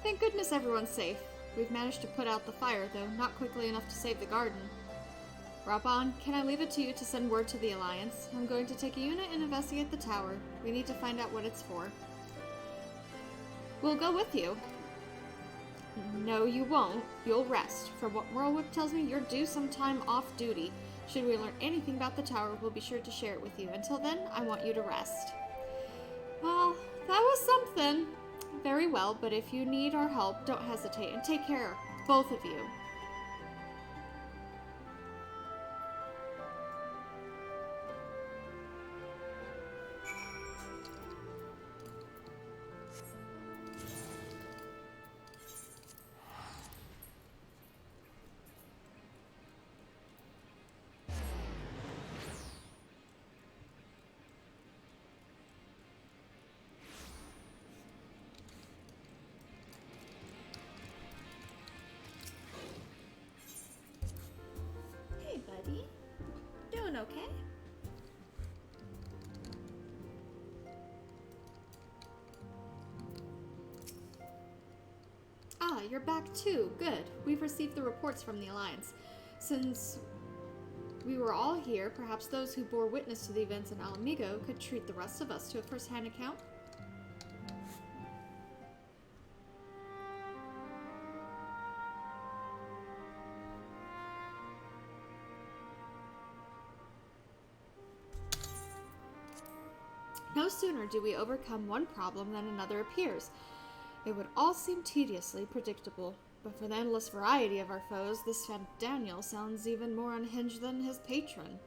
Thank goodness everyone's safe. We've managed to put out the fire, though not quickly enough to save the garden. Raban, can I leave it to you to send word to the Alliance? I'm going to take a unit and investigate the tower. We need to find out what it's for. We'll go with you. No, you won't. You'll rest. From what Whirlwhip tells me, you're due some time off duty. Should we learn anything about the tower, we'll be sure to share it with you. Until then, I want you to rest. Well, that was something. Very well, but if you need our help, don't hesitate, and take care, both of you. Buddy, doing okay? Ah, you're back too. Good. We've received the reports from the Alliance. Since we were all here, perhaps those who bore witness to the events in Alamigo could treat the rest of us to a first-hand account. No sooner do we overcome one problem than another appears. It would all seem tediously predictable, but for the endless variety of our foes, this Daniel sounds even more unhinged than his patron.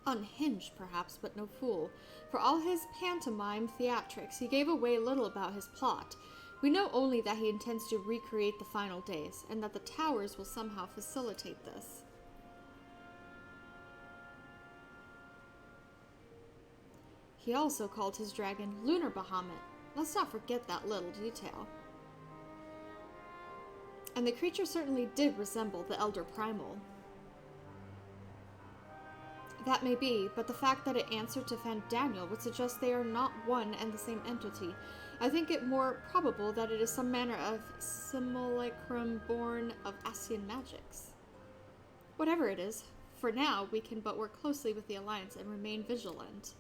Unhinged, perhaps, but no fool. For all his pantomime theatrics, he gave away little about his plot. We know only that he intends to recreate the final days, and that the towers will somehow facilitate this. he also called his dragon Lunar Bahamut. Let's not forget that little detail. And the creature certainly did resemble the Elder Primal. That may be, but the fact that it answered to Fandaniel would suggest they are not one and the same entity. I think it more probable that it is some manner of simulacrum born of Ascian magics. Whatever it is, for now we can but work closely with the Alliance and remain vigilant.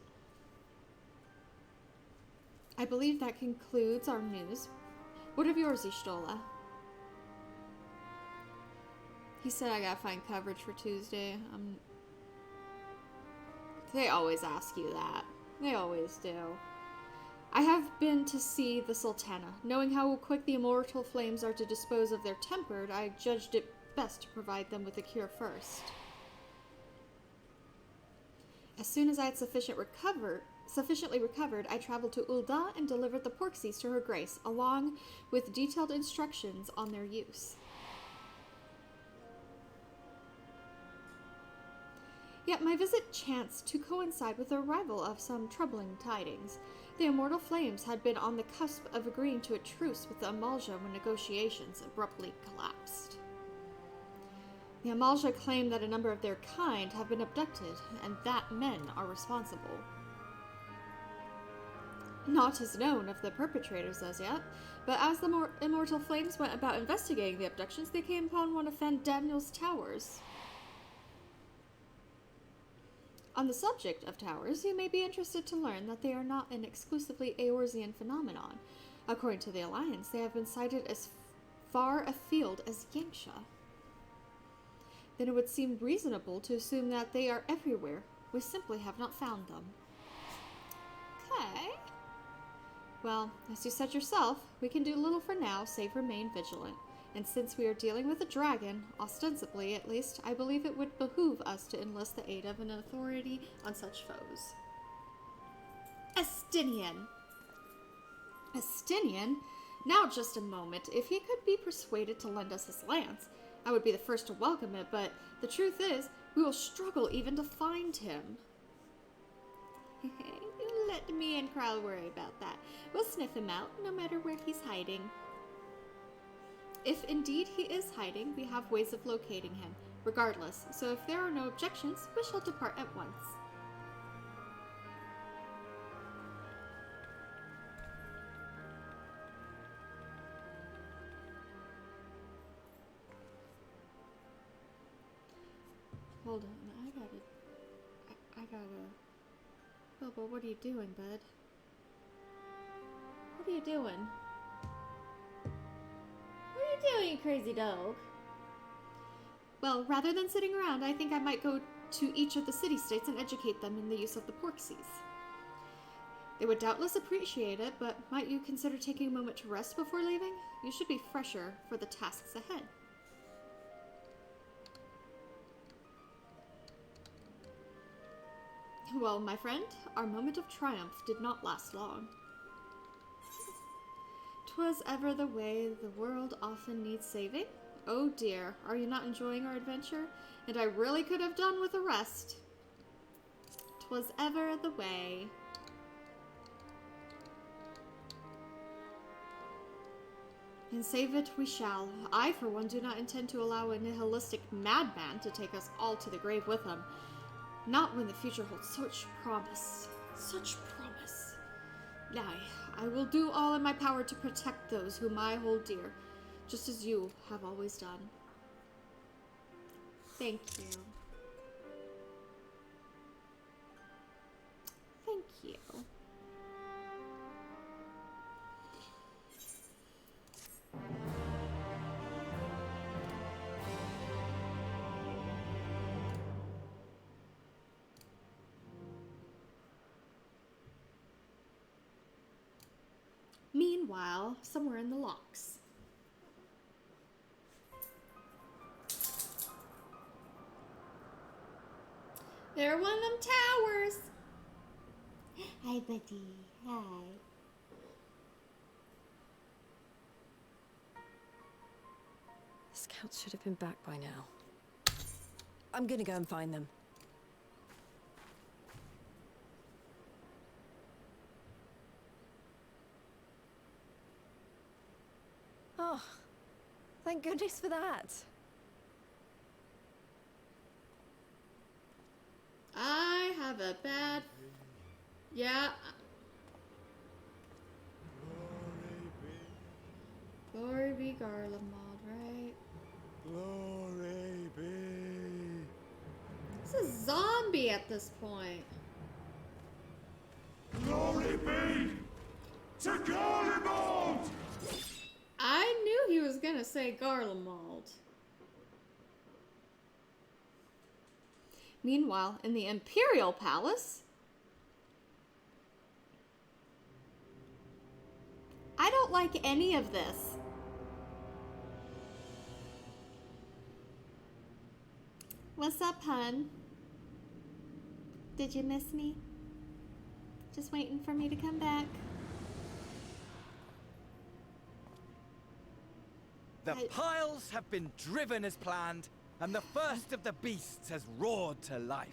I believe that concludes our news. What of yours, Y'shtola? He said I gotta find coverage for Tuesday. They always ask you that. They always do. I have been to see the Sultana. Knowing how quick the immortal flames are to dispose of their tempered, I judged it best to provide them with a cure first. As soon as I had sufficiently recovered, I traveled to Ul'dah and delivered the porksies to her grace, along with detailed instructions on their use. Yet my visit chanced to coincide with the arrival of some troubling tidings. The immortal flames had been on the cusp of agreeing to a truce with the Amalja when negotiations abruptly collapsed. The Amalja claim that a number of their kind have been abducted, and that men are responsible. Naught is known of the perpetrators as yet, but as the immortal flames went about investigating the abductions, they came upon one of Fandaniel's towers. On the subject of towers, you may be interested to learn that they are not an exclusively Eorzean phenomenon. According to the Alliance, they have been sighted as far afield as Yanxia. Then it would seem reasonable to assume that they are everywhere. We simply have not found them. Okay. Well, as you said yourself, we can do little for now save remain vigilant. And since we are dealing with a dragon, ostensibly at least, I believe it would behoove us to enlist the aid of an authority on such foes. Estinian! Estinian? Now just a moment. If he could be persuaded to lend us his lance, I would be the first to welcome it, but the truth is, we will struggle even to find him. Let me and Kral worry about that. We'll sniff him out, no matter where he's hiding. If indeed he is hiding, we have ways of locating him, regardless, so if there are no objections, we shall depart at once. Hold on, I gotta... Bilbo, what are you doing, bud? What are you doing? What are you doing, crazy dog? Well, rather than sitting around, I think I might go to each of the city-states and educate them in the use of the porksies. They would doubtless appreciate it, but might you consider taking a moment to rest before leaving? You should be fresher for the tasks ahead. Well, my friend, our moment of triumph did not last long. 'Twas ever the way the world often needs saving. Oh dear, are you not enjoying our adventure? And I really could have done with a rest. 'Twas ever the way. And save it we shall. I, for one, do not intend to allow a nihilistic madman to take us all to the grave with him. Not when the future holds such promise. Such promise. Aye, I will do all in my power to protect those whom I hold dear, just as you have always done. Thank you. Thank you. Meanwhile, somewhere in the locks. They're one of them towers. Hi, buddy. Hi. Scouts should have been back by now. I'm gonna go and find them. thank goodness for that. I have a bad... Yeah. Glory be Garlemald, right? Glory be. It's a zombie at this point. Glory be to Garlemald! I knew he was gonna say Garlemald. Meanwhile, in the Imperial Palace, I don't like any of this. What's up, hun? Did you miss me? Just waiting for me to come back. The piles have been driven as planned, and the first of the beasts has roared to life.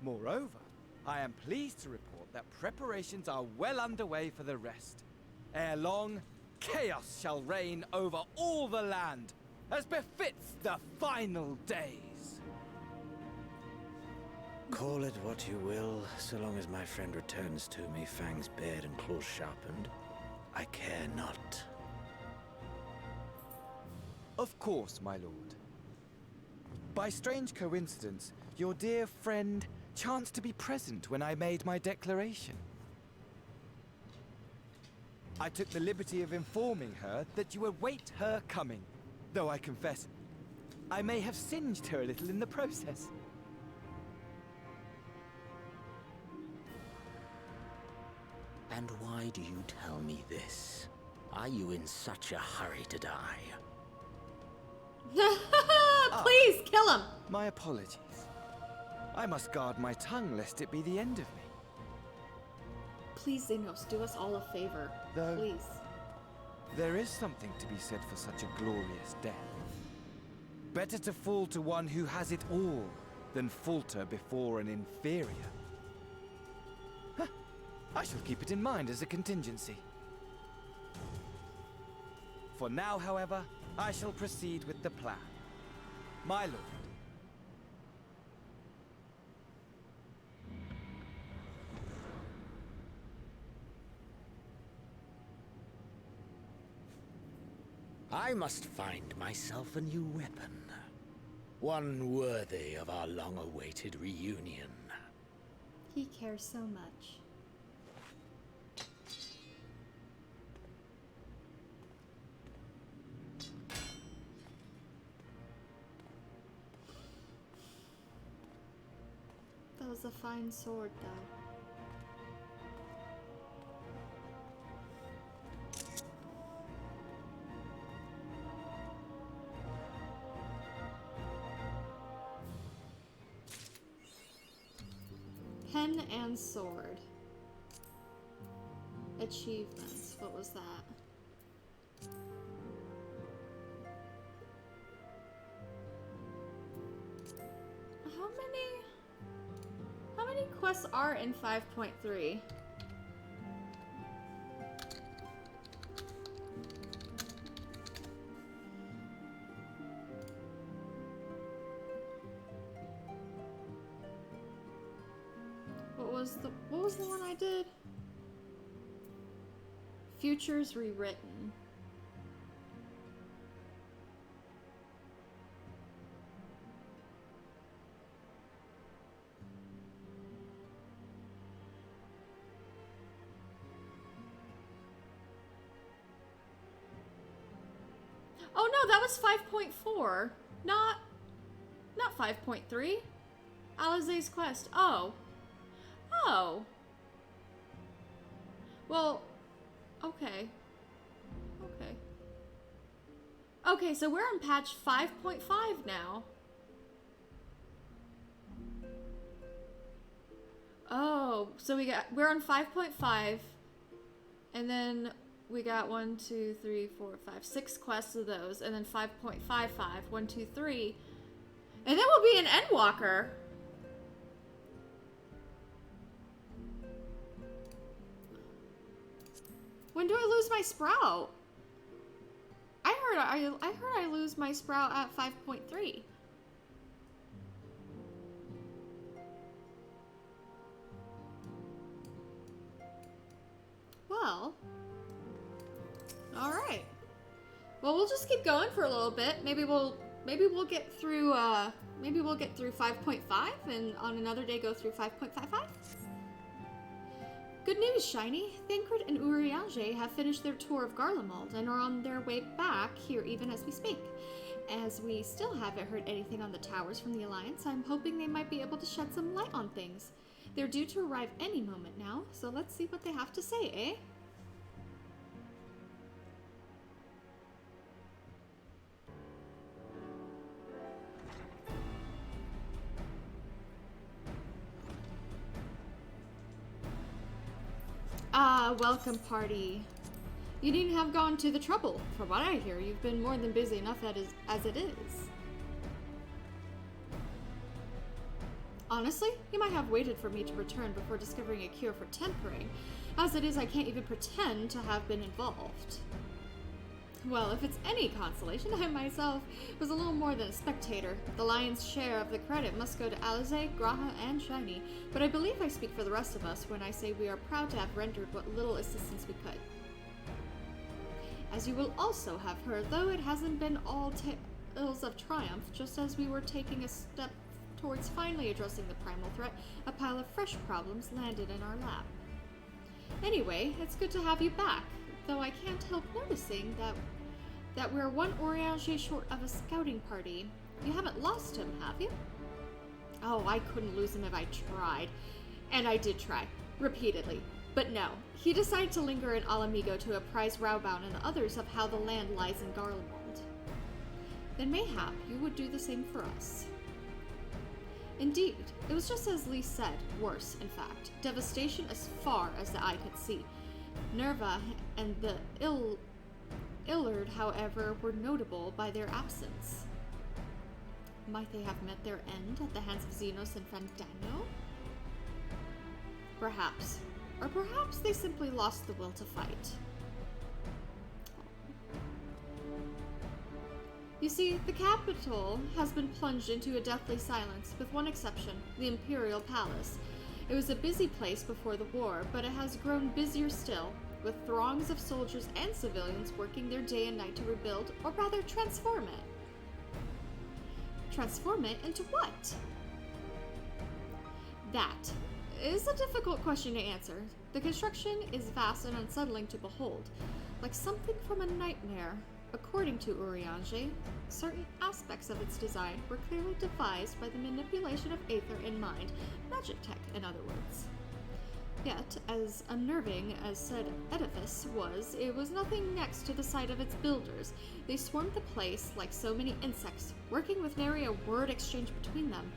Moreover, I am pleased to report that preparations are well underway for the rest. Ere long, chaos shall reign over all the land, as befits the final days. Call it what you will, so long as my friend returns to me, fangs bared and claws sharpened. I care not. Of course, my lord. By strange coincidence, your dear friend chanced to be present when I made my declaration. I took the liberty of informing her that you await her coming, though I confess, I may have singed her a little in the process. And why do you tell me this? Are you in such a hurry to die? Please kill him! My apologies. I must guard my tongue lest it be the end of me. Please, Xenos, do us all a favor. Though, please. There is something to be said for such a glorious death. Better to fall to one who has it all than falter before an inferior. Huh. I shall keep it in mind as a contingency. For now, however, I shall proceed with the plan. My lord. I must find myself a new weapon. One worthy of our long-awaited reunion. He cares so much. That was a fine sword, though. Pen and sword. Achievements. What was that? How many quests are in 5.3? What was the one I did? Futures Rewritten. Oh no, that was 5.4. Not 5.3. Alizé's quest. Oh. Oh. Well, okay. Okay. Okay, so we're on patch 5.5 now. Oh, so we're on 5.5, and then we got 1, 2, 3, 4, 5, 6 quests of those, and then 5.55, 1, 2, 3, and then we'll be an Endwalker. When do I lose my sprout? heard I lose my sprout at 5.3. Well, all right. Well, we'll just keep going for a little bit. Maybe we'll get through 5.5 and on another day go through 5.55. Good news, Shiny. Thancred and Urianger have finished their tour of Garlemald and are on their way back here even as we speak. As we still haven't heard anything on the towers from the Alliance, I'm hoping they might be able to shed some light on things. They're due to arrive any moment now, so let's see what they have to say, eh? Ah, welcome party. You needn't have gone to the trouble. From what I hear, you've been more than busy enough as it is. Honestly, you might have waited for me to return before discovering a cure for tempering. As it is, I can't even pretend to have been involved. Well, if it's any consolation, I myself was a little more than a spectator. The lion's share of the credit must go to Alize, Graha, and Shiny, but I believe I speak for the rest of us when I say we are proud to have rendered what little assistance we could. As you will also have heard, though it hasn't been all tales of triumph, just as we were taking a step towards finally addressing the primal threat, a pile of fresh problems landed in our lap. Anyway, it's good to have you back, though I can't help noticing that we're one Urianger short of a scouting party. You haven't lost him, have you? Oh, I couldn't lose him if I tried. And I did try, repeatedly. But no, he decided to linger in Alamigo to apprise Raubaun and the others of how the land lies in Garlemald. Then mayhap you would do the same for us. Indeed, it was just as Lee said, worse, in fact. Devastation as far as the eye could see. Nerva and the Illard, however, were notable by their absence. Might they have met their end at the hands of Xenos and Fandano? Perhaps. Or perhaps they simply lost the will to fight. You see, the capital has been plunged into a deathly silence, with one exception, the Imperial Palace. It was a busy place before the war, but it has grown busier still, with throngs of soldiers and civilians working their day and night to rebuild, or rather transform it. Transform it into what? That is a difficult question to answer. The construction is vast and unsettling to behold, like something from a nightmare. According to Urianger, certain aspects of its design were clearly devised by the manipulation of Aether in mind, magic tech, in other words. Yet, as unnerving as said edifice was, it was nothing next to the sight of its builders. They swarmed the place like so many insects, working with nary a word exchange between them.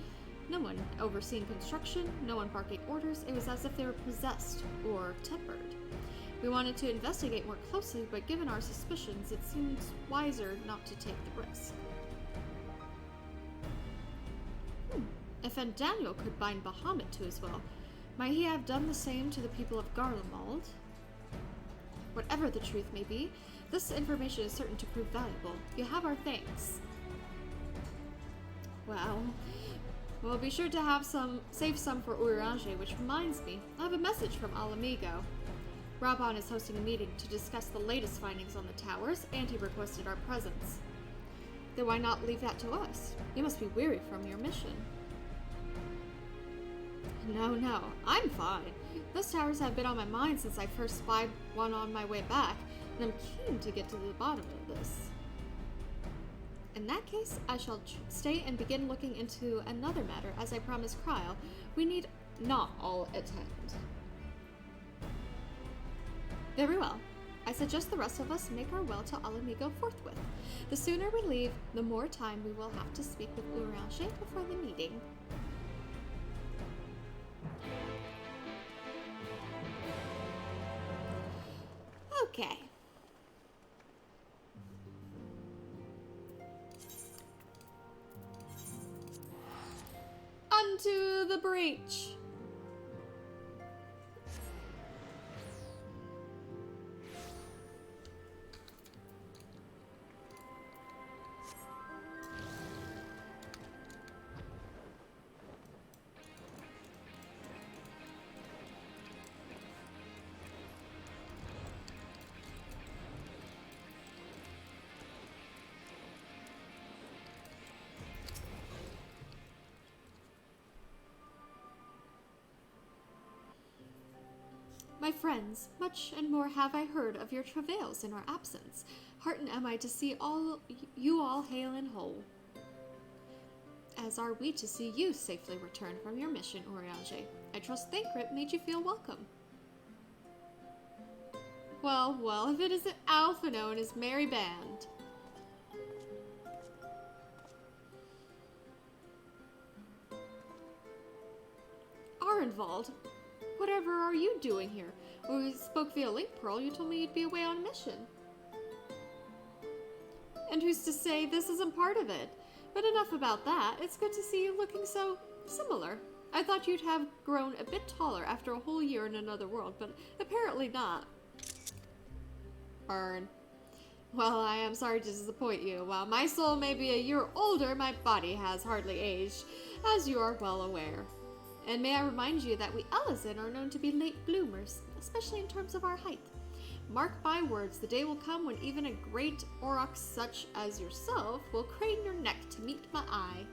No one overseeing construction, no one barking orders. It was as if they were possessed or tempered. We wanted to investigate more closely, but given our suspicions, it seemed wiser not to take the risk. If Daniel could bind Bahamut to his will, might he have done the same to the people of Garlemald? Whatever the truth may be, this information is certain to prove valuable. You have our thanks. Well, we'll be sure to have save some for Urianger, which reminds me, I have a message from Alamigo. Raubaun is hosting a meeting to discuss the latest findings on the towers, and he requested our presence. Then why not leave that to us? You must be weary from your mission. No, I'm fine. Those towers have been on my mind since I first spied one on my way back, and I'm keen to get to the bottom of this. In that case, I shall stay and begin looking into another matter, as I promised Cryle. We need not all attend. Very well. I suggest the rest of us make our way to Alamigo forthwith. The sooner we leave, the more time we will have to speak with Urianger before the meeting. Okay. Unto the breach. My friends, much and more have I heard of your travails in our absence. Heartened am I to see you all hale and whole. As are we to see you safely return from your mission, Urianger. I trust Thancred made you feel welcome. Well, well, if it isn't Alphino and his merry band. Arenvald, whatever are you doing here? When we spoke via Link Pearl, you told me you'd be away on a mission. And who's to say this isn't part of it? But enough about that. It's good to see you looking so similar. I thought you'd have grown a bit taller after a whole year in another world, but apparently not. Burn. Well, I am sorry to disappoint you. While my soul may be a year older, my body has hardly aged, as you are well aware. And may I remind you that we Ellison are known to be late bloomers, especially in terms of our height. Mark my words, the day will come when even a great Auroch such as yourself will crane your neck to meet my eye.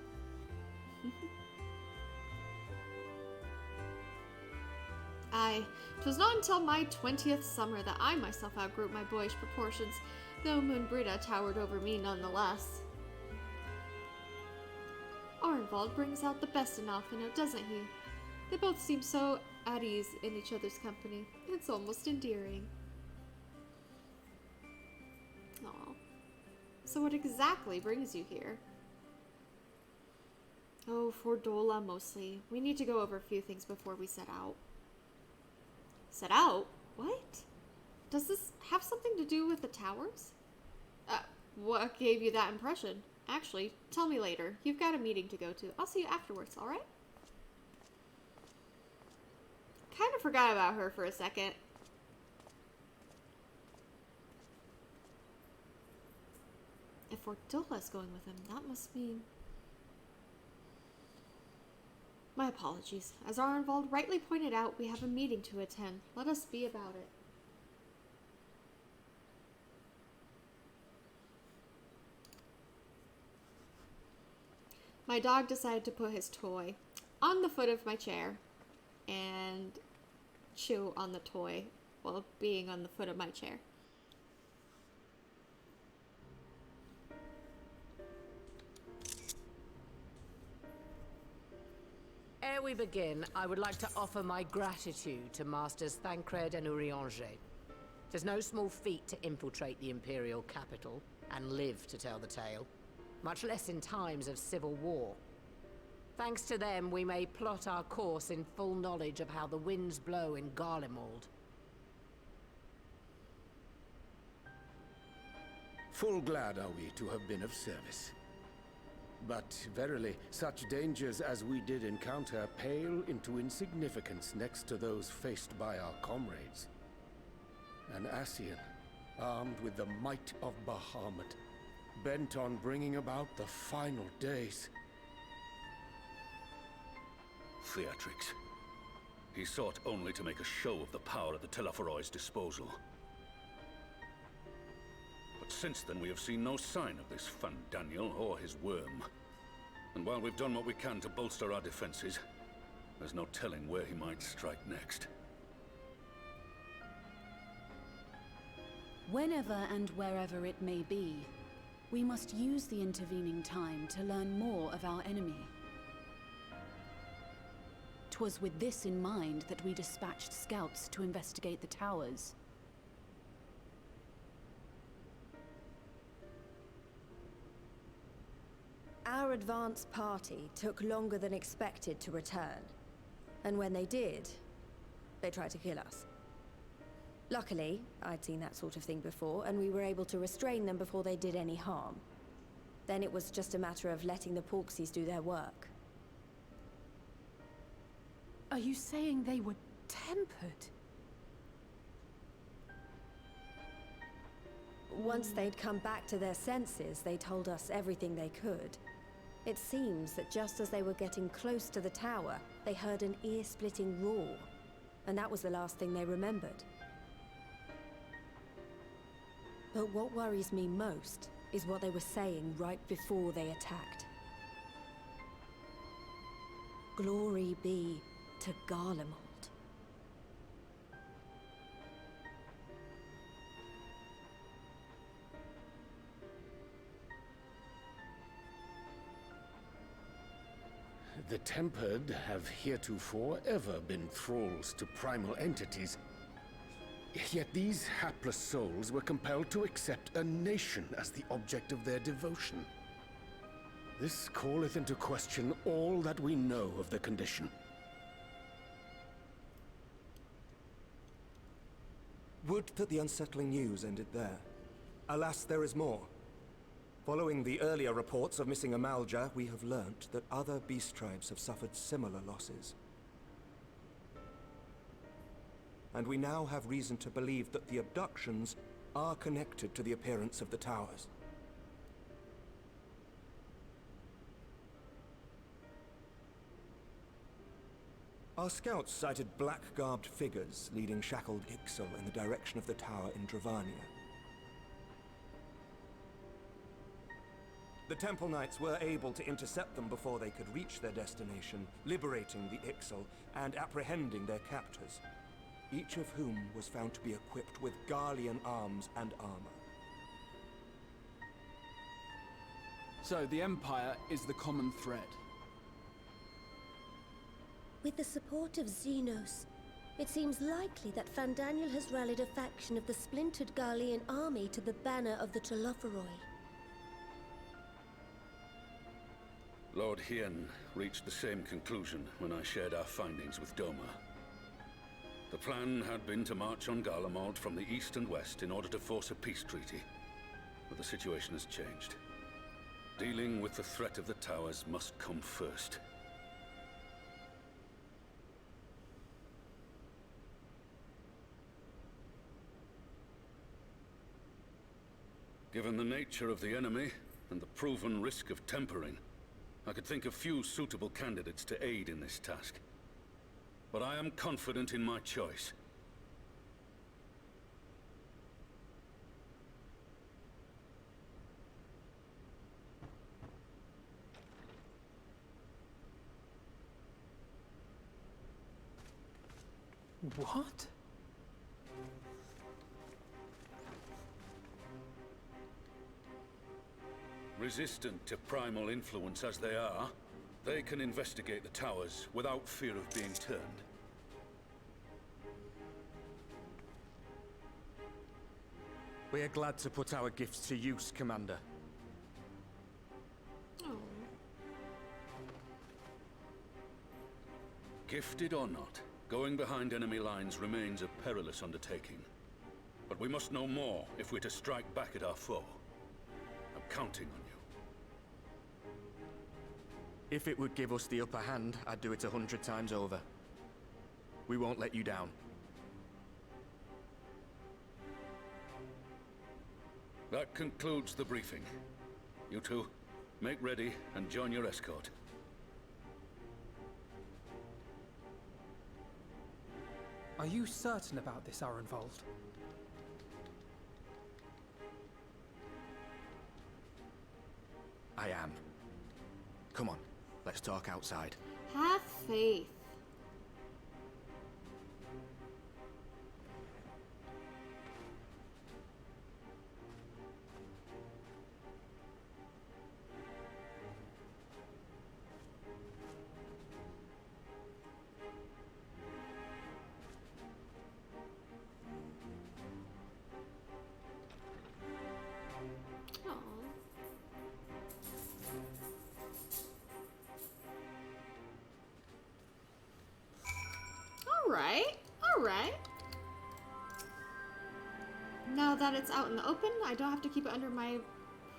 Aye, 'twas not until my 20th summer that I myself outgrew my boyish proportions, though Moonbrita towered over me nonetheless. Arenvald brings out the best in Alphino, doesn't he? They both seem so at ease in each other's company. It's almost endearing. Aw. So what exactly brings you here? Oh, for Dola mostly. We need to go over a few things before we set out. Set out? What? Does this have something to do with the towers? What gave you that impression? Actually, tell me later. You've got a meeting to go to. I'll see you afterwards, alright? Kind of forgot about her for a second. If Ordola's going with him, that must mean... My apologies. As Arenvald rightly pointed out, we have a meeting to attend. Let us be about it. My dog decided to put his toy on the foot of my chair and chew on the toy while being on the foot of my chair. Ere we begin, I would like to offer my gratitude to Masters Thancred and Urianger. Tis no small feat to infiltrate the Imperial capital and live to tell the tale, much less in times of civil war. Thanks to them, we may plot our course in full knowledge of how the winds blow in Garlemald. Full glad are we to have been of service. But verily, such dangers as we did encounter pale into insignificance next to those faced by our comrades. An Ascian, armed with the might of Bahamut, bent on bringing about the final days. Theatrix. He sought only to make a show of the power at the Teleforoi's disposal. But since then we have seen no sign of this Fandaniel or his worm. And while we've done what we can to bolster our defenses, there's no telling where he might strike next. Whenever and wherever it may be, we must use the intervening time to learn more of our enemy. 'Twas with this in mind that we dispatched scouts to investigate the towers. Our advance party took longer than expected to return. And when they did, they tried to kill us. Luckily, I'd seen that sort of thing before, and we were able to restrain them before they did any harm. Then it was just a matter of letting the Porksies do their work. Are you saying they were tempered? Once they'd come back to their senses, they told us everything they could. It seems that just as they were getting close to the tower, they heard an ear-splitting roar. And that was the last thing they remembered. But what worries me most is what they were saying right before they attacked. Glory be to Garlemald. The Tempered have heretofore ever been thralls to primal entities. Yet these hapless souls were compelled to accept a nation as the object of their devotion. This calleth into question all that we know of the condition. Would that the unsettling news ended there. Alas, there is more. Following the earlier reports of missing Amalja, we have learnt that other beast tribes have suffered similar losses. And we now have reason to believe that the abductions are connected to the appearance of the towers. Our scouts sighted black-garbed figures leading shackled Ixal in the direction of the tower in Dravania. The Temple Knights were able to intercept them before they could reach their destination, liberating the Ixal and apprehending their captors, each of whom was found to be equipped with Garlean arms and armor. So the Empire is the common thread. With the support of Xenos, it seems likely that Fandaniel has rallied a faction of the splintered Garlean army to the banner of the Telophoroi. Lord Hien reached the same conclusion when I shared our findings with Doma. The plan had been to march on Garlemald from the east and west in order to force a peace treaty. But the situation has changed. Dealing with the threat of the towers must come first. Given the nature of the enemy and the proven risk of tempering, I could think of few suitable candidates to aid in this task. But I am confident in my choice. What? Resistant to primal influence as they are, they can investigate the towers without fear of being turned. We are glad to put our gifts to use, Commander. Gifted or not, going behind enemy lines remains a perilous undertaking. But we must know more if we're to strike back at our foe. I'm counting on you. If it would give us the upper hand, I'd do it 100 times over. We won't let you down. That concludes the briefing. You two, make ready and join your escort. Are you certain about this, Arenvold? I am. Come on, let's talk outside. Have faith. Alright. Now that it's out in the open, I don't have to keep it under my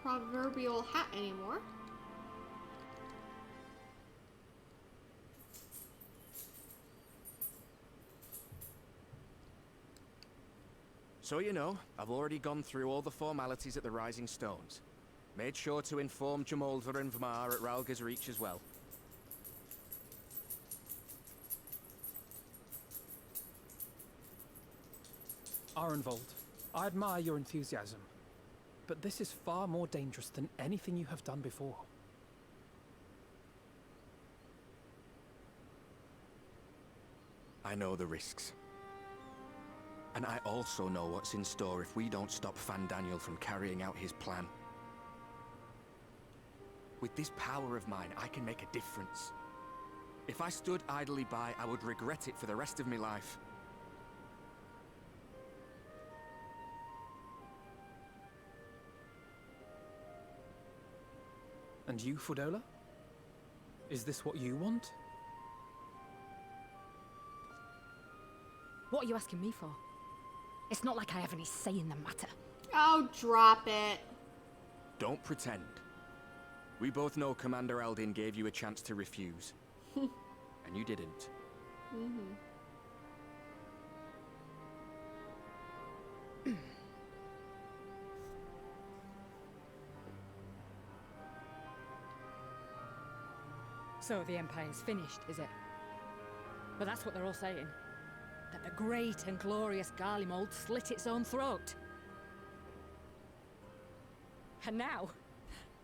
proverbial hat anymore. So you know, I've already gone through all the formalities at the Rising Stones. Made sure to inform Jamolver and Vmar at Ralga's Reach as well. Arenvold, I admire your enthusiasm, but this is far more dangerous than anything you have done before. I know the risks. And I also know what's in store if we don't stop Fandaniel from carrying out his plan. With this power of mine, I can make a difference. If I stood idly by, I would regret it for the rest of my life. And you, Fudola? Is this what you want? What are you asking me for? It's not like I have any say in the matter. Oh, drop it. Don't pretend. We both know Commander Eldin gave you a chance to refuse. And you didn't. So the Empire's finished, is it? But that's what they're all saying. That the great and glorious Garlemald slit its own throat. And now,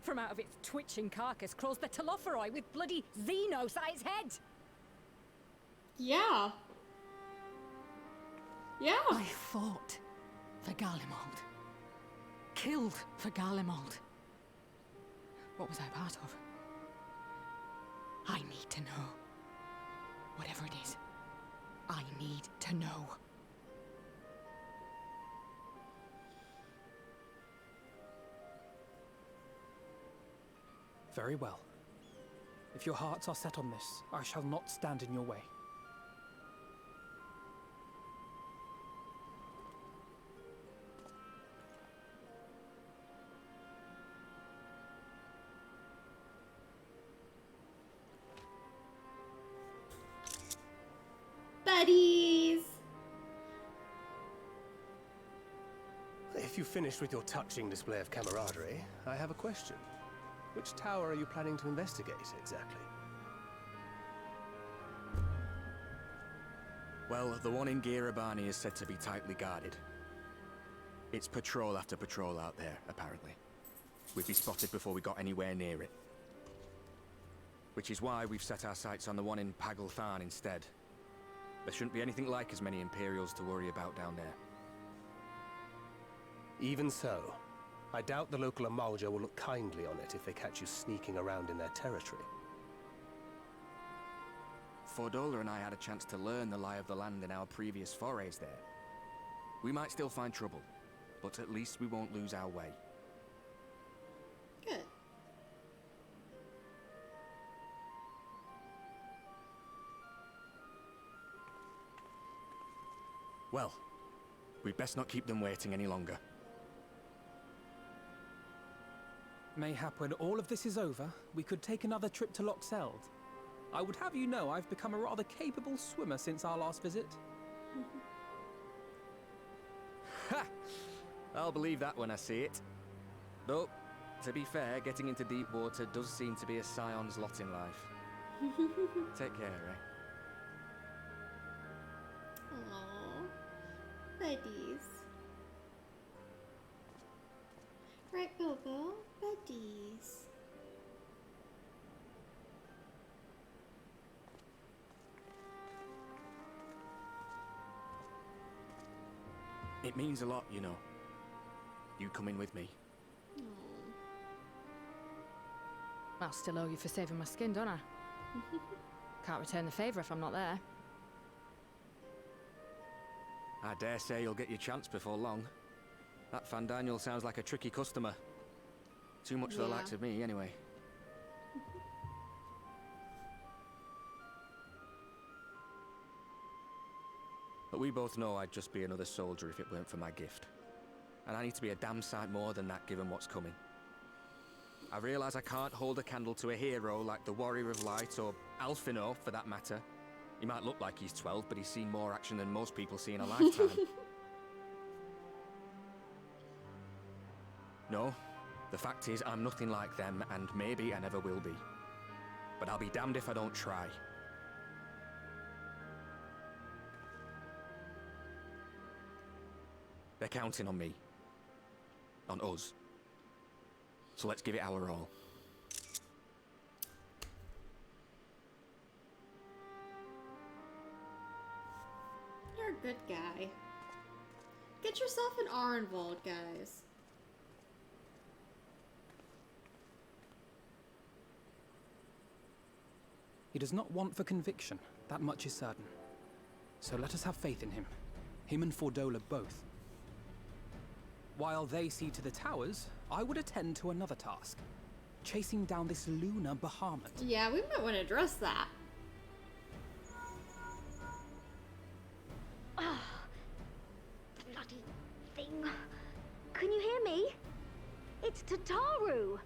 from out of its twitching carcass crawls the Telophoroi with bloody Xenos at its head! Yeah. Yeah. I fought for Garlemald. Killed for Garlemald. What was I part of? I need to know. Whatever it is, I need to know. Very well. If your hearts are set on this, I shall not stand in your way. Buddies! If you've finished with your touching display of camaraderie, I have a question. Which tower are you planning to investigate, exactly? Well, the one in Girabani is said to be tightly guarded. It's patrol after patrol out there, apparently. We'd be spotted before we got anywhere near it. Which is why we've set our sights on the one in Pagalthan instead. There shouldn't be anything like as many Imperials to worry about down there. Even so, I doubt the local Amalja will look kindly on it if they catch you sneaking around in their territory. Fordola and I had a chance to learn the lie of the land in our previous forays there. We might still find trouble, but at least we won't lose our way. Good. Well, we'd best not keep them waiting any longer. Mayhap when all of this is over, we could take another trip to Loxeld. I would have you know I've become a rather capable swimmer since our last visit. Ha! I'll believe that when I see it. Though, to be fair, getting into deep water does seem to be a scion's lot in life. Take care, eh? Aww. Buddies. Right, Bobo? Buddies. It means a lot, you know. You coming with me. I'll still owe you for saving my skin, don't I? Can't return the favour if I'm not there. I dare say you'll get your chance before long. That Fandaniel sounds like a tricky customer. Too much for the likes of me, anyway. But we both know I'd just be another soldier if it weren't for my gift. And I need to be a damn sight more than that given what's coming. I realise I can't hold a candle to a hero like the Warrior of Light or Alphino, for that matter. He might look like he's 12, but he's seen more action than most people see in a lifetime. No, the fact is I'm nothing like them, and maybe I never will be. But I'll be damned if I don't try. They're counting on me. On us. So let's give it our all. You're a good guy. Get yourself an Arenvold, guys. He does not want for conviction, that much is certain. So let us have faith in him. Him and Fordola both. While they see to the towers, I would attend to another task. Chasing down this lunar Bahamut. Yeah, we might want to address that. Oh, bloody thing. Can you hear me? It's Tataru.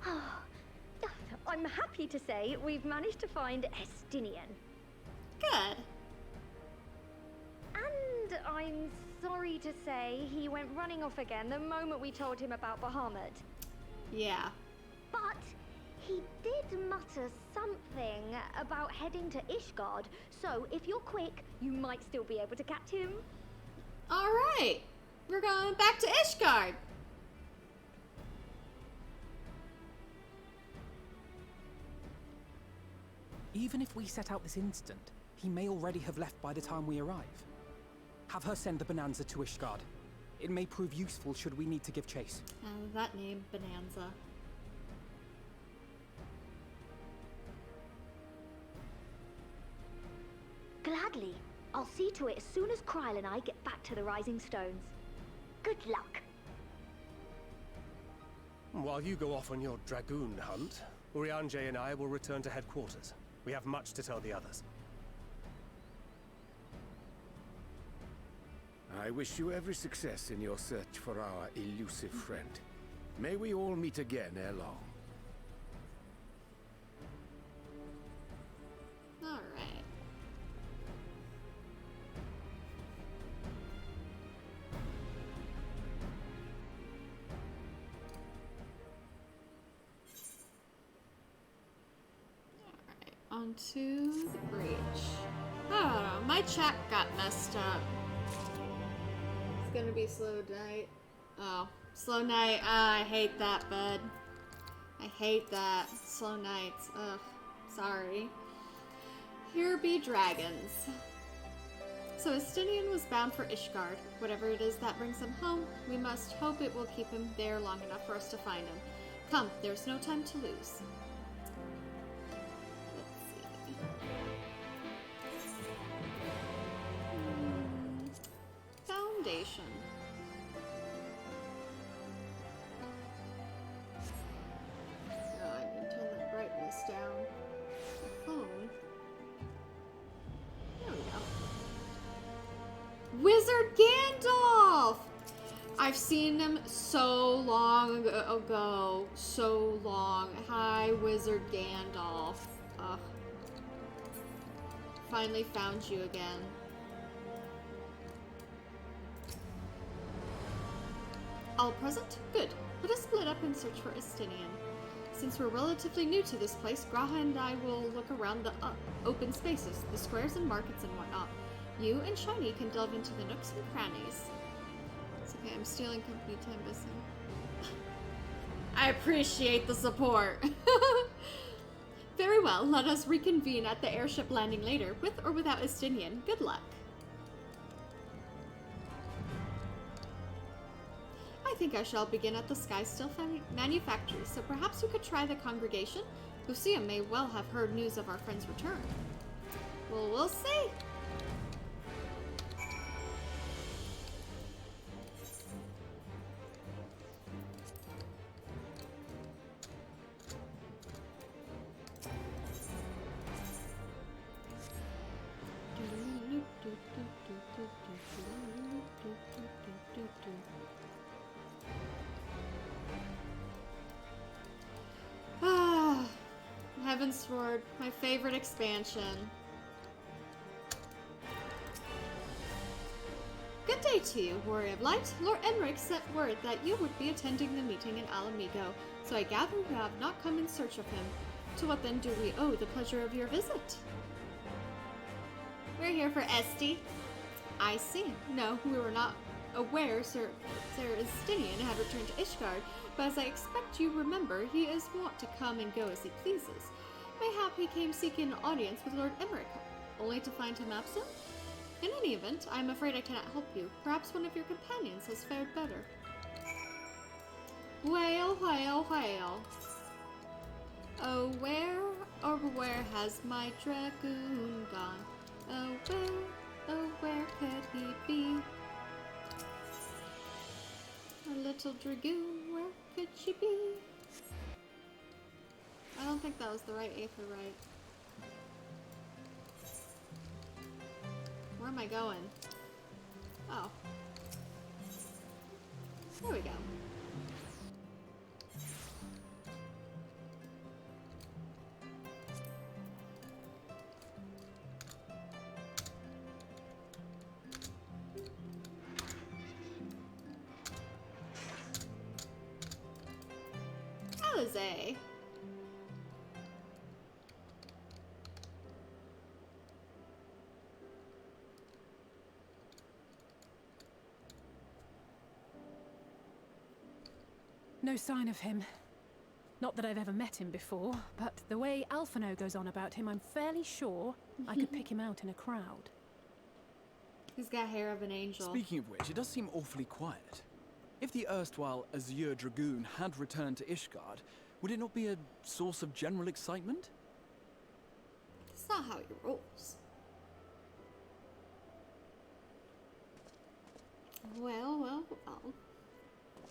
Oh, I'm happy to say we've managed to find Estinian. Good. And I'm sorry to say he went running off again the moment we told him about Bahamut. Yeah. But he did mutter something about heading to Ishgard, so if you're quick, you might still be able to catch him. Alright, we're going back to Ishgard. Even if we set out this instant, he may already have left by the time we arrive. Have her send the Bonanza to Ishgard. It may prove useful should we need to give chase. That name, Bonanza. Gladly. I'll see to it as soon as Kryl and I get back to the Rising Stones. Good luck. While you go off on your dragoon hunt, Urianger and I will return to headquarters. We have much to tell the others. I wish you every success in your search for our elusive friend. May we all meet again ere long. Alright. Onto the breach. Oh, my chat got messed up. It's gonna be slow night. Oh, slow night. Ah, I hate that, bud. I hate that. Slow nights. Ugh. Sorry. Here be dragons. So Estinian was bound for Ishgard. Whatever it is that brings him home, we must hope it will keep him there long enough for us to find him. Come, there's no time to lose. Foundation. Oh, I need to turn the brightness down. The phone. There we go. Wizard Gandalf! I've seen him so long ago. So long. Hi, Wizard Gandalf. Ugh. Finally found you again. All present? Good. Let us split up and search for Estinian. Since we're relatively new to this place, Graha and I will look around the open spaces, the squares and markets and whatnot. You and Shiny can delve into the nooks and crannies. It's okay, I'm stealing company time, Bissing. I appreciate the support. Very well, let us reconvene at the airship landing later, with or without Estinian. Good luck. I think I shall begin at the Sky Steel Manufactory, so perhaps you could try the congregation? Lucia may well have heard news of our friend's return. Well, we'll see. Heaven's Sword, my favorite expansion. Good day to you, Warrior of Light. Lord Enric sent word that you would be attending the meeting in Alamigo, so I gather you have not come in search of him. To what then do we owe the pleasure of your visit? We're here for Esti. I see. No, we were not aware Sir Estinian had returned to Ishgard, but as I expect you remember, he is wont to come and go as he pleases. Mayhap he came seeking an audience with Lord Emmerich, only to find him absent? In any event, I am afraid I cannot help you. Perhaps one of your companions has fared better. Whale, whale, whale. Oh, where has my dragoon gone? Oh, where could he be? Our little dragoon, where could she be? I don't think that was the right Aether right. Where am I going? Oh. There we go. Alizé. No sign of him. Not that I've ever met him before, but the way Alphino goes on about him, I'm fairly sure I could pick him out in a crowd. He's got hair of an angel. Speaking of which, it does seem awfully quiet. If the erstwhile Azure Dragoon had returned to Ishgard, would it not be a source of general excitement? That's not how he rolls. Well.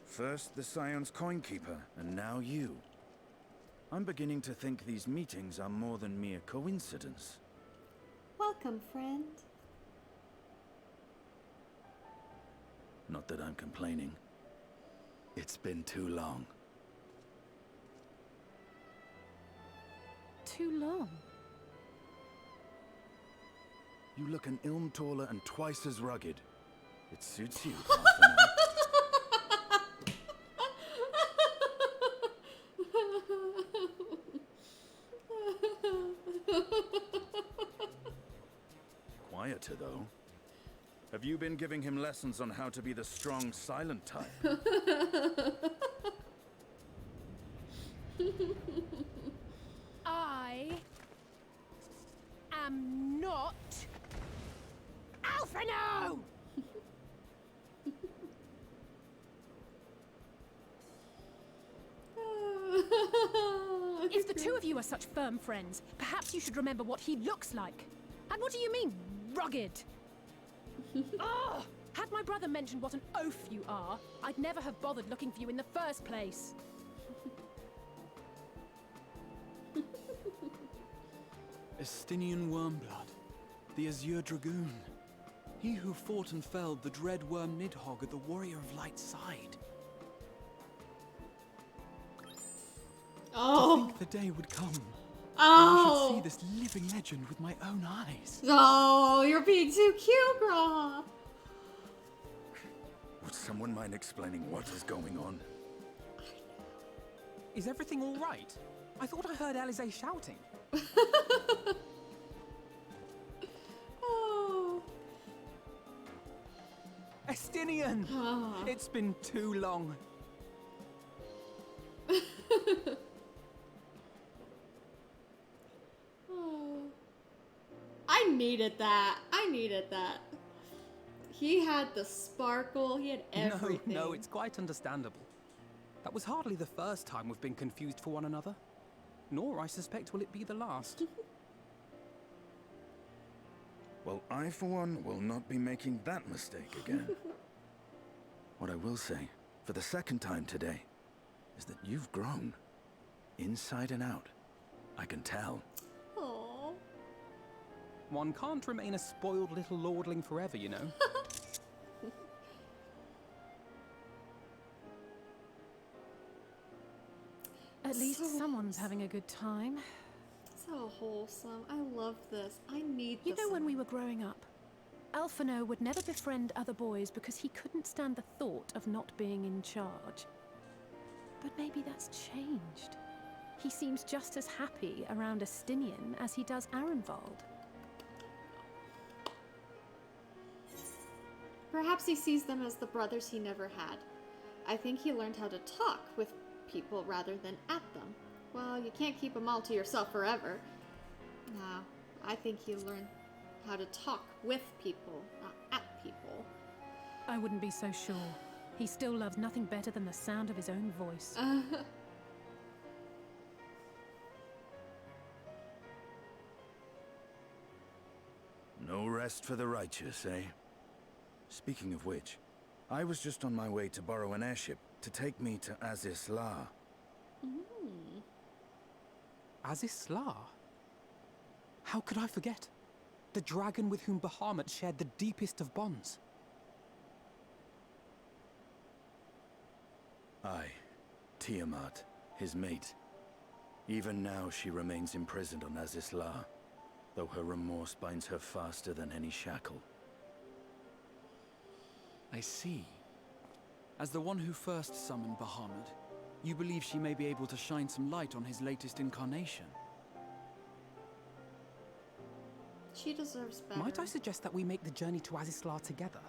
First the Scion's Coinkeeper, and now you. I'm beginning to think these meetings are more than mere coincidence. Welcome, friend. Not that I'm complaining. It's been too long. Too long? You look an ilm taller and twice as rugged. It suits you, Alphino. Quieter, though. Have you been giving him lessons on how to be the strong, silent type? I am not Alphino! If the two of you are such firm friends, perhaps you should remember what he looks like. And what do you mean, rugged? Ugh! Had my brother mentioned what an oaf you are, I'd never have bothered looking for you in the first place. Estinian Wormblood, the Azure Dragoon. He who fought and felled the dread worm Nidhogg at the Warrior of Light's side. Oh. To think the day would come. Oh. When I should see this living legend with my own eyes. Oh, you're being too cute, Grah. Would someone mind explaining what is going on? Is everything all right? I thought I heard Alizé shouting. Oh. Estinian! Ah. It's been too long. Oh. I needed that. He had the sparkle. He had everything. No, it's quite understandable. That was hardly the first time we've been confused for one another. Nor, I suspect, will it be the last. Well, I, for one, will not be making that mistake again. What I will say, for the second time today, is that you've grown. Inside and out. I can tell. Aww. One can't remain a spoiled little lordling forever, you know. At least someone's having a good time. So wholesome. I love this. I need this. You know, when we were growing up, Alphino would never befriend other boys because he couldn't stand the thought of not being in charge. But maybe that's changed. He seems just as happy around Estinian as he does Arenvald. Perhaps he sees them as the brothers he never had. I think he learned how to talk with people rather than at them. Well, you can't keep them all to yourself forever. No, I think he learned how to talk with people, not at people. I wouldn't be so sure. He still loves nothing better than the sound of his own voice. No rest for the righteous, eh? Speaking of which, I was just on my way to borrow an airship to take me to Aziz La. Aziz La? How could I forget? The dragon with whom Bahamut shared the deepest of bonds. Aye, Tiamat, his mate. Even now she remains imprisoned on Aziz La, though her remorse binds her faster than any shackle. I see. As the one who first summoned Bahamut, you believe she may be able to shine some light on his latest incarnation. She deserves better. Might I suggest that we make the journey to Aziz La together?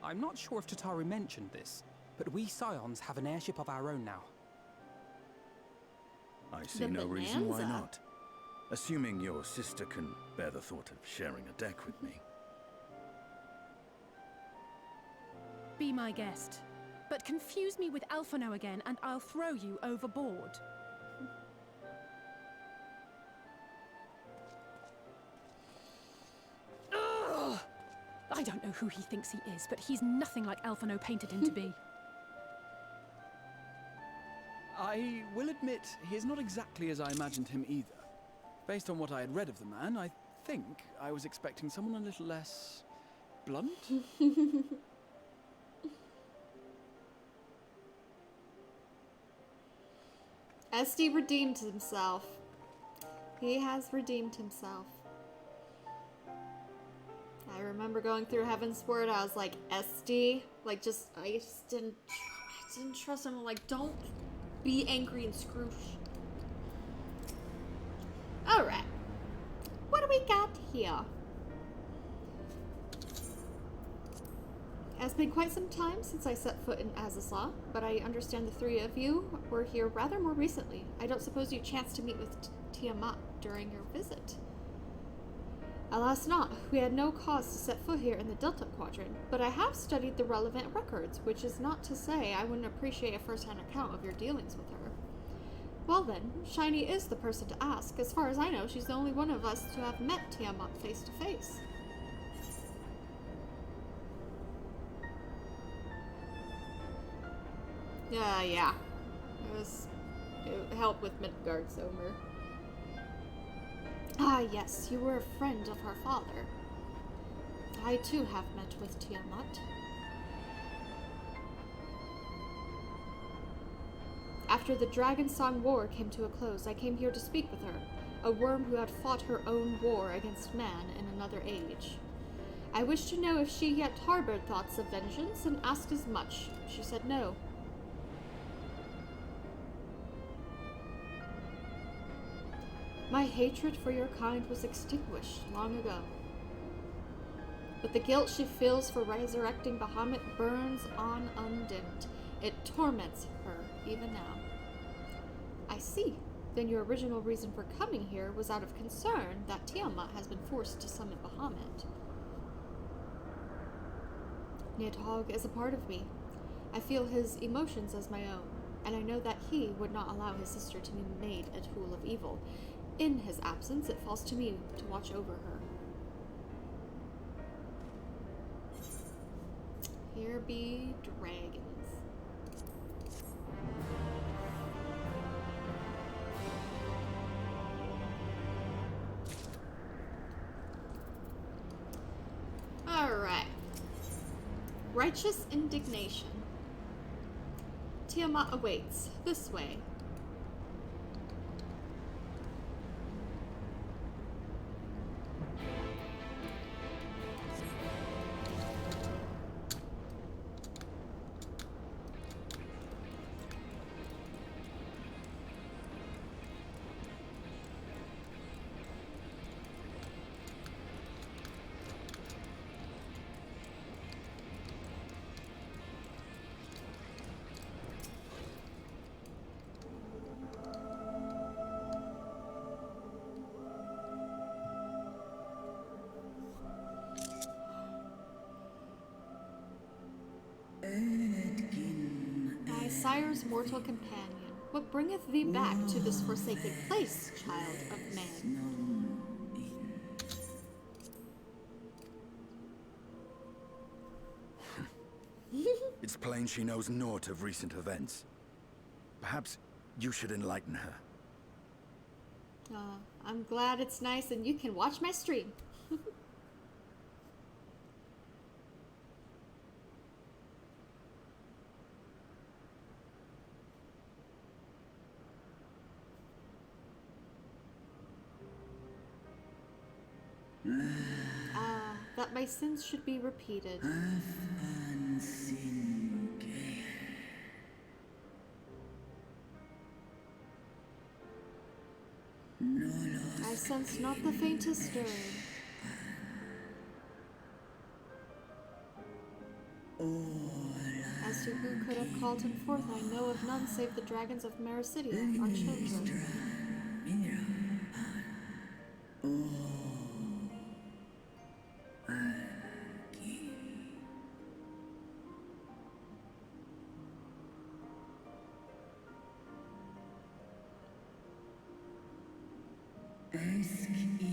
I'm not sure if Tataru mentioned this, but we Scions have an airship of our own now. I see no reason why not. Assuming your sister can bear the thought of sharing a deck with me. Be my guest. But confuse me with Alphino again, and I'll throw you overboard. Ugh! I don't know who he thinks he is, but he's nothing like Alphino painted him to be. I will admit, he is not exactly as I imagined him either. Based on what I had read of the man, I think I was expecting someone a little less blunt. SD redeemed himself. He has redeemed himself. I remember going through Heaven's Word, I was like, SD? Like, I just didn't trust him. I'm like, don't be angry and Scrooge. Alright. What do we got here? It's been quite some time since I set foot in Aziz La, but I understand the three of you were here rather more recently. I don't suppose you chanced to meet with Tiamat during your visit. Alas not. We had no cause to set foot here in the Delta Quadrant, but I have studied the relevant records, which is not to say I wouldn't appreciate a first-hand account of your dealings with her. Well then, Shiny is the person to ask. As far as I know, she's the only one of us to have met Tiamat face to face. Yeah. It helped with Midgard Somer. Ah, yes, you were a friend of her father. I too have met with Tiamat. After the Dragon Song War came to a close, I came here to speak with her, a worm who had fought her own war against man in another age. I wished to know if she yet harbored thoughts of vengeance and asked as much. She said no. My hatred for your kind was extinguished long ago. But the guilt she feels for resurrecting Bahamut burns on undimmed. It torments her even now. I see. Then your original reason for coming here was out of concern that Tiamat has been forced to summon Bahamut. Nidhogg is a part of me. I feel his emotions as my own, and I know that he would not allow his sister to be made a tool of evil. In his absence, it falls to me to watch over her. Here be dragons. Alright. Righteous indignation. Tiamat awaits. This way. Thy sire's mortal companion, what bringeth thee back to this forsaken place, child of man? plain she knows naught of recent events. Perhaps you should enlighten her. I'm glad it's nice and you can watch my stream. That my sins should be repeated. I sense not the faintest stirring. As to who could have called him forth, I know of none save the dragons of Mericidia, our children.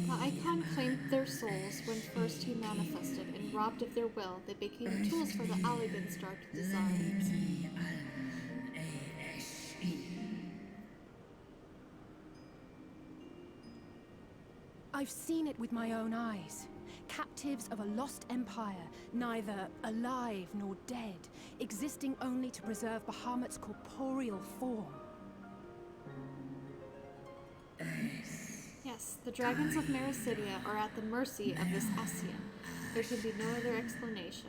The Icon claimed their souls when first he manifested, and robbed of their will, they became tools for the Alligans' dark designs. I've seen it with my own eyes. Captives of a lost empire, neither alive nor dead, existing only to preserve Bahamut's corporeal form. Yes, the dragons of Mericidia are at the mercy of this Ascian. There can be no other explanation.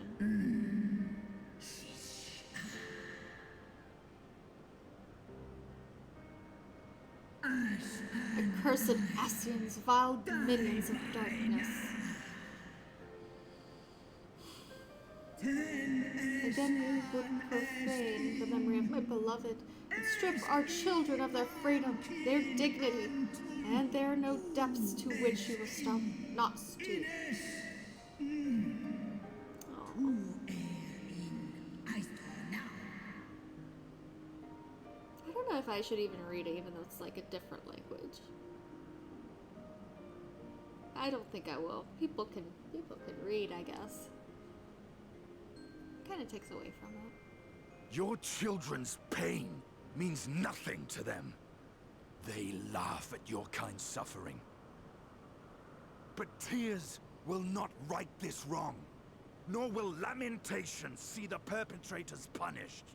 Accursed Ascians, vile dominions of darkness. Again you would profane the memory of my beloved, and strip our children of their freedom, their dignity, and there are no depths to which you will not stoop. Oh. I don't know if I should even read it, even though it's like a different language. I don't think I will. People can read, I guess. Kind of takes away from it. Your children's pain means nothing to them. They laugh at your kind suffering. But tears will not right this wrong, nor will lamentation see the perpetrators punished.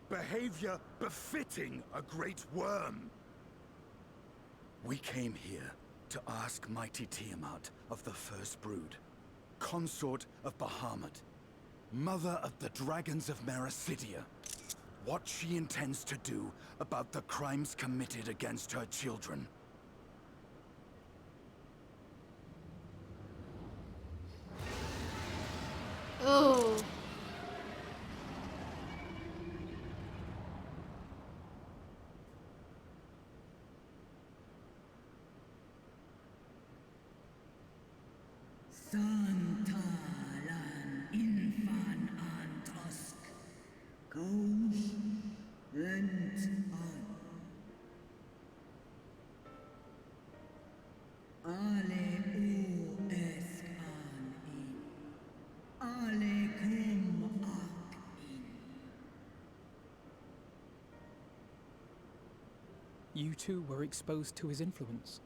Behavior befitting a great worm. We came here to ask mighty Tiamat of the First Brood, consort of Bahamut, mother of the dragons of Mericidia, what she intends to do about the crimes committed against her children. Oh. Santalan infan antosk Kous Lent Ale u esk an in Ale kum ak in. You too were exposed to his influence.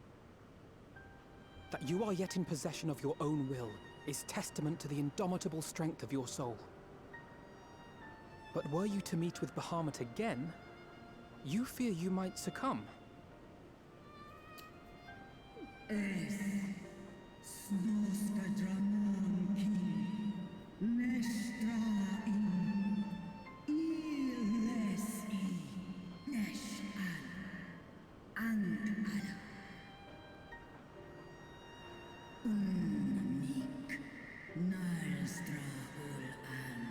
That you are yet in possession of your own will is testament to the indomitable strength of your soul. But were you to meet with Bahamut again, you fear you might succumb. Es snoska dramon kin Nestra in Iles I Nesh an And ala Unnik Nalstrahul an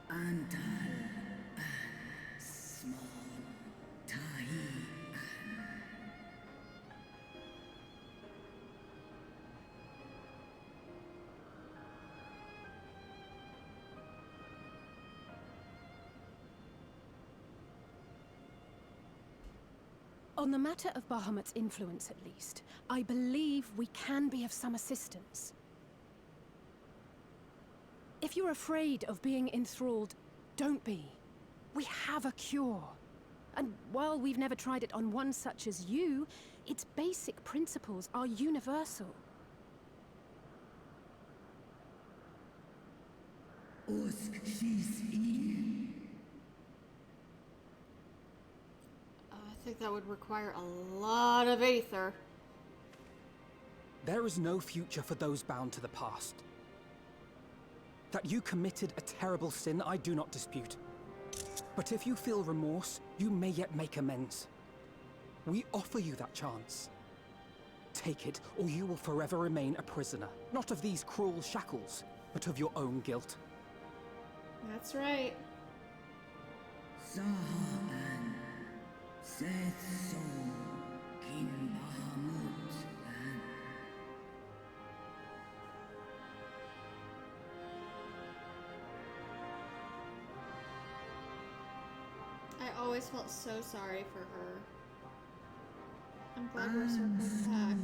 Antal an Smon Tahi an. On the matter of Bahamut's influence, at least, I believe we can be of some assistance. If you're afraid of being enthralled, don't be. We have a cure. And while we've never tried it on one such as you, its basic principles are universal. I think that would require a lot of aether. There is no future for those bound to the past. That you committed a terrible sin, I do not dispute. But if you feel remorse, you may yet make amends. We offer you that chance. Take it, or you will forever remain a prisoner, not of these cruel shackles, but of your own guilt. That's right. I always felt so sorry for her. I'm glad we're circling back.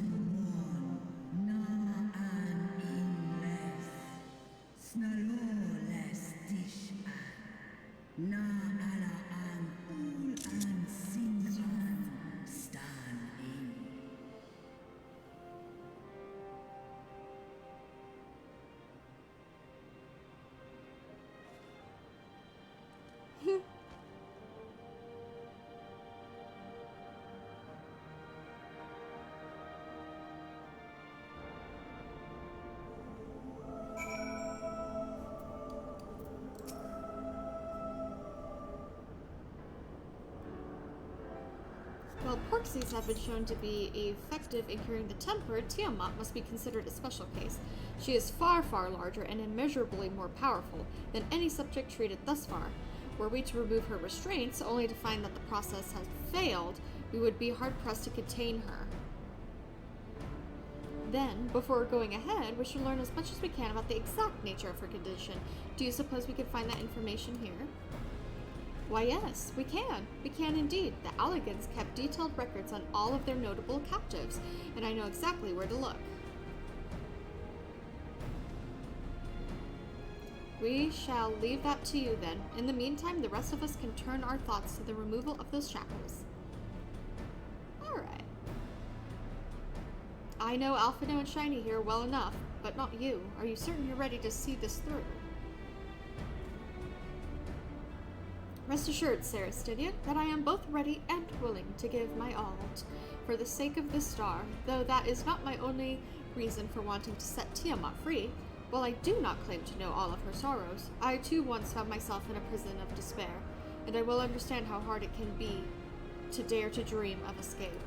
While Porxies have been shown to be effective in curing the temper, Tiamat must be considered a special case. She is far, far larger and immeasurably more powerful than any subject treated thus far. Were we to remove her restraints, only to find that the process has failed, we would be hard-pressed to contain her. Then, before going ahead, we should learn as much as we can about the exact nature of her condition. Do you suppose we could find that information here? Why, yes, we can. We can indeed. The Alligans kept detailed records on all of their notable captives, and I know exactly where to look. We shall leave that to you then. In the meantime, the rest of us can turn our thoughts to the removal of those shackles. Alright. I know Alphino and Shiny here well enough, but not you. Are you certain you're ready to see this through? Rest assured, Sarah Stydia, that I am both ready and willing to give my all for the sake of this star, though that is not my only reason for wanting to set Tiamat free. While I do not claim to know all of her sorrows, I too once found myself in a prison of despair, and I will understand how hard it can be to dare to dream of escape.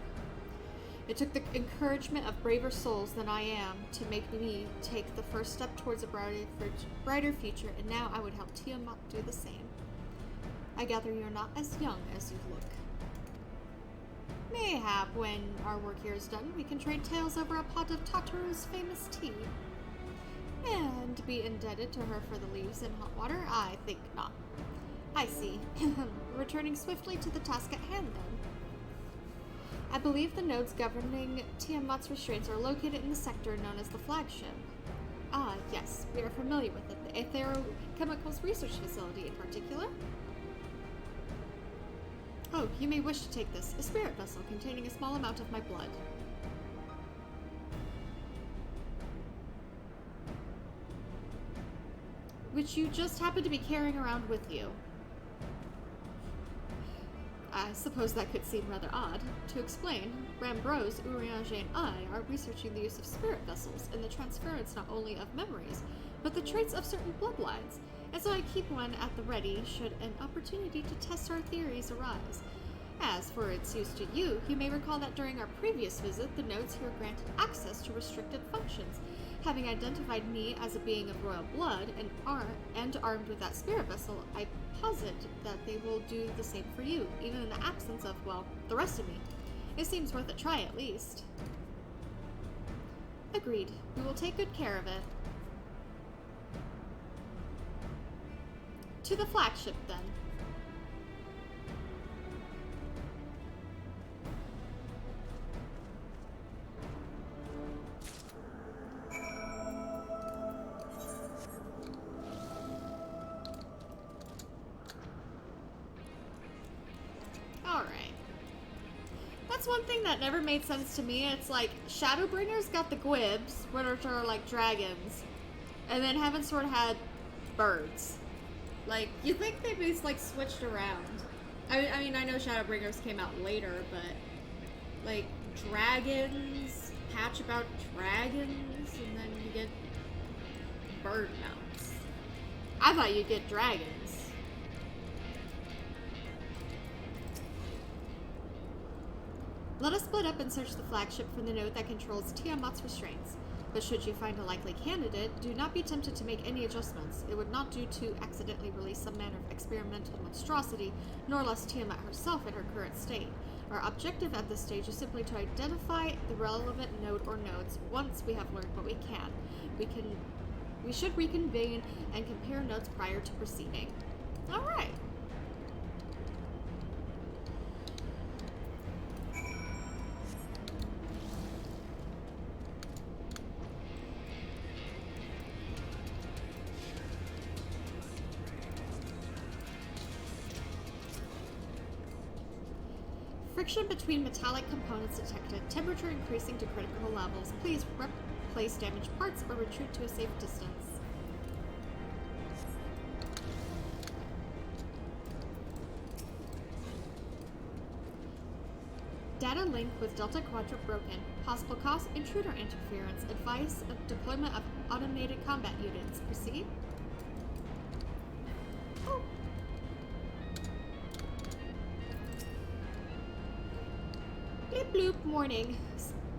It took the encouragement of braver souls than I am to make me take the first step towards a brighter future, and now I would help Tiamat do the same. I gather you're not as young as you look. Mayhap when our work here is done, we can trade tales over a pot of Tataru's famous tea. And be indebted to her for the leaves and hot water? I think not. I see. Returning swiftly to the task at hand, then. I believe the nodes governing Tiamat's restraints are located in the sector known as the flagship. Ah, yes, we are familiar with it. The Aetherochemicals Research Facility in particular. Oh, you may wish to take this. A spirit vessel containing a small amount of my blood. Which you just happen to be carrying around with you. I suppose that could seem rather odd. To explain, Rambrose, Urianger, and I are researching the use of spirit vessels and the transference not only of memories, but the traits of certain bloodlines. And so I keep one at the ready should an opportunity to test our theories arise. As for its use to you, you may recall that during our previous visit, the nodes here granted access to restricted functions. Having identified me as a being of royal blood and armed with that spirit vessel, I posit that they will do the same for you, even in the absence of, well, the rest of me. It seems worth a try at least. Agreed. We will take good care of it. To the flagship, then. That's one thing that never made sense to me. It's like Shadowbringers got the Gwibs, which are like dragons, and then Heavensward had birds. Like, you think they'd be like switched around. I mean, I know Shadowbringers came out later, but like dragons, patch about dragons, and then you get bird mounts. I thought you'd get dragons. Let us split up and search the flagship for the node that controls Tiamat's restraints. But should you find a likely candidate, do not be tempted to make any adjustments. It would not do to accidentally release some manner of experimental monstrosity, nor less Tiamat herself in her current state. Our objective at this stage is simply to identify the relevant node or nodes. Once we have learned what we can, we should reconvene and compare notes prior to proceeding. Alright. Friction between metallic components detected. Temperature increasing to critical levels. Please replace damaged parts or retreat to a safe distance. Data link with Delta Quadrant broken. Possible cause, intruder interference. Advice of deployment of automated combat units. Proceed. Oh. Bloop bloop, warning.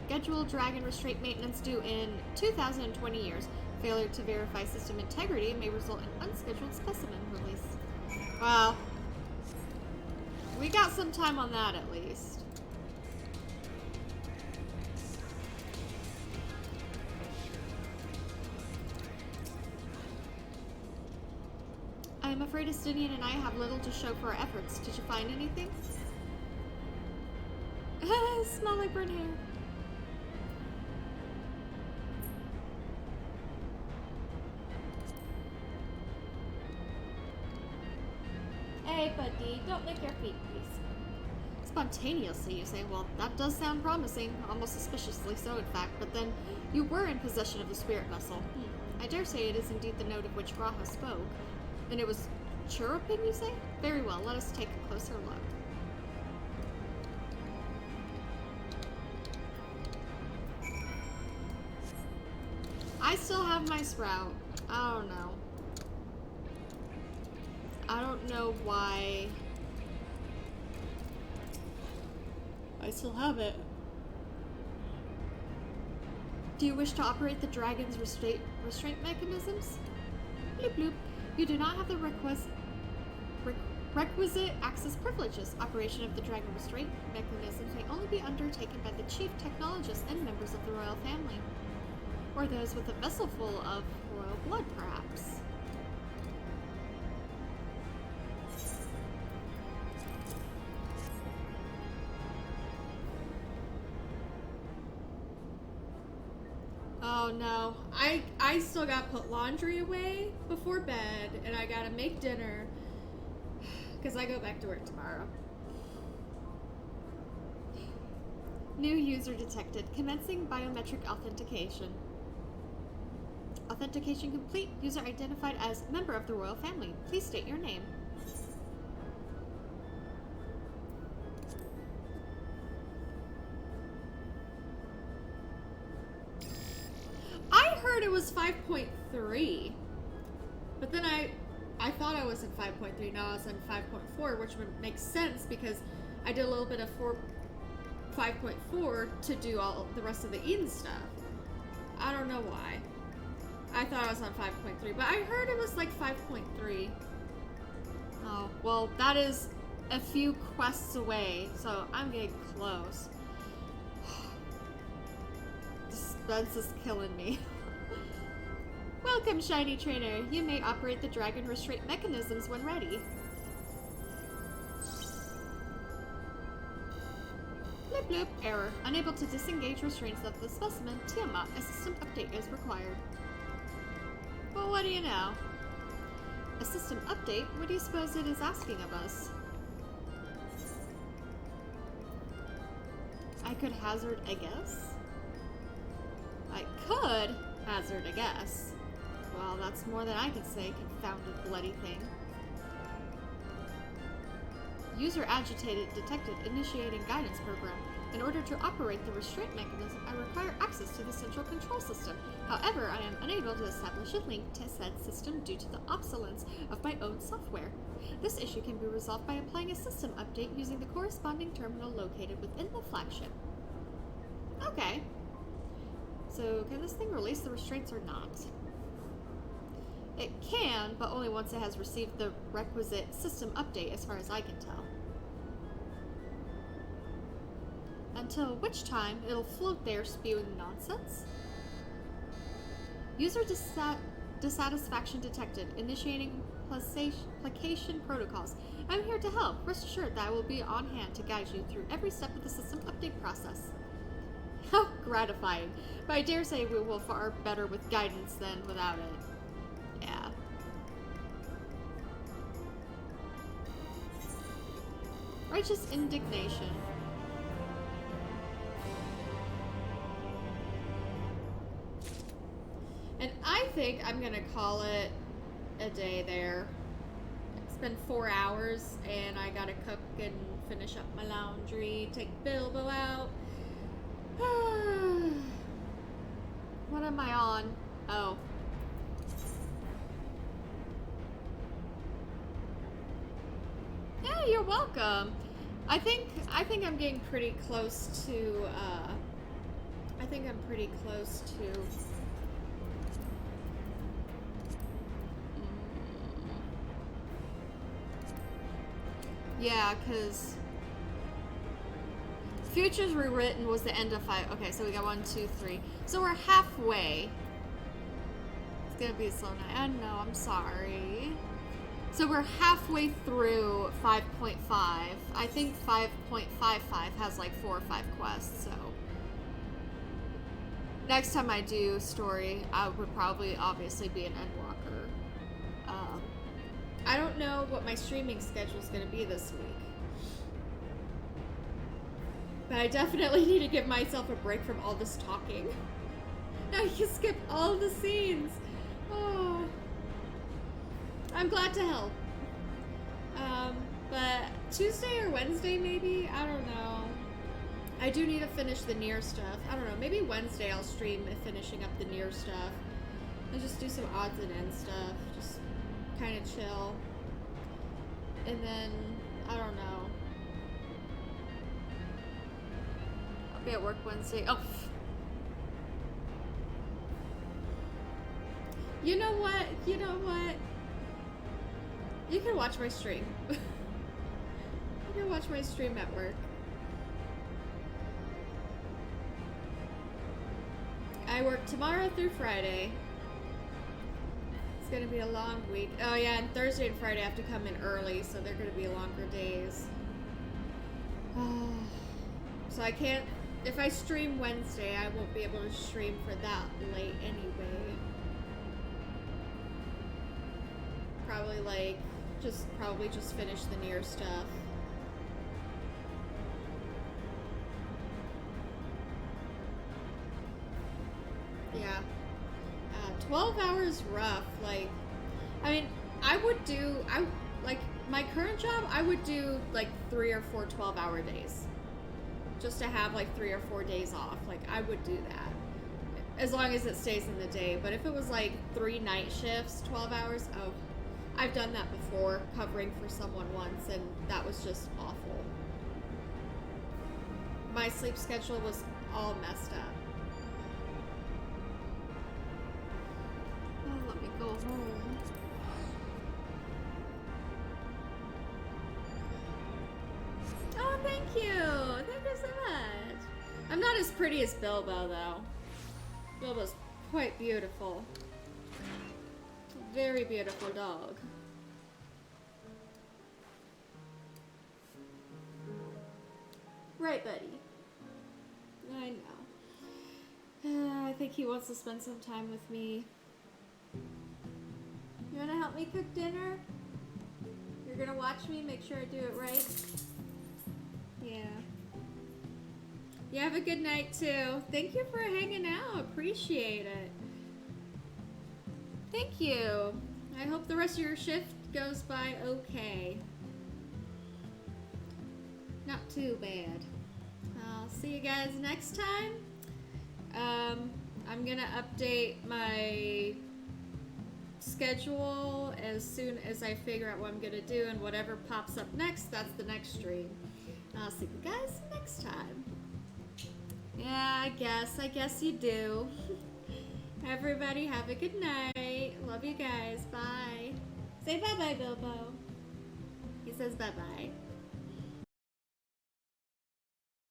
Scheduled dragon restraint maintenance due in 2,020 years. Failure to verify system integrity may result in unscheduled specimen release. Well, we got some time on that at least. I'm afraid Estinian and I have little to show for our efforts. Did you find anything? Smell like burnt hair. Hey, buddy, don't lick your feet, please. Spontaneously, you say? Well, that does sound promising. Almost suspiciously so, in fact. But then, you were in possession of the spirit vessel. I dare say it is indeed the note of which Graha spoke. And it was chirruping, you say? Very well, let us take a closer look. I still have my sprout. I don't know. I don't know why I still have it. Do you wish to operate the dragon's restraint mechanisms? Bloop bloop. You do not have the requisite access privileges. Operation of the dragon restraint mechanisms may only be undertaken by the chief technologists and members of the royal family. Or those with a vessel full of royal blood, perhaps. Oh no, I still gotta put laundry away before bed, and I gotta make dinner, because I go back to work tomorrow. New user detected. Commencing biometric authentication. Authentication complete. User identified as member of the royal family. Please state your name. I heard it was 5.3, but then I thought I was in 5.3. Now I was in 5.4, which would make sense because I did a little bit of 5.4 to do all the rest of the Eden stuff. I don't know why. I thought I was on 5.3, but I heard it was like 5.3. Oh, well, that is a few quests away, so I'm getting close. Suspense is killing me. Welcome, Shiny Trainer. You may operate the dragon restraint mechanisms when ready. Bloop bloop. Error. Unable to disengage restraints of the specimen. Tiamat. A system update is required. Well, what do you know? A system update? What do you suppose it is asking of us? I could hazard a guess. I could hazard a guess. Well, that's more than I could say, confounded bloody thing. User agitated detected initiating guidance program. In order to operate the restraint mechanism, I require access to the central control system. However, I am unable to establish a link to said system due to the obsolescence of my own software. This issue can be resolved by applying a system update using the corresponding terminal located within the flagship. Okay. So, can this thing release the restraints or not? It can, but only once it has received the requisite system update, as far as I can tell. Until which time, it'll float there spewing nonsense. User dissatisfaction detected. Initiating placation protocols. I'm here to help. Rest assured that I will be on hand to guide you through every step of the system update process. How gratifying. But I dare say we will fare better with guidance than without it. Yeah. Righteous indignation. And I think I'm gonna call it a day there. It's been 4 hours and I gotta cook and finish up my laundry, take Bilbo out. What am I on? Oh. Yeah, you're welcome. I think I'm getting pretty close to I think I'm pretty close to yeah, because Futures Rewritten was the end of 5. Okay, so we got 1, 2, 3. So we're halfway. It's gonna be a slow night. I know, I'm sorry. So we're halfway through 5.5. I think 5.55 has like 4 or 5 quests, so. Next time I do story, I would probably obviously be an Endwalker. I don't know what my streaming schedule is going to be this week. But I definitely need to give myself a break from all this talking. Now you can skip all the scenes. Oh. I'm glad to help. But Tuesday or Wednesday maybe? I don't know. I do need to finish the Nier stuff. I don't know. Maybe Wednesday I'll stream finishing up the Nier stuff. And just do some odds and ends stuff. Just kind of chill. And then, I don't know. I'll be at work Wednesday. Oh. You know what? You know what? You can watch my stream. You can watch my stream at work. I work tomorrow through Friday. It's gonna be a long week. Oh yeah, and Thursday and Friday I have to come in early, so they're gonna be longer days. So I can't, if I stream Wednesday, I won't be able to stream for that late anyway. Probably like, probably just finish the Nier stuff. Yeah. 12 hours rough. Like, I mean, like, my current job, I would do like 3 or 4 12-hour days. Just to have like 3 or 4 days off. Like, I would do that. As long as it stays in the day. But if it was like 3 night shifts, 12 hours, oh, I've done that before, covering for someone once, and that was just awful. My sleep schedule was all messed up. Oh, let me go home. Oh, thank you! Thank you so much! I'm not as pretty as Bilbo, though. Bilbo's quite beautiful. Very beautiful dog. Right, buddy. I know. I think he wants to spend some time with me. You wanna help me cook dinner? You're gonna watch me, make sure I do it right? Yeah. You have a good night too. Thank you for hanging out. Appreciate it. Thank you. I hope the rest of your shift goes by okay. Not too bad. I'll see you guys next time. I'm gonna update my schedule as soon as I figure out what I'm gonna do, and whatever pops up next, that's the next stream. I'll see you guys next time. Yeah, I guess you do. Everybody have a good night. Love you guys. Bye. Say bye-bye, Bilbo. He says bye-bye.